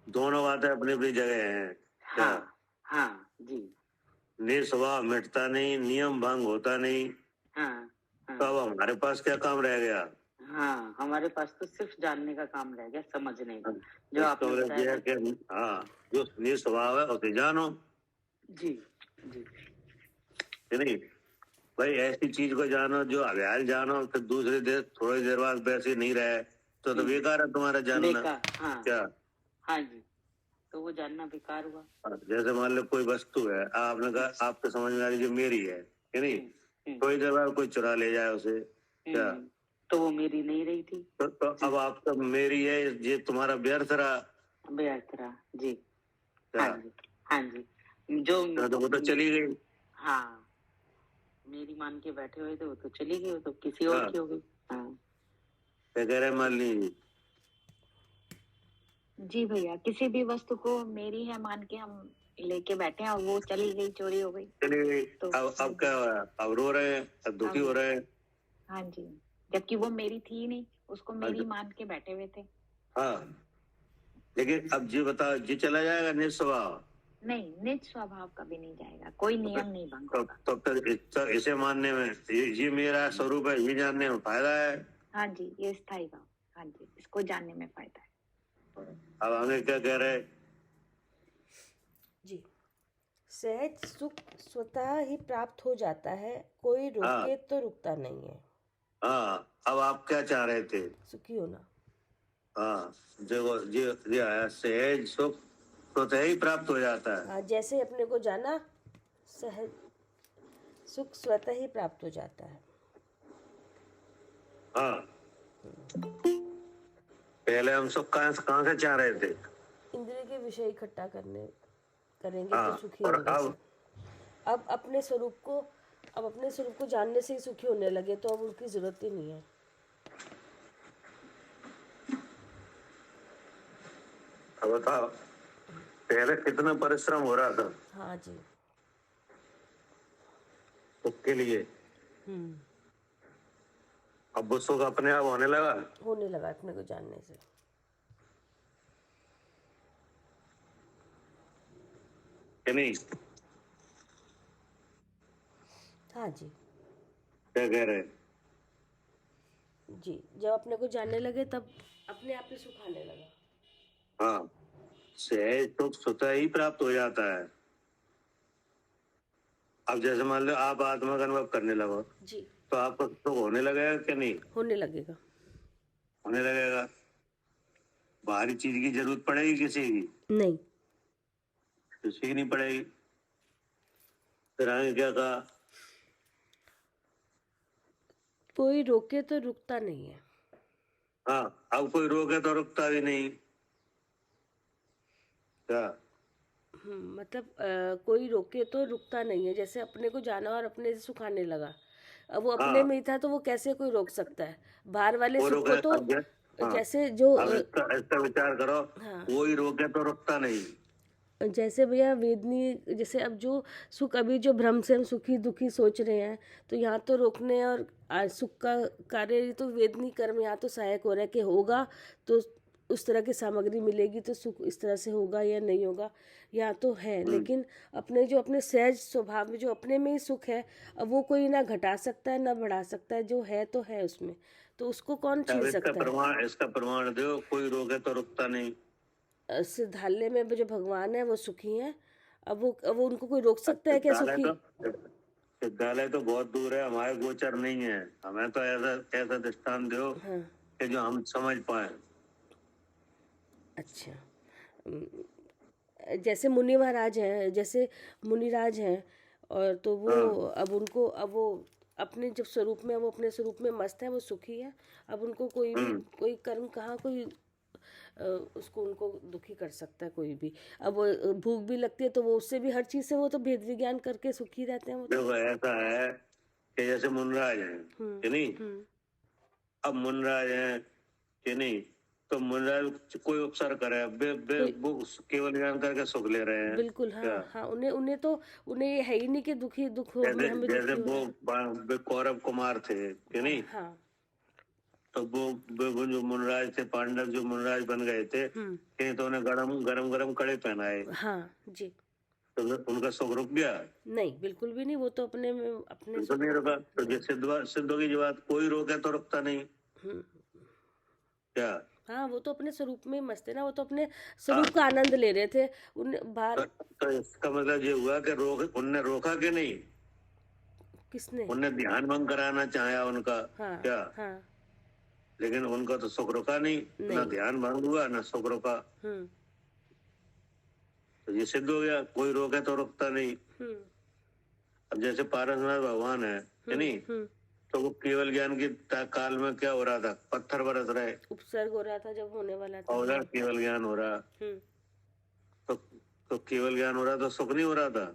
[SPEAKER 2] दोनों बातें अपनी अपनी जगह हैं क्या?
[SPEAKER 5] हाँ जी।
[SPEAKER 2] निस्वभाव मिटता नहीं, नियम भंग होता नहीं, तो अब हमारे पास क्या काम रह गया?
[SPEAKER 5] हाँ, हमारे पास तो सिर्फ जानने का काम रह गया, समझने का, जो आपने
[SPEAKER 2] तो
[SPEAKER 5] बताया।
[SPEAKER 2] हाँ, जो निस्वभाव है उसे जानो
[SPEAKER 5] जी जी
[SPEAKER 2] कि नहीं? भाई ऐसी चीज को जानो जो अव्याल जानो, फिर दूसरी देर थोड़ी देर बाद वैसे नहीं रहे तो बेकार है तुम्हारा जानना। क्या?
[SPEAKER 5] हाँ जी, तो वो जानना बेकार हुआ।
[SPEAKER 2] जैसे मान लो कोई वस्तु है, आपने कहा आपके समझ में आ रही जो मेरी है कि नहीं, थोड़ी देर बाद कोई चुरा ले जाए उसे, क्या?
[SPEAKER 5] तो वो मेरी नहीं रही थी।
[SPEAKER 2] तो अब आपका मेरी है, ये तुम्हारा व्यर्थ रहा
[SPEAKER 5] जी।
[SPEAKER 2] क्या?
[SPEAKER 5] हाँ जी, जो
[SPEAKER 2] तो वो तो चली गई।
[SPEAKER 5] हाँ, मेरी मान के बैठे हुए थे, वो तो चली गई, वो तो किसी और की हो गई।
[SPEAKER 2] क्या कह रहे मालिनी जी?
[SPEAKER 6] जी भैया, किसी भी वस्तु को मेरी है मान के हम लेके बैठे हैं और वो चली गई, चोरी हो गई।
[SPEAKER 2] चली गई,
[SPEAKER 6] तो
[SPEAKER 2] अब क्या हो रहा है? अब रो रहे हैं, अब दुखी हो रहे हैं।
[SPEAKER 6] हाँ जी, जबकि वो मेरी थी ही नहीं, उसको मेरी मान के बैठे हुए थे।
[SPEAKER 2] हाँ, लेकिन अब जी बताओ, जी चला जाएगा निस्वभाव?
[SPEAKER 6] नहीं, निज स्वभाव कभी नहीं जाएगा, कोई नियम नहीं भंग होगा।
[SPEAKER 2] तो फिर इसे मानने में, ये मेरा स्वरूप है, ये जानने में फायदा है।
[SPEAKER 6] हाँ जी, ये स्थायी भाव, हाँ जी, इसको जानने में फायदा है।
[SPEAKER 2] अब हमें क्या कह रहे?
[SPEAKER 1] जी, सहज सुख स्वतः ही प्राप्त हो जाता है, कोई रोके तो रुकता नहीं है।
[SPEAKER 2] हाँ, अब आप क्या चाह रहे थे?
[SPEAKER 1] सुखी होना।
[SPEAKER 2] हाँ, जो जी आया, सहज सुख स्वतः ही प्राप्त हो जाता है।
[SPEAKER 1] हाँ, जैसे अपने को जाना, सहज सुख स्वतः ही प्राप्त हो जाता है।
[SPEAKER 2] हाँ, पहले हम सुख कहाँ से चाह रहे थे?
[SPEAKER 1] इंद्रिय के विषय इकट्ठा करेंगे
[SPEAKER 2] हाँ,
[SPEAKER 1] तो सुखी
[SPEAKER 2] और
[SPEAKER 1] होंगे। अब अपने स्वरूप को जानने से ही सुखी होने लगे, तो अब उनकी जरूरत ही नहीं है।
[SPEAKER 2] अब बताओ, पहले कितना परिश्रम हो रहा था
[SPEAKER 1] हाँ जी।
[SPEAKER 2] सुख के लिए, अब वो सुख अपने आप होने लगा
[SPEAKER 1] अपने को जानने से।
[SPEAKER 2] कि कि नहीं?
[SPEAKER 1] हाँ जी
[SPEAKER 2] क्या कह रहे हैं?
[SPEAKER 1] जी, जब अपने को जानने लगे तब अपने आप ही सुख आने लगा।
[SPEAKER 2] हाँ, सहज सुख स्वतः ही प्राप्त हो जाता है। अब जैसे मान लो आप आत्मा का अनुभव करने लगो,
[SPEAKER 1] जी,
[SPEAKER 2] तो आपको सुख होने लगेगा कि नहीं?
[SPEAKER 1] होने लगेगा।
[SPEAKER 2] होने लगेगा। बाहरी चीज की जरूरत पड़ेगी किसी की?
[SPEAKER 1] नहीं,
[SPEAKER 2] किसी की नहीं पड़ेगी। फिर आगे क्या कहा?
[SPEAKER 1] कोई रोके तो रुकता नहीं है।
[SPEAKER 2] हाँ, अब कोई रोके तो रुकता भी नहीं। क्या?
[SPEAKER 1] मतलब कोई रोके तो रुकता नहीं है। जैसे अपने को जाना और अपने से सुखाने लगा, अब वो अपने
[SPEAKER 2] हाँ,
[SPEAKER 1] में ही था तो वो कैसे कोई रोक सकता है? बाहर वाले
[SPEAKER 2] वो
[SPEAKER 1] सुख
[SPEAKER 2] रोके
[SPEAKER 1] को तो
[SPEAKER 2] अब हाँ,
[SPEAKER 1] जैसे जो
[SPEAKER 2] अब इसका विचार करो।
[SPEAKER 1] हाँ,
[SPEAKER 2] कोई रोके तो रुकता नहीं।
[SPEAKER 1] जैसे भैया वेदनी, जैसे अब जो सुख, अभी जो भ्रम से हम सुखी दुखी सोच रहे हैं, तो यहाँ तो रोकने और सुख का कार्य तो वेदनी कर्म यहाँ तो सहायक हो रहा है कि होगा तो उस तरह की सामग्री मिलेगी तो सुख इस तरह से होगा या नहीं होगा, यहाँ तो है। लेकिन अपने जो अपने सहज स्वभाव में जो अपने में ही सुख है, अब वो कोई ना घटा सकता है ना बढ़ा सकता है, जो है तो है उसमें, तो उसको कौन
[SPEAKER 2] अब
[SPEAKER 1] छीन सकता है?
[SPEAKER 2] इसका प्रमाण दो, कोई रोके तो रुकता नहीं।
[SPEAKER 1] सिद्धालय में जो भगवान है वो सुखी हैं, अब वो उनको कोई रोक सकता है क्या सुखी?
[SPEAKER 2] सिद्धालय तो बहुत दूर है, हमारे गोचर नहीं है। हमें तो ऐसा दृष्टांत दो
[SPEAKER 1] हाँ,
[SPEAKER 2] कि जो हम समझ पाए।
[SPEAKER 1] अच्छा। जैसे मुनि महाराज हैं, जैसे मुनिराज हैं, और तो वो
[SPEAKER 2] हाँ,
[SPEAKER 1] अब वो अपने जब स्वरूप में, वो अपने स्वरूप में मस्त है, वो सुखी है। अब उनको कोई भी कोई कर्म कहाँ कोई उसको उनको दुखी कर सकता है कोई भी। अब वो भूख भी लगती है तो वो उससे भी हर चीज से वो तो भेद विज्ञान करके सुखी रहते हैं वो तो।
[SPEAKER 2] देखो ऐसा है कि जैसे मुनराज हैं कि नहीं? अब मुनराज हैं कि नहीं, तो मुनराज कोई उपसर्ग करे वो केवल ज्ञान करके सुख ले रहे हैं।
[SPEAKER 1] बिल्कुल। हाँ
[SPEAKER 2] क्या?
[SPEAKER 1] हाँ, उन्हें ये है ही नहीं कि दुखी दुख हो
[SPEAKER 2] जैसे
[SPEAKER 1] हमें
[SPEAKER 2] जैसे
[SPEAKER 1] दुखी हो।
[SPEAKER 2] वो कौरव कुमार थे कि नहीं?
[SPEAKER 1] हाँ,
[SPEAKER 2] तो वो जो मुनराज थे, पांडव जो मुनराज बन गए थे, कि तो उन्हें गरम गरम कड़े पहनाए,
[SPEAKER 1] हाँ जी,
[SPEAKER 2] तो उनका सुख रुक गया?
[SPEAKER 1] नहीं बिल्कुल भी नहीं, वो तो अपने में अपने
[SPEAKER 2] तो नहीं रुका। तो ये सिद्धों की बात, कोई रोके तो रुकता नहीं।
[SPEAKER 1] हम्म,
[SPEAKER 2] क्या?
[SPEAKER 1] हाँ, वो तो अपने स्वरूप में ही मस्त है ना, वो तो अपने स्वरूप का आनंद ले रहे थे। उन बाहर
[SPEAKER 2] तो इसका मतलब ये हुआ कि उनने रोका कि नहीं?
[SPEAKER 1] किसने?
[SPEAKER 2] उनने ध्यान भंग कराना चाहा उनका।
[SPEAKER 1] हाँ
[SPEAKER 2] क्या?
[SPEAKER 1] हाँ,
[SPEAKER 2] लेकिन उनका तो सुख रुका नहीं, ना
[SPEAKER 1] नहीं।
[SPEAKER 2] ध्यान भंग हुआ ना सुख रुका। तो ये सिद्ध हो गया, कोई रोके तो रुकता नहीं। अब जैसे पारसनाथ भगवान है कि नहीं, तो वो केवल ज्ञान की काल में क्या हो रहा था? पत्थर बरस रहे,
[SPEAKER 1] उपसर्ग हो रहा था जब होने वाला था।
[SPEAKER 2] और उधर केवल ज्ञान हो रहा। तो केवल ज्ञान हो रहा तो सुख नहीं हो रहा था?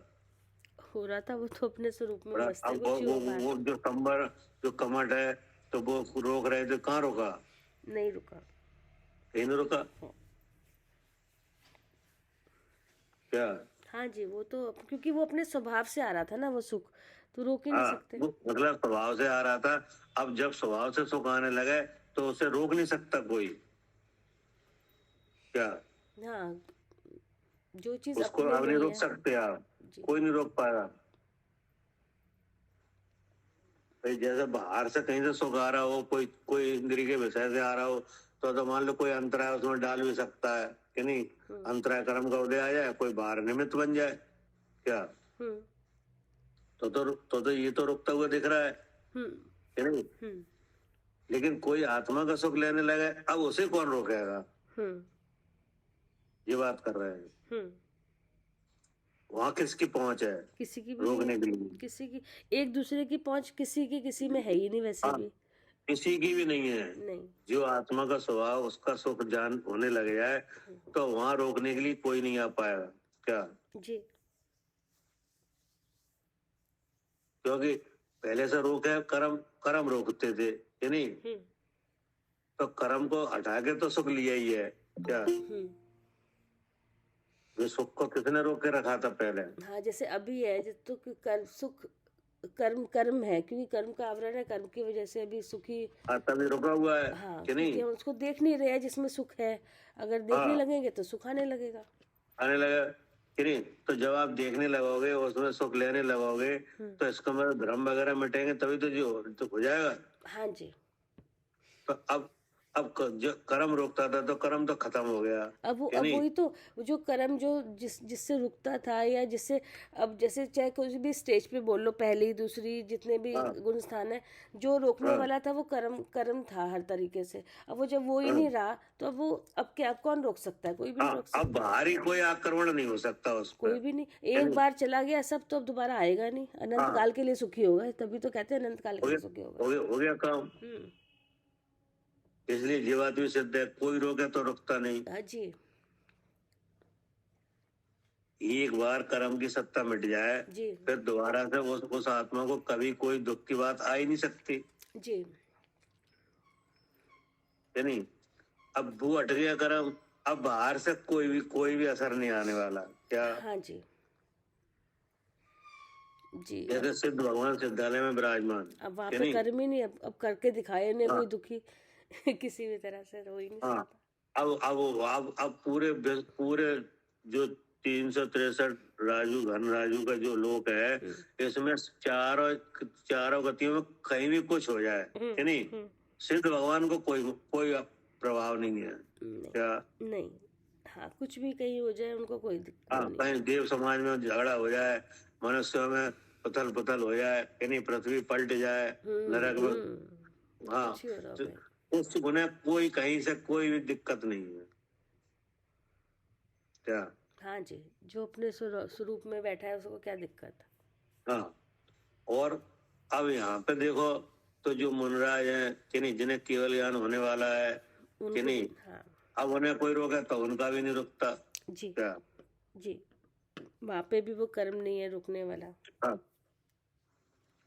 [SPEAKER 1] हो रहा था, वो तो अपने स्वरूप में मस्त है,
[SPEAKER 2] अब
[SPEAKER 1] कुछ
[SPEAKER 2] वो
[SPEAKER 1] होगा
[SPEAKER 2] वो जो कंबर जो कमट है, तो वो रोक रहे थे, कहाँ रोका?
[SPEAKER 1] नहीं रुका।
[SPEAKER 2] कहीं नहीं रुका। क्या?
[SPEAKER 1] हाँ जी, वो तो क्योंकि वो अपने स्वभाव से आ रहा था ना वो सुख, तो रोक ही नहीं सकते।
[SPEAKER 2] वो मतलब स्वभाव से आ रहा था। अब जब स्वभाव से सुख आने लगे तो उसे रोक नहीं सकता कोई। क्या?
[SPEAKER 1] हाँ, जो चीज
[SPEAKER 2] उसको
[SPEAKER 1] अपने
[SPEAKER 2] अब
[SPEAKER 1] में
[SPEAKER 2] नहीं
[SPEAKER 1] ही
[SPEAKER 2] रोक
[SPEAKER 1] है।
[SPEAKER 2] सकते आप,
[SPEAKER 1] जी,
[SPEAKER 2] कोई नहीं रोक पाएगा। भाई जैसे बाहर से कहीं से सुख आ रहा हो, कोई इंद्रिय के विषय से आ रहा हो, तो मान लो कोई अंतराय उसमें डाल भी सकता है कि नहीं? अंतराय कर्म का उदय आ जाए, कोई बाहर निमित्त बन जाए। क्या? तो ये तो रुकता हुआ दिख रहा है कि नहीं? लेकिन कोई आत्मा का सुख लेने लगे, अब उसे कौन रोकेगा? ये बात कर रहे हैं। वहां किसकी पहुंच है
[SPEAKER 1] किसी की भी
[SPEAKER 2] रोकने
[SPEAKER 1] नहीं,
[SPEAKER 2] के लिए?
[SPEAKER 1] किसी की एक दूसरे की पहुंच किसी की किसी में है ही नहीं वैसे भी।
[SPEAKER 2] किसी की भी नहीं है।
[SPEAKER 1] नहीं,
[SPEAKER 2] जो आत्मा का स्वभाव उसका सुख जान होने लग जाए, तो वहां रोकने के लिए कोई नहीं आ पाएगा। क्या?
[SPEAKER 1] जी,
[SPEAKER 2] क्योंकि पहले से रोक है, कर्म रोकते थे कि नहीं? तो कर्म को हटा के तो सुख लिया ही है। क्या? ये सुख को किसने रोक के रखा था पहले?
[SPEAKER 1] हाँ, जैसे अभी है तो सुख कर्म है, क्योंकि कर्म का आवरण है, कर्म की वजह से अभी सुखी।
[SPEAKER 2] तभी रुका हुआ है।
[SPEAKER 1] हाँ,
[SPEAKER 2] कि नहीं?
[SPEAKER 1] क्योंकि हम उसको देख नहीं रहे हैं जिसमें सुख है, अगर देखने लगेंगे तो सुख आने लगेगा।
[SPEAKER 2] आने लगा। कि नहीं? तो जब आप देखने लगोगे, उसमें सुख लेने लगोगे, तो इसका मतलब धर्म वगैरह मिटेंगे तभी तो जो हो जाएगा।
[SPEAKER 1] हाँ जी।
[SPEAKER 2] तो अब जो कर्म रोकता था तो कर्म तो खत्म हो गया,
[SPEAKER 1] अब
[SPEAKER 2] कि नहीं?
[SPEAKER 1] वही तो, जो कर्म जो जिससे रुकता था, या जिससे अब जैसे चाहे कोई भी स्टेज पे बोल लो, पहली दूसरी जितने भी
[SPEAKER 2] हाँ।
[SPEAKER 1] गुण स्थान है, जो रोकने
[SPEAKER 2] हाँ।
[SPEAKER 1] वाला था वो कर्म था हर तरीके से। अब वो जब वो ही
[SPEAKER 2] हाँ।
[SPEAKER 1] नहीं रहा तो अब वो अब क्या, अब कौन रोक सकता है? कोई भी नहीं रोक
[SPEAKER 2] अब
[SPEAKER 1] सकता,
[SPEAKER 2] बाहरी कोई आक्रमण नहीं हो सकता उस
[SPEAKER 1] कोई
[SPEAKER 2] पर।
[SPEAKER 1] भी नहीं। एक बार चला गया सब, तो अब दोबारा आएगा नहीं। अनंत
[SPEAKER 2] हाँ।
[SPEAKER 1] काल के लिए सुखी होगा, तभी तो कहते हैं अनंत काल के लिए सुखी होगा।
[SPEAKER 2] हो गया काम।
[SPEAKER 1] हम्म।
[SPEAKER 2] इसलिए जीवात्मा सिद्ध है, कोई रोके तो रुकता नहीं।
[SPEAKER 1] हाँ जी।
[SPEAKER 2] एक बार कर्म की सत्ता मिट जाए,
[SPEAKER 1] जी।
[SPEAKER 2] फिर दोबारा से उस आत्मा को कभी कोई दुख की बात आ ही नहीं सकती,
[SPEAKER 1] जी।
[SPEAKER 2] है नहीं? अब वो हट गया कर्म, अब बाहर से कोई भी असर नहीं आने वाला। क्या?
[SPEAKER 1] हाँ जी। जी।
[SPEAKER 2] जैसे सिद्ध भगवान सिद्धालय में विराजमान,
[SPEAKER 1] अब वहाँ
[SPEAKER 2] है
[SPEAKER 1] पे
[SPEAKER 2] नहीं?
[SPEAKER 1] कर्म ही नहीं, अब करके दिखाए ने
[SPEAKER 2] हाँ।
[SPEAKER 1] कोई दुखी किसी भी तरह से हो ही नहीं
[SPEAKER 2] हाँ।
[SPEAKER 1] सकता।
[SPEAKER 2] अब पूरे जो 363 घन राजू का जो लोक है, इसमें चारों गतियों में कहीं भी कुछ हो जाए, है नहीं? सिद्ध भगवान को कोई प्रभाव नहीं है।
[SPEAKER 1] नहीं।
[SPEAKER 2] क्या?
[SPEAKER 1] नहीं। हाँ, कुछ भी कहीं हो जाए उनको कोई दिक्कत
[SPEAKER 2] हाँ,
[SPEAKER 1] नहीं।
[SPEAKER 2] कहीं देव समाज में झगड़ा हो जाए, मनुष्यों में पुतल हो जाए, यानी पृथ्वी पलट जाए, नरक में, हाँ,
[SPEAKER 1] कुछ ही हो रहा
[SPEAKER 2] तो
[SPEAKER 1] होगा।
[SPEAKER 2] उन्हें कोई कहीं से कोई भी दिक्कत नहीं है। क्या?
[SPEAKER 1] हाँ जी, जो अपने स्वरूप में बैठा है उसको क्या दिक्कत?
[SPEAKER 2] हाँ। और अब यहाँ पे देखो, तो जो मुनराज हैं, कि नहीं, जिन्हें केवल ज्ञान होने वाला है, कि नहीं,
[SPEAKER 1] हाँ
[SPEAKER 2] अब उन्हें कोई रोके तो उनका भी नहीं रुकता।
[SPEAKER 1] जी।
[SPEAKER 2] क्या?
[SPEAKER 1] जी, वहाँ पे भी वो कर्म नहीं है रुकने वाला।
[SPEAKER 2] हाँ।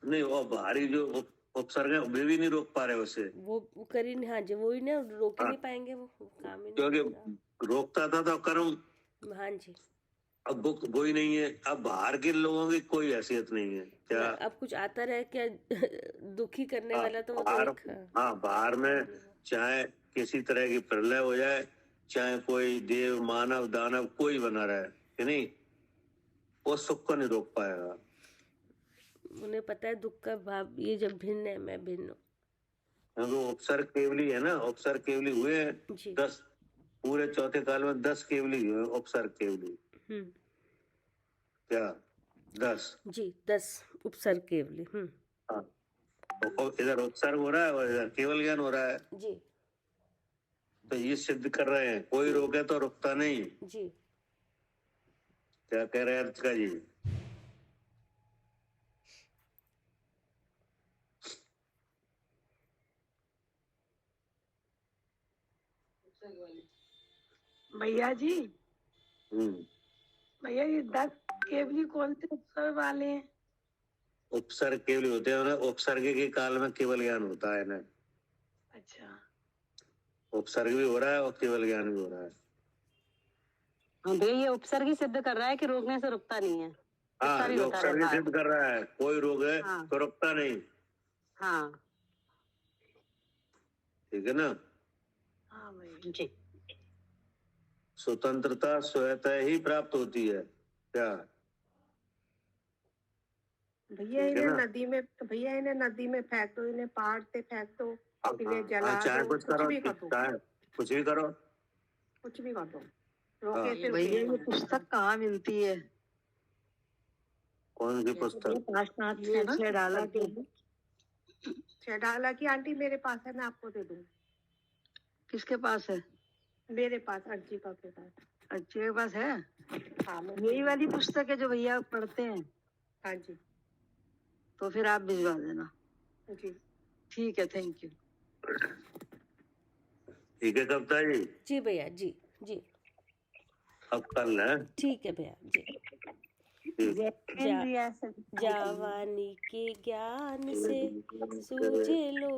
[SPEAKER 2] नहीं, वो बाहरी जो उपसर्ग है वे भी नहीं रोक पा रहे उसे,
[SPEAKER 1] वो कर ही नहीं। हाँ जी, वो ही ना, रोक ही
[SPEAKER 2] हाँ।
[SPEAKER 1] नहीं पाएंगे, वो काम ही नहीं
[SPEAKER 2] क्योंकि
[SPEAKER 1] हो रहा।
[SPEAKER 2] रोकता था तो कर्म,
[SPEAKER 1] हाँ जी।
[SPEAKER 2] अब वो ही नहीं है। अब बाहर के लोगों की कोई हैसियत नहीं है। क्या?
[SPEAKER 1] अब कुछ आता रहे क्या दुखी करने
[SPEAKER 2] हाँ,
[SPEAKER 1] वाला, तो वो तो
[SPEAKER 2] बाहर,
[SPEAKER 1] एक
[SPEAKER 2] हाँ, बाहर में चाहे किसी तरह की प्रलय हो जाए, चाहे कोई देव मानव दानव कोई बना रहे, कि नहीं, वो सुख को नहीं रोक पाएगा।
[SPEAKER 1] उन्हें पता है दुख का भाव, ये जब भिन्न है मैं भिन्न हूँ।
[SPEAKER 2] क्योंकि उपसर्ग केवली है ना, उपसर्ग केवली हुए हैं
[SPEAKER 1] जी।
[SPEAKER 2] 10, पूरे चौथे काल में 10 केवली हुए, उपसर्ग केवली। क्या? 10।
[SPEAKER 1] जी, 10 उपसर्ग केवली।
[SPEAKER 2] हाँ, और इधर उपसर्ग हो रहा है और इधर केवल ज्ञान हो रहा है।
[SPEAKER 1] जी।
[SPEAKER 2] तो ये सिद्ध कर रहे हैं, कोई रोके तो रुकता नहीं।
[SPEAKER 1] जी।
[SPEAKER 2] क्या कह रहे हैं अर्चका जी?
[SPEAKER 9] भैया जी,
[SPEAKER 2] हम्म।
[SPEAKER 9] भैया ये 10 केवली कौन से उत्सव वाले हैं?
[SPEAKER 2] उपसर्ग केवली होते हैं ना, उपसर्ग के काल में केवल ज्ञान होता है ना।
[SPEAKER 9] अच्छा।
[SPEAKER 2] उपसर्ग भी हो रहा है और केवल ज्ञान भी हो रहा है।
[SPEAKER 3] हाँ भैया, ये उपसर्ग ही सिद्ध कर रहा है कि रोकने से रुकता नहीं है।
[SPEAKER 2] हाँ,
[SPEAKER 3] भी
[SPEAKER 2] जो
[SPEAKER 3] होता
[SPEAKER 2] उपसर्ग
[SPEAKER 3] रहता है।
[SPEAKER 2] सिद्ध कर रहा है, कोई रोग है
[SPEAKER 3] हाँ।
[SPEAKER 2] तो रुकता नहीं।
[SPEAKER 3] हाँ
[SPEAKER 2] ठीक है ना?
[SPEAKER 9] हाँ भैया
[SPEAKER 3] जी।
[SPEAKER 2] स्वतंत्रता स्वतः ही प्राप्त होती है। क्या?
[SPEAKER 9] भैया,
[SPEAKER 2] ठीक है
[SPEAKER 9] इन्हें
[SPEAKER 2] ना?
[SPEAKER 9] नदी में फेंक दो, इन्हें पहाड़ से फेंक दो, इन्हें जला
[SPEAKER 2] चाहे
[SPEAKER 9] दो,
[SPEAKER 2] कुछ
[SPEAKER 9] कुछ
[SPEAKER 2] करो,
[SPEAKER 9] भी कर दो,
[SPEAKER 2] चाहे कुछ भी करो।
[SPEAKER 9] कुछ भी कर दो, रोके से
[SPEAKER 3] भैया, ये
[SPEAKER 9] रुकेगा।
[SPEAKER 3] पुस्तक कहाँ मिलती है?
[SPEAKER 2] कौन सी पुस्तक?
[SPEAKER 9] ये ना,
[SPEAKER 3] डाला के
[SPEAKER 9] छेडाला की आंटी मेरे पास है, मैं आपको दे दूँ।
[SPEAKER 3] किसके पास है?
[SPEAKER 9] मेरे पास, अर्चिका के पास।
[SPEAKER 3] अच्छे के पास है?
[SPEAKER 9] हाँ,
[SPEAKER 3] यही वाली पुस्तक है जो भैया पढ़ते हैं?
[SPEAKER 9] हाँ जी।
[SPEAKER 3] तो फिर आप भिजवा देना।
[SPEAKER 9] जी
[SPEAKER 3] ठीक है, थैंक यू।
[SPEAKER 2] ठीक है कविता जी?
[SPEAKER 1] जी भैया, जी जी,
[SPEAKER 2] अब कल है।
[SPEAKER 1] ठीक है भैया जी।
[SPEAKER 2] ठीक।
[SPEAKER 1] जवानी के ज्ञान से सूझे लो